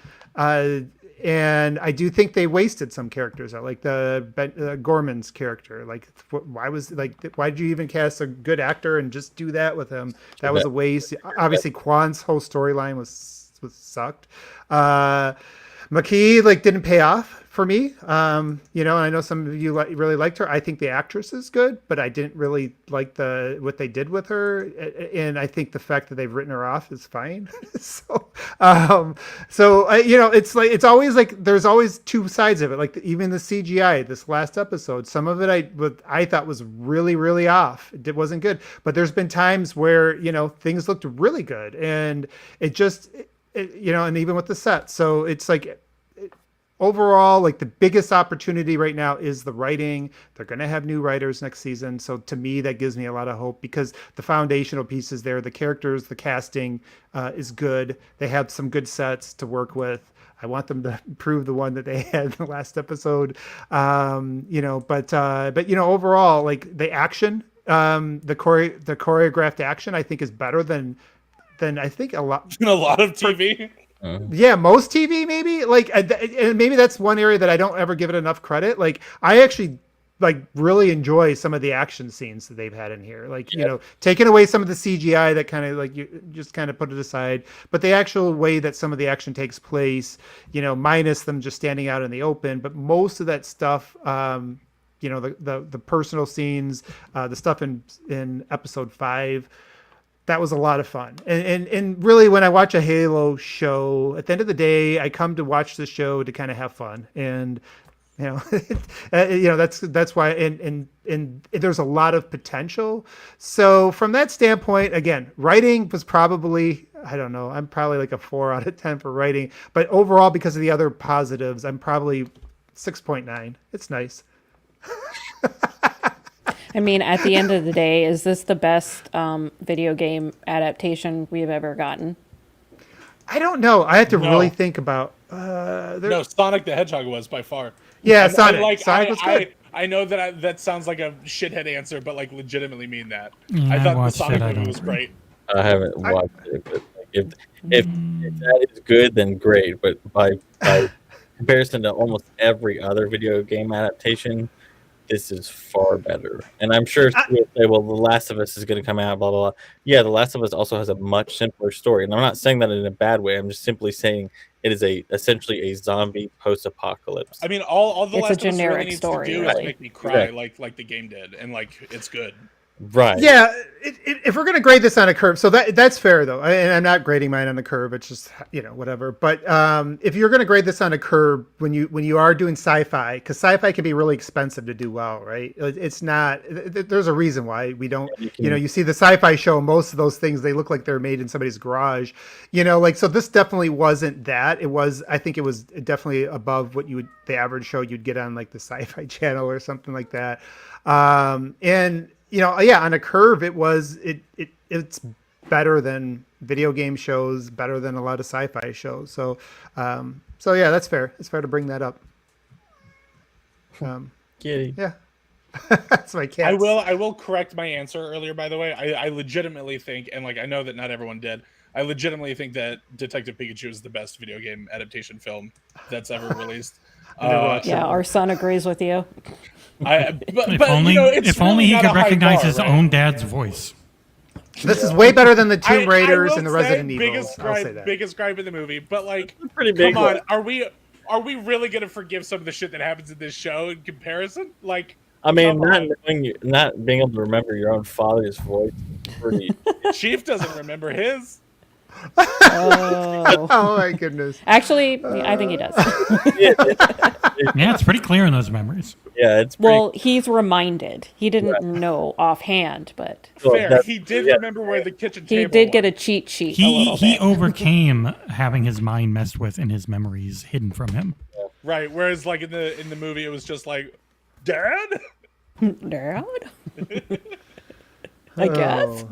And I do think they wasted some characters. I like the Gorman's character. Like, why did you even cast a good actor and just do that with him? That was a waste. Obviously, Kwan's whole storyline was sucked. McKee didn't pay off for me. And I know some of you really liked her. I think the actress is good, but I didn't really like what they did with her. And I think the fact that they've written her off is fine. It's always there's always two sides of it. Like even the CGI, this last episode, some of it I thought was really, really off. It wasn't good, but there's been times where, things looked really good, and it just, and even with the set. So it's overall, the biggest opportunity right now is the writing. They're going to have new writers next season. So to me, that gives me a lot of hope because the foundational pieces there, the characters, the casting is good. They have some good sets to work with. I want them to improve the one that they had in the last episode. But overall, the action, the choreographed action, I think is better than I think a lot of TV. Yeah, most TV maybe. And maybe that's one area that I don't ever give it enough credit. I actually really enjoy some of the action scenes that they've had in here. Taking away some of the CGI that kind of you just kind of put it aside, but the actual way that some of the action takes place, minus them just standing out in the open, but most of that stuff, the personal scenes, the stuff in episode 5. That was a lot of fun. And really, when I watch a Halo show, at the end of the day, I come to watch the show to kind of have fun. And, that's why, and there's a lot of potential. So from that standpoint, again, writing was probably, I don't know, I'm probably a 4 out of 10 for writing. But overall, because of the other positives, I'm probably 6.9. It's nice. I mean, at the end of the day, is this the best video game adaptation we've ever gotten? I don't know. I have to really think about. No, Sonic the Hedgehog was by far. Yeah, Sonic. Sonic was good. I know that sounds like a shithead answer, but legitimately mean that. Yeah, I thought the watched Sonic it, I movie don't was great. I haven't watched it, but if that is good, then great. But by comparison to almost every other video game adaptation, this is far better. And I'm sure you'll say, well, The Last of Us is going to come out, blah, blah, blah. Yeah, The Last of Us also has a much simpler story. And I'm not saying that in a bad way. I'm just simply saying it is essentially a zombie post-apocalypse. I mean, all The It's Last a of Us generic really needs story, to do really. is make me cry Exactly. like the game did. And, it's good. Right. Yeah, if we're going to grade this on a curve, so that's fair though. And I'm not grading mine on the curve. It's just whatever. But if you're going to grade this on a curve, when you are doing sci-fi, because sci-fi can be really expensive to do well, right? It's not. There's a reason why we don't. You see the sci-fi show. Most of those things they look like they're made in somebody's garage. So this definitely wasn't that. It was. I think it was definitely above what the average show you'd get on the Sci-Fi Channel or something like that. And on a curve, it's better than video game shows, better than a lot of sci-fi shows. So yeah, that's fair. It's fair to bring that up. Kitty. Yeah, that's my cat. I will correct my answer earlier, by the way. I legitimately think, and I know that not everyone did, I legitimately think that Detective Pikachu is the best video game adaptation film that's ever released. Yeah, our son agrees with you. If only he could recognize his own dad's voice. This is way better than the Tomb Raiders and the say Resident Evil. I'll say that. Biggest gripe in the movie, but pretty big. Come on, are we really gonna forgive some of the shit that happens in this show in comparison? I mean, not being able to remember your own father's voice is pretty. Chief doesn't remember his. Oh my goodness. Actually, I think he does. Yeah, it's pretty clear in those memories. Yeah, it's pretty. Well, he's reminded. He didn't know offhand, but Fair. He did remember where the kitchen table he did was. get a cheat sheet. He overcame having his mind messed with and his memories hidden from him. Right. Whereas in the movie it was just Dad? Dad? I guess.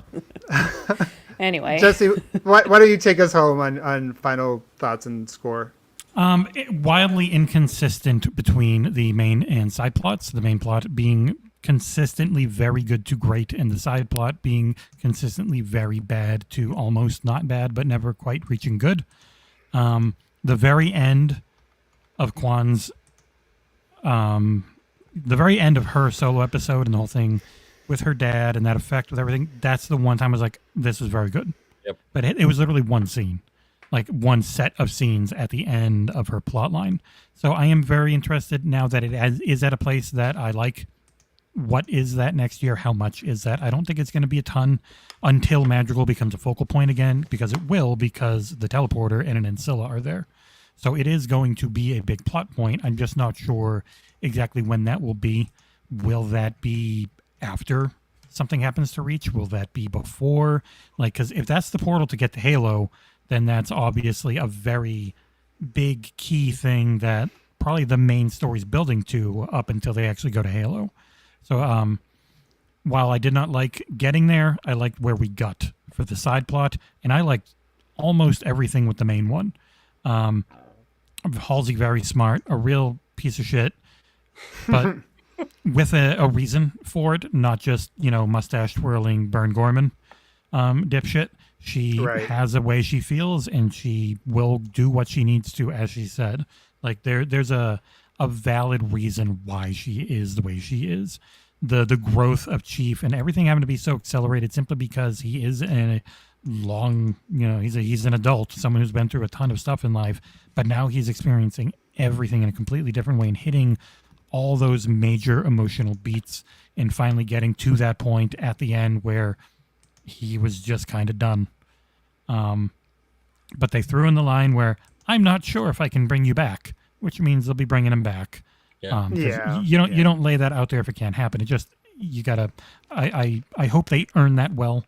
Anyway. Jesse, why don't you take us home on final thoughts and score? Wildly inconsistent between the main and side plots. The main plot being consistently very good to great, and the side plot being consistently very bad to almost not bad, but never quite reaching good. The very end of Kwan's, the very end of her solo episode and the whole thing with her dad and that effect with everything, that's the one time I was like, this was very good. Yep. But it was literally one scene, like one set of scenes at the end of her plot line. So I am very interested now that is at a place that I like. What is that next year? How much is that? I don't think it's going to be a ton until Madrigal becomes a focal point again, because it will, because the teleporter and an Ancilla are there. So it is going to be a big plot point. I'm just not sure exactly when that will be. Will that be after something happens to Reach? Will that be before? Like, because if that's the portal to get to Halo, then that's obviously a very big key thing that probably the main story's building to up until they actually go to Halo. So while I did not like getting there, I liked where we got for the side plot, and I liked almost everything with the main one. Halsey, very smart, a real piece of shit, but with a reason for it, not just, mustache twirling Burn Gorman dipshit. She has a way she feels, and she will do what she needs to, as she said. Like there's a valid reason why she is the way she is. The growth of Chief and everything having to be so accelerated simply because he is a long, he's an adult, someone who's been through a ton of stuff in life, but now he's experiencing everything in a completely different way and hitting all those major emotional beats and finally getting to that point at the end where he was just kind of done. But they threw in the line where I'm not sure if I can bring you back, which means they'll be bringing him back. Yeah. You don't lay that out there if it can't happen. It just, you gotta, I hope they earn that well.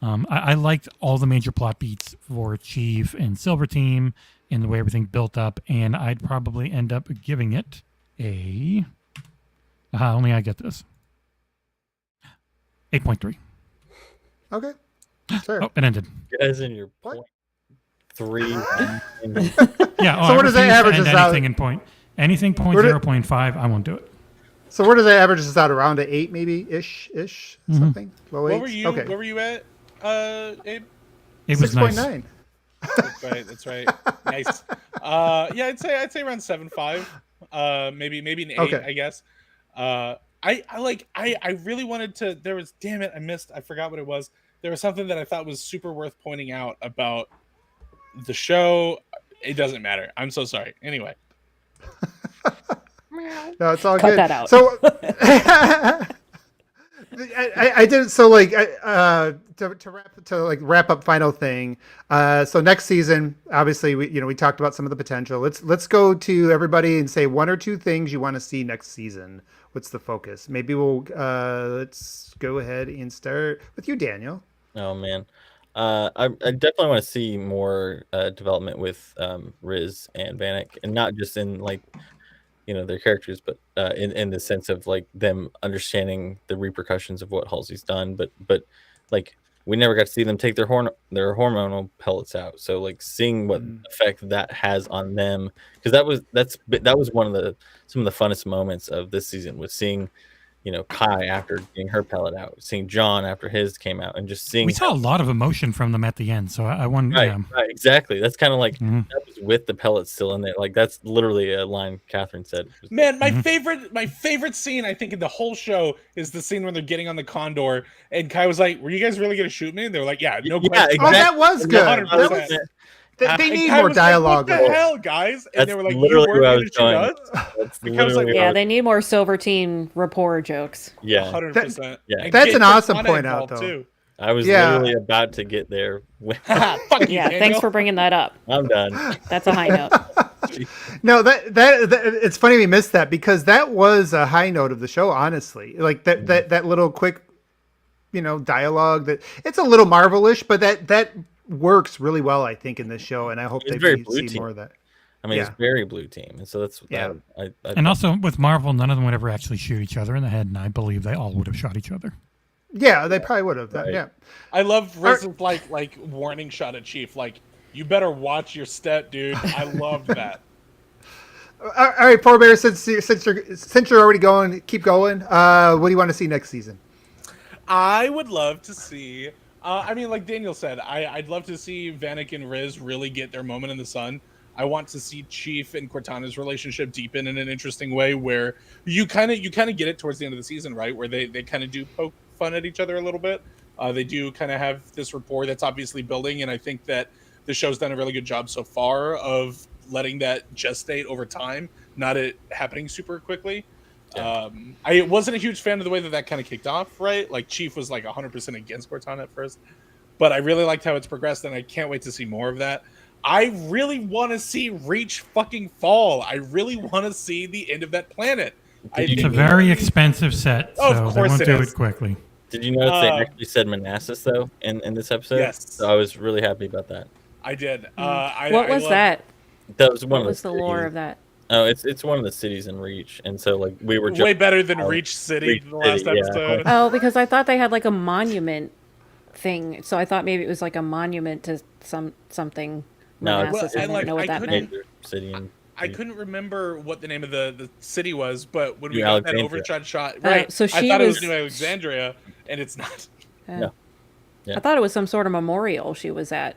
I liked all the major plot beats for Chief and Silver Team and the way everything built up, and I'd probably end up giving it only I get this. 8.3. Okay. Sure. Oh, it ended. As in your What? point 3. Yeah. So where does that average us out? Anything in point? Anything point 0.5, I won't do it. So where does that average us out? Around an 8 maybe ish something? Low What 8s? were you? Okay. Where were you at, Abe? It was 6.9. nice. That's right. Nice. Yeah, I'd say around 7.5. Maybe an 8, Okay. I guess. I really wanted to. There was, damn it, I forgot what it was. There was something that I thought was super worth pointing out about the show. It doesn't matter. I'm so sorry. Anyway. No, it's all Cut good. that out. So I did so like to wrap up final thing. So next season, obviously we talked about some of the potential. Let's go to everybody and say 1 or 2 things you want to see next season. What's the focus? Maybe we'll let's go ahead and start with you, Daniel. Oh man, I definitely want to see more development with Riz and Vanek, and not just in their characters, but in the sense of like them understanding the repercussions of what Halsey's done. But like we never got to see them take their hormonal pellets out. So like seeing what effect that has on them, because that was one of some of the funnest moments of this season, was seeing Kai after getting her pellet out, seeing John after his came out, and just seeing. We saw a lot of emotion from them at the end, so I wonder. Right, exactly. That's kind of like that was with the pellets still in there. Like that's literally a line Catherine said. Man, my favorite scene, I think, in the whole show is the scene when they're getting on the Condor, and Kai was like, "Were you guys really gonna shoot me?" And they were like, "Yeah, no question." Oh, that was good. 100%. They need more dialogue. Like, what the hell, guys? And That's they were like, literally "You where I were was gonna going. shoot us?" That's Because, like, literally Yeah, they need more Silver Team rapport jokes. yeah. 100%. Yeah. And That's get an awesome Cortana point out, involved, though. too. I was Yeah. literally about to get there. Fuck you, Yeah, Daniel. thanks for bringing that up. I'm done. That's a high note. No, that it's funny we missed that, because that was a high note of the show, honestly. Like that little quick, dialogue, that it's a little Marvel-ish, but that works really well, I think, in this show, and I hope It's very they blue see team. more of that. I mean, Yeah. it's very blue team, and so that's Yeah. And also with Marvel, none of them would ever actually shoot each other in the head, and I believe they all would have shot each other. Yeah, they probably would have. Right. Yeah. I love Riz's like warning shot at Chief. Like, you better watch your step, dude. I loved that. All right, Pfhorbear, since you're already going, keep going. What do you want to see next season? I would love to see. I mean, like Daniel said, I'd love to see Vanek and Riz really get their moment in the sun. I want to see Chief and Cortana's relationship deepen in an interesting way, where you kind of get it towards the end of the season, right? Where they kind of do poke fun at each other a little bit. They do kind of have this rapport that's obviously building, and I think that the show's done a really good job so far of letting that gestate over time, not it happening super quickly. Yeah. I wasn't a huge fan of the way that kind of kicked off, right? Like Chief was like 100% against Cortana at first, but I really liked how it's progressed, and I can't wait to see more of that. I really want to see Reach fucking fall. I really want to see the end of that planet. It's a very expensive set, so they won't do it quickly. Did you notice they actually said Manassas, though, in this episode? Yes. So I was really happy about that. I did. What was that? That was one what of was the lore of that? Oh, it's one of the cities in Reach, and so like we were way better than Reach City, the last episode. Oh, because I thought they had like a monument thing, so I thought maybe it was like a monument to something. No, I didn't know what that meant. City in I couldn't remember what the name of the city was, but when New we got that Alexandria. overshot shot, right? So I she thought it was- was New Alexandria, and it's not. Yeah. I thought it was some sort of memorial she was at.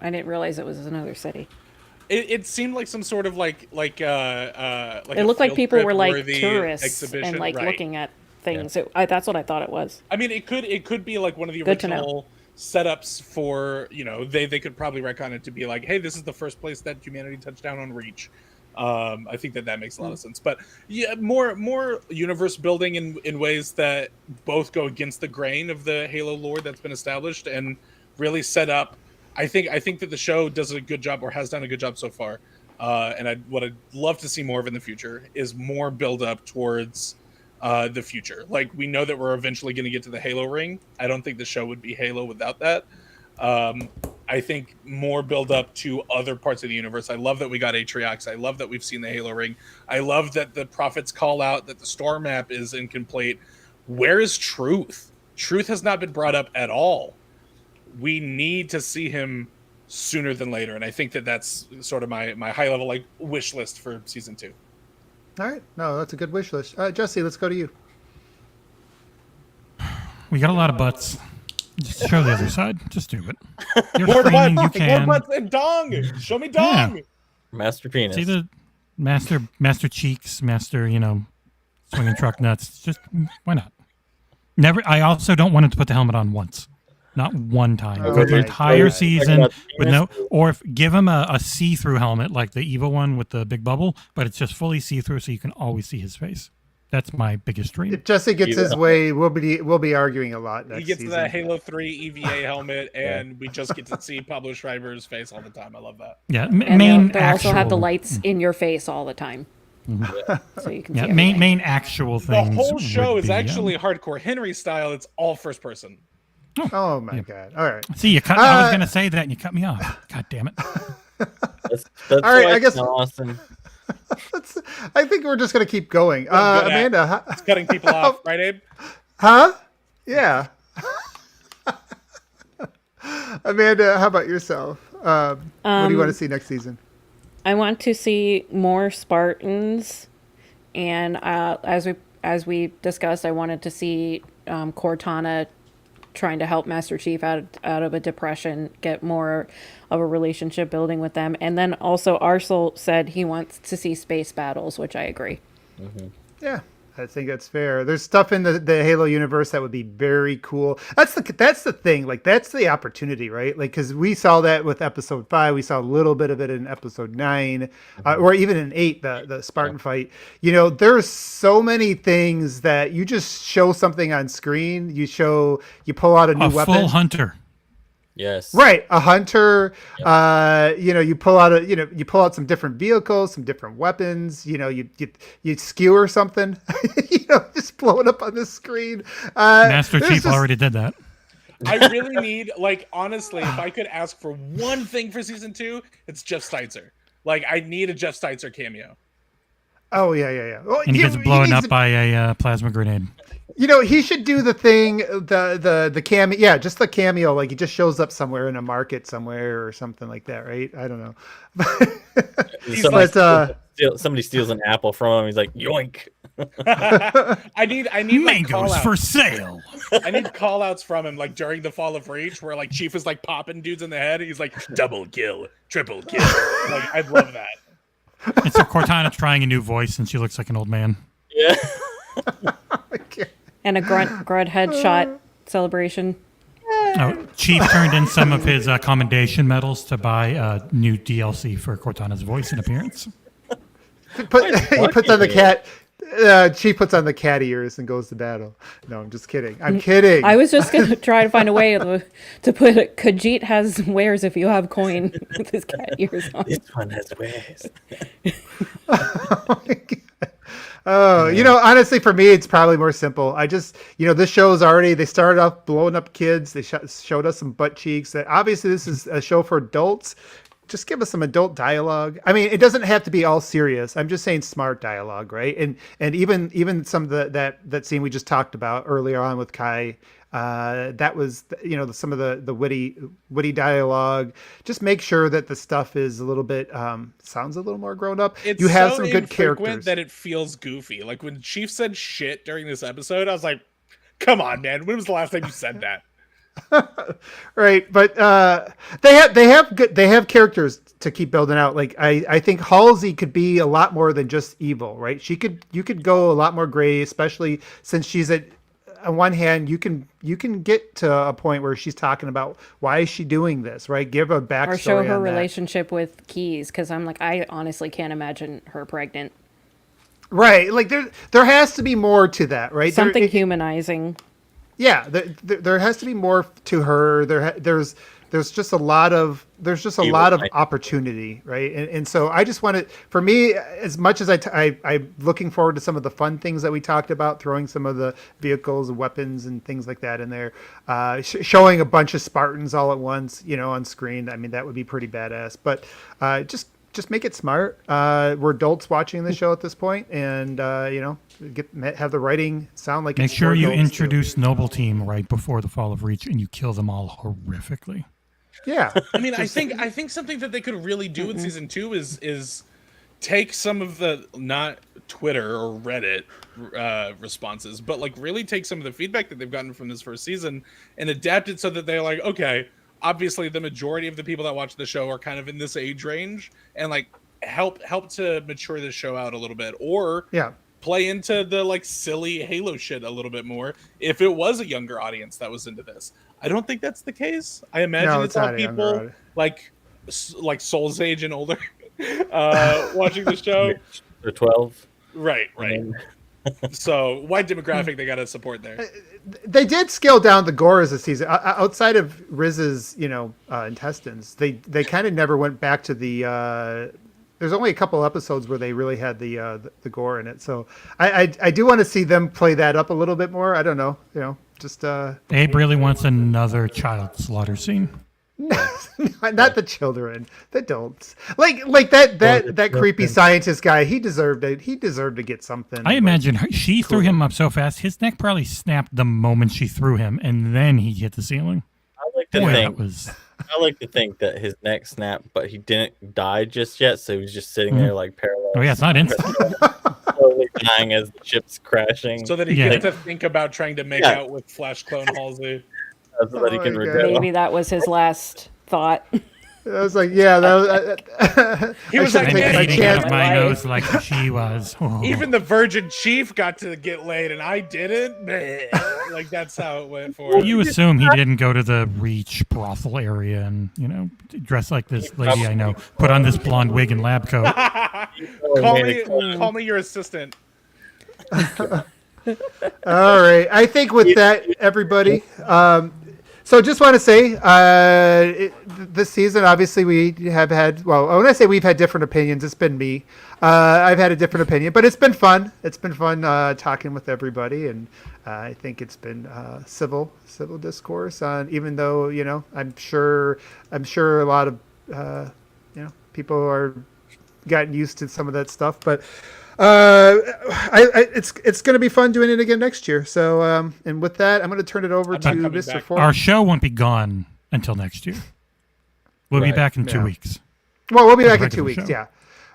I didn't realize it was another city. It seemed like some sort of like It looked like people were like tourists exhibition, and like right. looking at things. That's what I thought it was. I mean, it could be like one of the Good to know. original setups for, they could probably retcon it to be like, hey, this is the first place that humanity touched down on Reach. I think that makes a lot of sense. But yeah, more universe building in ways that both go against the grain of the Halo lore that's been established and really set up. I think that the show does a good job, or has done a good job so far. And what I'd love to see more of in the future is more build up towards the future. Like, we know that we're eventually going to get to the Halo ring. I don't think the show would be Halo without that. I think more build up to other parts of the universe. I love that we got Atriox. I love that we've seen the Halo ring. I love that the prophets call out that the star map is incomplete. Where is Truth? Truth has not been brought up at all. We need to see him sooner than later, and I think that's sort of my high level like wish list for season 2. All right, no, that's a good wish list. Jesse, let's go to you. We got a lot of butts. Just show the other side. Just do it. You're More streaming, you butts, more can. butts and dong. Show me dong. Yeah. Master Penis. See the master cheeks, master, swinging truck nuts. Just why not? Never. I also don't want him to put the helmet on once. Not one time. Oh For the my entire God. season with no, or give him a see-through helmet like the Evo one with the big bubble, but it's just fully see-through so you can always see his face. That's my biggest dream. If Jesse gets his way, we'll be arguing a lot next He gets season. the Halo 3 EVA helmet, and we just get to see Pablo Schreiber's face all the time. I love that. Yeah, And main they'll actual. also have the lights in your face all the time, so you can see Yeah, everything. main actual The things. whole show would is be, actually hardcore Henry style. It's all first person. Oh my God! All right. See, you cut. I was going to say that, and you cut me off. God damn it! That's All right, why I it's guess- awesome. I think we're just gonna keep going. Good at Amanda, It's cutting people off, right, Abe? huh? Yeah. Amanda, how about yourself? What do you want to see next season? I want to see more Spartans, and as we discussed, I wanted to see Cortana trying to help Master Chief out of a depression, get more of a relationship building with them, and then also Aarsal said he wants to see space battles, which I agree. Yeah, I think that's fair. There's stuff in the Halo universe that would be very cool. That's the thing. Like, that's the opportunity, right? Like, because we saw that with episode 5. We saw a little bit of it in episode 9, or even in 8, the Spartan fight. There's so many things that you just show something on screen. You pull out a new A weapon. full hunter. Yes. Right, a hunter. You pull out some different vehicles, some different weapons. You skewer something. Just blow it up on the screen. Master there's Chief just- already did that. I really need, honestly, if I could ask for one thing for season 2, it's Jeff Steitzer. I need a Jeff Steitzer cameo. Oh yeah. Well, And he gets he blown needs up to- by a plasma grenade. He should do the thing, the cameo. Yeah, just the cameo. Like, he just shows up somewhere in a market somewhere or something like that, right? I don't know. Somebody somebody steals an apple from him, he's like, yoink. I need like, Mangoes call-outs. for sale. I need call outs from him, like during the Fall of Reach, where like Chief is like popping dudes in the head. He's like double kill, triple kill. Like I'd love that. It's a Cortana trying a new voice, and she looks like an old man. Yeah. And a grunt headshot celebration. Oh, Chief turned in some of his commendation medals to buy new DLC for Cortana's voice and appearance. He puts on the cat. Chief puts on the cat ears and goes to battle. No, I'm just kidding. I'm kidding. I was just gonna try to find a way to put it. Khajiit has wares if you have coin with his cat ears on. This one has wares. Oh my God. Oh, honestly, for me, it's probably more simple. I just, this show is already, they started off blowing up kids. They showed us some butt cheeks. Obviously, this is a show for adults. Just give us some adult dialogue. I mean, it doesn't have to be all serious. I'm just saying smart dialogue, right? And even some of that scene we just talked about earlier on with Kai, that was some of the witty dialogue. Just make sure that the stuff is a little bit sounds a little more grown up. It's you have so some good infrequent characters that it feels goofy. Like when Chief said shit during this episode, I was like, "Come on, man! When was the last time you said that?" Right, but they have characters to keep building out. Like I think Halsey could be a lot more than just evil, right? You could go a lot more gray, especially since she's on one hand you can get to a point where she's talking about why is she doing this, right? Give a backstory Or show her on that. relationship with Keys, because I'm like, I honestly can't imagine her pregnant. Right, like there has to be more to that, right? Something humanizing. Yeah, there has to be more to her. There's just a lot of opportunity, right? And so I just wanted, for me, as much as I'm looking forward to some of the fun things that we talked about, throwing some of the vehicles and weapons and things like that in there, showing a bunch of Spartans all at once, on screen. I mean, that would be pretty badass. But just make it smart. We're adults watching the show at this point, and have the writing sound like Make it's sure for you adults, too. introduce Noble Team right before the Fall of Reach, and you kill them all horrifically. Yeah, I mean, I think something that they could really do with season 2 is take some of the, not Twitter or Reddit responses, but like really take some of the feedback that they've gotten from this first season and adapt it so that they're like, okay, obviously the majority of the people that watch the show are kind of in this age range, and like help to mature the show out a little bit, or play into the like silly Halo shit a little bit more if it was a younger audience that was into this. I don't think that's the case. I imagine it's all people like Soul's age and older watching the show. They're 12. Right. So wide demographic they got to support there. They did scale down the gore as a season. Outside of Riz's, intestines, they kind of never went back to the. There's only a couple episodes where they really had the gore in it. So I do want to see them play that up a little bit more. I don't know, just. Abe really wants another child slaughter scene. Not the children, the adults. Like that creepy scientist guy. He deserved it. He deserved to get something. I imagine she threw him up so fast, his neck probably snapped the moment she threw him, and then he hit the ceiling. I like to think that his neck snapped, but he didn't die just yet, so he was just sitting there like paralyzed. Oh yeah, it's not instant. Slowly dying as the ship's crashing. So that he gets to think about trying to make out with Flash Clone Halsey. So that he can regret. Maybe that was his last thought. I was like, yeah, he was like, eating out of my nose like she was. Oh. Even the Virgin Chief got to get laid, and I didn't. Like that's how it went for him. You assume he didn't go to the Reach brothel area and dress like this lady I know, put on this blonde wig and lab coat. Call me your assistant. All right, I think with that, everybody. So just want to say, this season, obviously, we have had, well, when I say we've had different opinions, it's been me. I've had a different opinion, but it's been fun. It's been fun talking with everybody, and I think it's been civil discourse on, even though, I'm sure a lot of, people are gotten used to some of that stuff, but it's going to be fun doing it again next year. So, and with that, I'm going to turn it over to Mr. Ford. Our show won't be gone until next year. We'll be back in 2 weeks. Well, we'll be back in 2 weeks. Show. Yeah.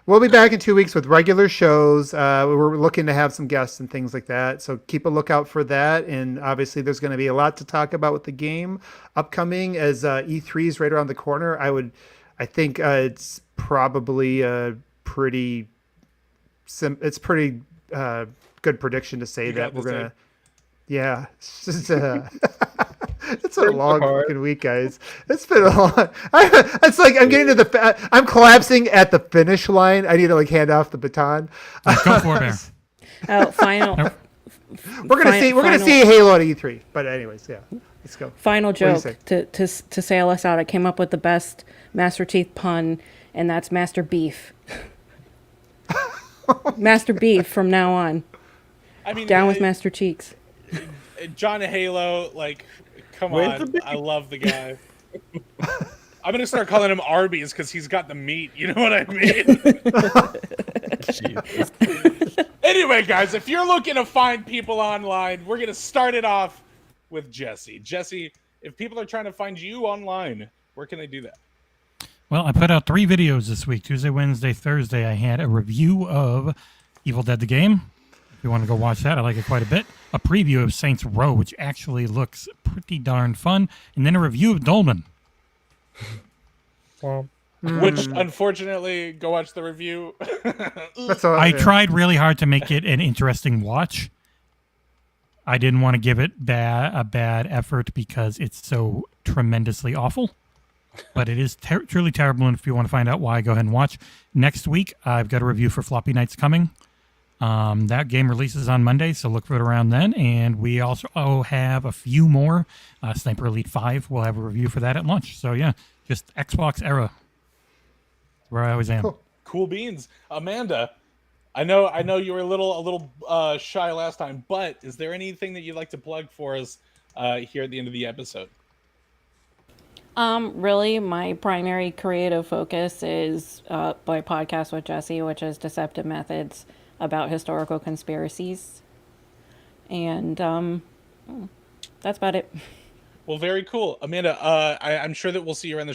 we'll be back in 2 weeks with regular shows. We're looking to have some guests and things like that. So keep a lookout for that. And obviously there's going to be a lot to talk about with the game upcoming as E3 is right around the corner. I think it's probably a pretty good prediction to say that we're going to, yeah, it's just, it's a long fucking week, guys. It's been a long. It's like I'm getting to I'm collapsing at the finish line. I need to like hand off the baton. Go Pfhorbear. Oh, final. We're gonna see Halo at E3. But anyways, yeah, let's go. Final joke to sail us out. I came up with the best Master Teeth pun, and that's Master Beef. Master Beef from now on. I mean, down with Master Cheeks. John Halo, like, come on. I love the guy. I'm going to start calling him Arby's because he's got the meat. You know what I mean? Anyway, guys, if you're looking to find people online, we're going to start it off with Jesse. Jesse, if people are trying to find you online, where can they do that? Well, I put out 3 videos this week. Tuesday, Wednesday, Thursday. I had a review of Evil Dead the game. If you want to go watch that, I like it quite a bit. A preview of Saints Row, which actually looks pretty darn fun. And then a review of Dolmen. Which, unfortunately, go watch the review. I tried really hard to make it an interesting watch. I didn't want to give it a bad effort because it's so tremendously awful. But it is truly terrible, and if you want to find out why, go ahead and watch. Next week, I've got a review for Floppy Nights coming. That game releases on Monday, so look for it around then. And we also have a few more. Sniper Elite 5, we'll have a review for that at launch. So yeah, just XboxEra. Where I always am. Cool beans. Amanda, I know you were a little shy last time, but is there anything that you'd like to plug for us here at the end of the episode? Really, my primary creative focus is my podcast with Jesse, which is Deceptive Methods, about historical conspiracies. And that's about it. Well, very cool. Amanda, I'm sure that we'll see you around the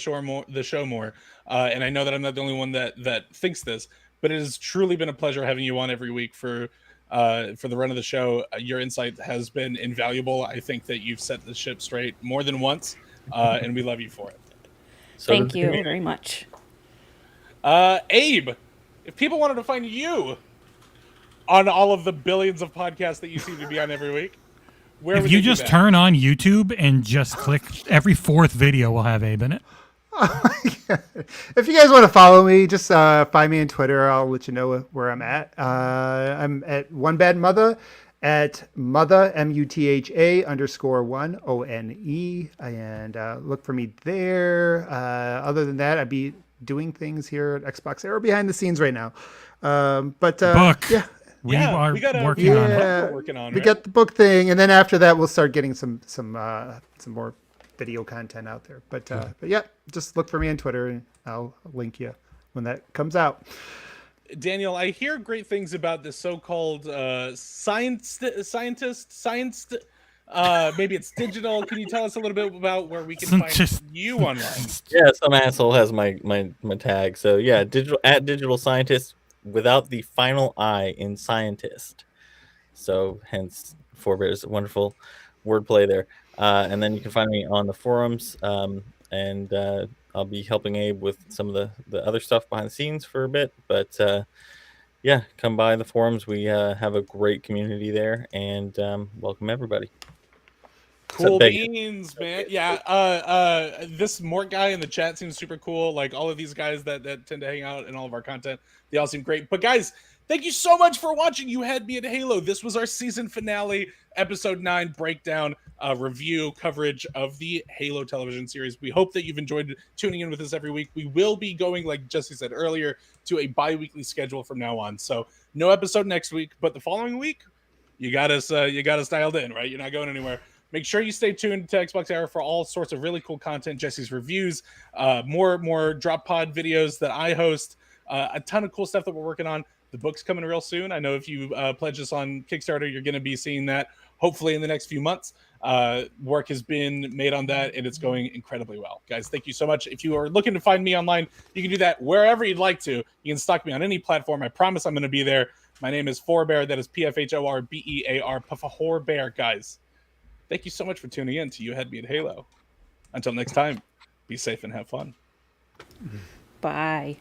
show more. And I know that I'm not the only one that thinks this, but it has truly been a pleasure having you on every week for the run of the show. Your insight has been invaluable. I think that you've set the ship straight more than once, and we love you for it. Thank you very much. Abe, if people wanted to find you on all of the billions of podcasts that you seem to be on every week, where if you just turn on YouTube and just click, every 4th video will have Abe in it. If you guys want to follow me, just find me on Twitter. I'll let you know where I'm at. I'm at OneBadMutha, at Mutha, MUTHA _1 ONE, and look for me there. Other than that, I'd be doing things here at XboxEra behind the scenes right now. Book. Yeah. We are working on it. We got the book thing, and then after that, we'll start getting some more video content out there. But yeah, just look for me on Twitter, and I'll link you when that comes out. Daniel, I hear great things about this so-called scientist. Maybe it's digital. Can you tell us a little bit about where we can find you online? Yeah, some asshole has my tag. So yeah, digital scientist without the final I in scientist. So hence Pfhorbear's wonderful wordplay there. And then you can find me on the forums, and I'll be helping Abe with some of the other stuff behind the scenes for a bit. But yeah, come by the forums. We have a great community there, and welcome everybody. Cool beans, man. Yeah, this Mort guy in the chat seems super cool. Like all of these guys that tend to hang out in all of our content, they all seem great. But guys, thank you so much for watching. You had me at Halo. This was our season finale, episode 9 breakdown, review, coverage of the Halo television series. We hope that you've enjoyed tuning in with us every week. We will be going, like Jesse said earlier, to a bi-weekly schedule from now on. So no episode next week, but the following week, you got us dialed in, right? You're not going anywhere. Make sure you stay tuned to XboxEra for all sorts of really cool content, Jesse's reviews, more drop pod videos that I host, a ton of cool stuff that we're working on. The book's coming real soon. I know if you pledge us on Kickstarter, you're going to be seeing that hopefully in the next few months. Work has been made on that, and it's going incredibly well. Guys, thank you so much. If you are looking to find me online, you can do that wherever you'd like to. You can stalk me on any platform. I promise I'm going to be there. My name is Pfhorbear. That is Pfhorbear. Pfhorbear, guys. Thank you so much for tuning in to You Had Me at Halo. Until next time, be safe and have fun. Bye.